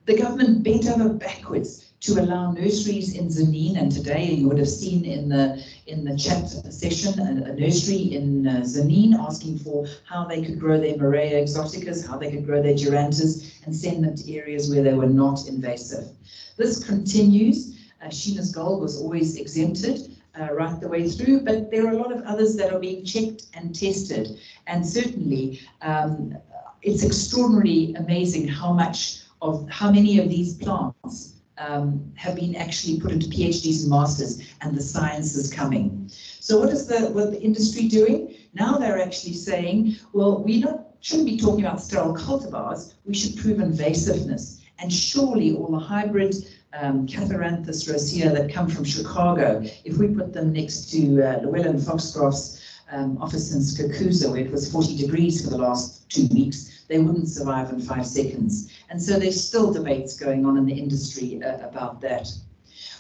The government bent over backwards to allow nurseries in Zanin, and today you would have seen in the chat session a nursery in Zanin asking for how they could grow their Morea exoticas, how they could grow their gerantas, and send them to areas where they were not invasive. This continues. Sheena's Gold was always exempted right the way through, but there are a lot of others that are being checked and tested, and certainly it's extraordinarily amazing how many of these plants have been actually put into PhDs and masters, and the science is coming. So what is the industry doing? Now they're actually saying, well, shouldn't be talking about sterile cultivars, we should prove invasiveness. And surely all the hybrid Catharanthus rosea that come from Chicago, if we put them next to Llewellyn Foxcroft's office in Skakuza, where it was 40 degrees for the last 2 weeks, they wouldn't survive in 5 seconds. And so there's still debates going on in the industry about that.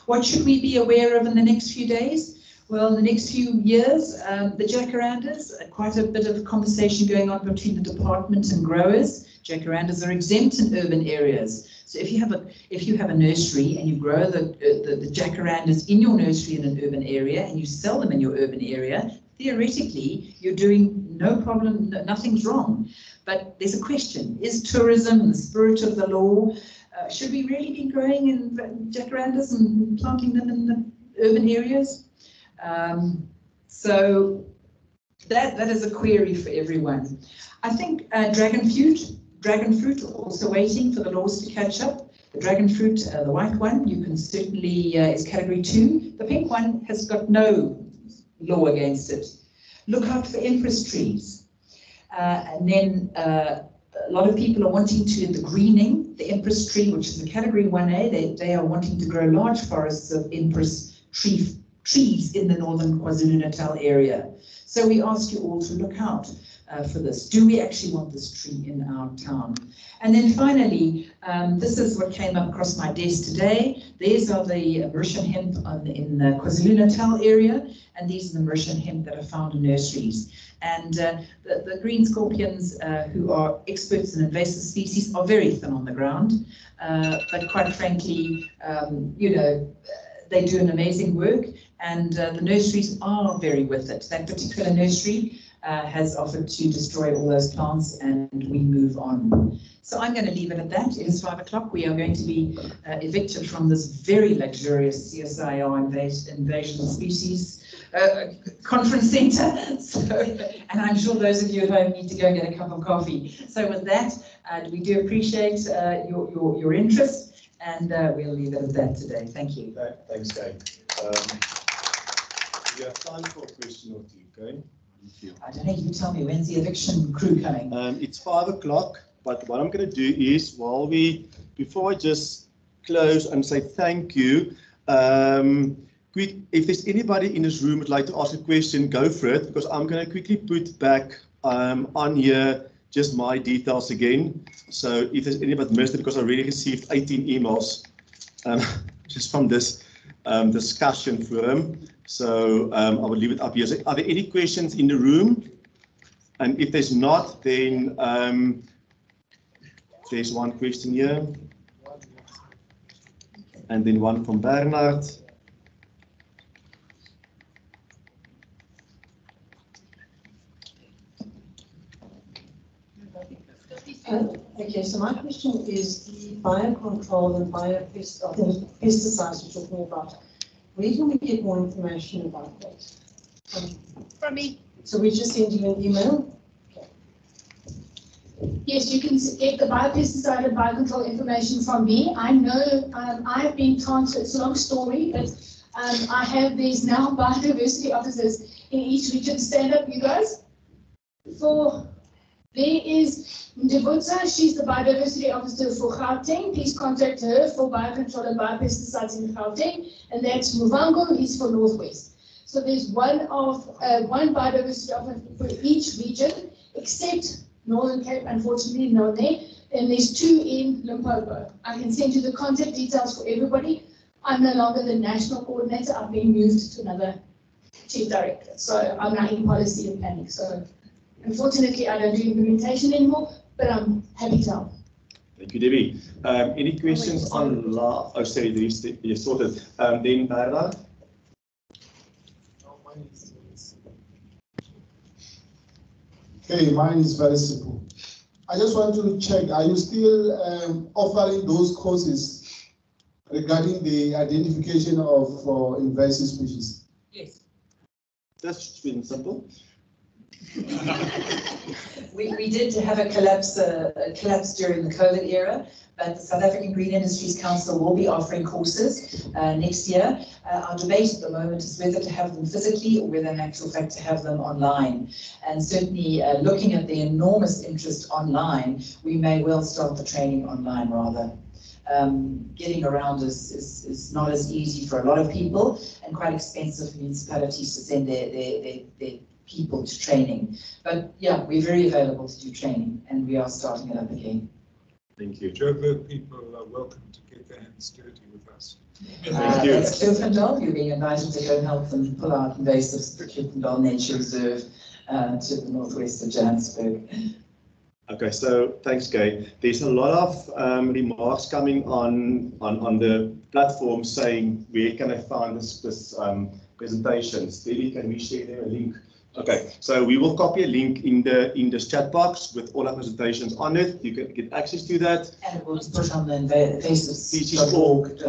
What should we be aware of in the next few days? Well, in the next few years, the jacarandas, quite a bit of conversation going on between the department and growers. Jacarandas are exempt in urban areas. So if you have a nursery and you grow the jacarandas in your nursery in an urban area and you sell them in your urban area, theoretically you're doing no problem, nothing's wrong. But there's a question: is tourism the spirit of the law? Should we really be growing in jacarandas and planting them in the urban areas? So that is a query for everyone. I think dragon fruit also waiting for the laws to catch up. The dragon fruit, the white one, you can certainly, is category 2. The pink one has got no law against it. Look out for empress trees. And then a lot of people are wanting to, the greening, the empress tree, which is a category 1A, they are wanting to grow large forests of empress trees in the northern KwaZulu-Natal area. So we ask you all to look out for this. Do we actually want this tree in our town? And then finally, this is what came up across my desk today. These are the Mauritian hemp in the KwaZulu-Natal area, and these are the Mauritian hemp that are found in nurseries. And the green scorpions, who are experts in invasive species, are very thin on the ground. But quite frankly, they do an amazing work, and the nurseries are very with it. That particular nursery has offered to destroy all those plants, and we move on. So I'm going to leave it at that. It is 5 o'clock. We are going to be evicted from this very luxurious CSIR invasion species conference centre. So, and I'm sure those of you at home need to go and get a cup of coffee. So with that, we do appreciate your interest, and we'll leave it at that today. Thank you. Thanks, Kate. We have time for a question or two, okay? I don't know, you tell me, when's the eviction crew coming? It's 5 o'clock, but what I'm going to do is, before I just close and say thank you, if there's anybody in this room who'd like to ask a question, go for it, because I'm going to quickly put back on here just my details again. So if there's anybody missed it, because I already received 18 emails just from this discussion forum. So I will leave it up here. So are there any questions in the room? And if there's not, then there's one question here. And then one from Bernard. Okay, so my question is the biocontrol and pesticides you're talking about. Where can we get more information about that? From me. So we just send you an email? Okay. Yes, you can get the biopesticide and biocontrol information from me. I know I've been transferred, it's a long story, but there's now biodiversity officers in each region. Stand up, you guys. There is Ndebutsa, she's the biodiversity officer for Gauteng. Please contact her for biocontrol and biopesticides in Gauteng. And that's Muvango, he's for Northwest. So there's one biodiversity officer for each region, except Northern Cape, unfortunately not there. And there's 2 in Limpopo. I can send you the contact details for everybody. I'm no longer the national coordinator. I've been moved to another chief director. So I'm now in policy and planning. So unfortunately, I don't do implementation anymore, but I'm happy to help. Thank you, Debbie. Any questions on oh, sorry, you sorted. Then Bernard. Okay, mine is very simple. I just want to check, are you still offering those courses regarding the identification of invasive species? Yes. That's been simple. We did have a collapse during the COVID era, but the South African Green Industries Council will be offering courses next year. Our debate at the moment is whether to have them physically or whether in actual fact to have them online. And certainly looking at the enormous interest online, we may well start the training online rather. Getting around is not as easy for a lot of people and quite expensive for municipalities to send their people to training. But yeah, we're very available to do training and we are starting it up again. Thank you. Joburg people are welcome to get their hands dirty with us. Thank you. That's Klippendal. You're being invited to go and help them pull out invasives to Klippendal Nature Reserve to the northwest of Johannesburg. Okay, so thanks, Kay. There's a lot of remarks coming on the platform saying where can I find this presentations. Debbie, can we share them a link? Okay, so we will copy a link in this chat box with all our presentations on it. You can get access to that. And it will be put on the invasives.org.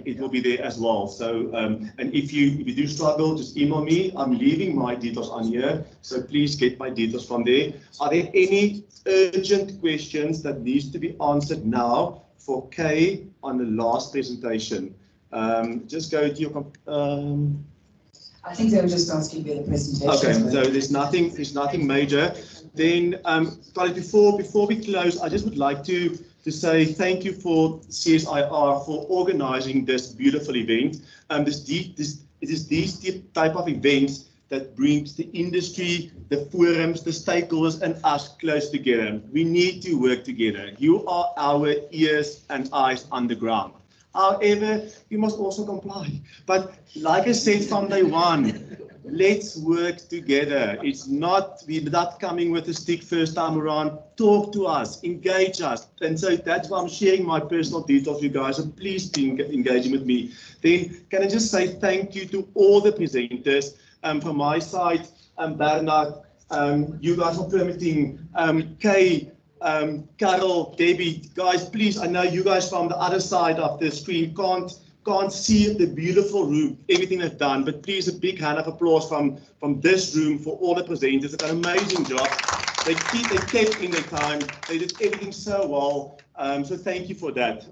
It will be there as well. So, and if you do struggle, just email me. I'm leaving my details on here, so please get my details from there. Are there any urgent questions that needs to be answered now for Kay on the last presentation? Just go to your I think they were just asking where the presentation. Okay, so there's nothing major. Then, Khalid, before we close, I just would like to say thank you for CSIR for organising this beautiful event. It is these type of events that brings the industry, the forums, the stakeholders, and us close together. We need to work together. You are our ears and eyes on the ground. However, you must also comply. But like I said from day one, let's work together. We're not coming with a stick first time around. Talk to us, engage us. And so that's why I'm sharing my personal details with you guys. So please be engaging with me. Then can I just say thank you to all the presenters. From my side, Bernard, you guys for permitting, Kay, Carol, Debbie, guys, please, I know you guys from the other side of the screen can't see the beautiful room, everything they've done, but please a big hand of applause from this room for all the presenters. They've done an amazing job. They kept in their time. They did everything so well. So thank you for that.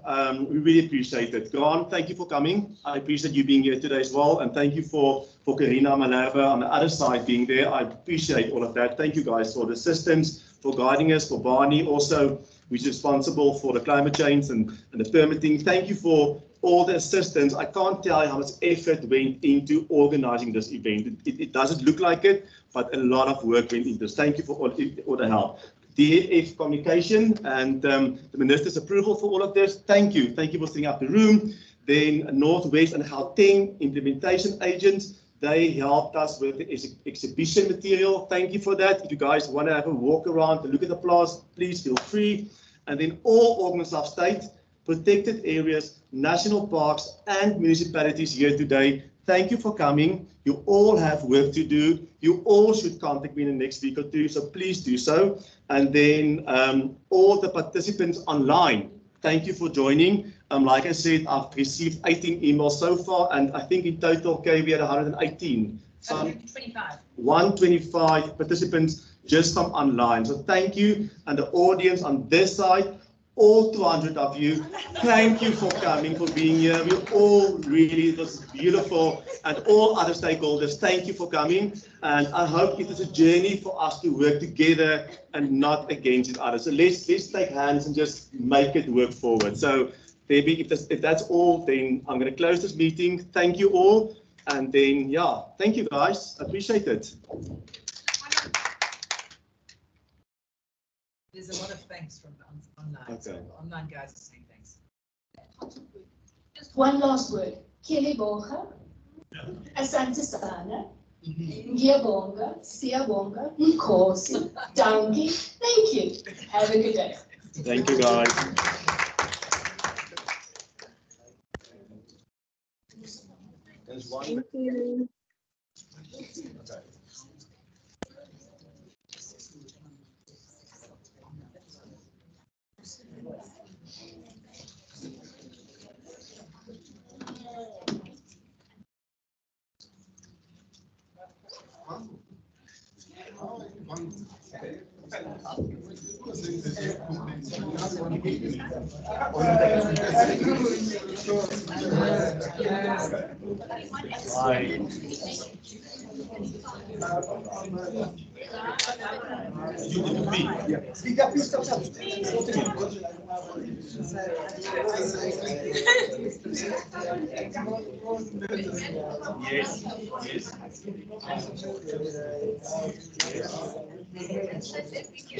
We really appreciate it. Grant, thank you for coming. I appreciate you being here today as well. And thank you for Karina Malerva on the other side being there. I appreciate all of that. Thank you guys for the assistance, for guiding us, for Barney also, which is responsible for the climate change and the permitting. Thank you for all the assistance. I can't tell you how much effort went into organizing this event. It doesn't look like it, but a lot of work went into this. Thank you for all the help. DFF communication and the minister's approval for all of this. Thank you. Thank you for setting up the room. Then Northwest and Gauteng implementation agents. They helped us with the exhibition material. Thank you for that. If you guys want to have a walk around and look at the place, please feel free. And then all organs of state, protected areas, national parks and municipalities here today. Thank you for coming. You all have work to do. You all should contact me in the next week or two, so please do so. And then all the participants online, thank you for joining. Like I said, I've received 18 emails so far, and I think in total, okay, we had 118. 125 participants just from online. So thank you. And the audience on this side, all 200 of you, thank you for coming, for being here. We all really, it was beautiful. And all other stakeholders, thank you for coming. And I hope it is a journey for us to work together and not against each other. So let's take hands and just make it work forward. So Debbie, if that's all, then I'm going to close this meeting. Thank you all. And then, yeah, thank you guys. I appreciate it. There's a lot of thanks from online. Okay. So the online guys are saying thanks. Just one last word. Kelebonga, asante sana, ngiyabonga, siyabonga, nkosi, dankie. Thank you. Have a good day. Thank you, guys. Thank you.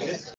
Yes.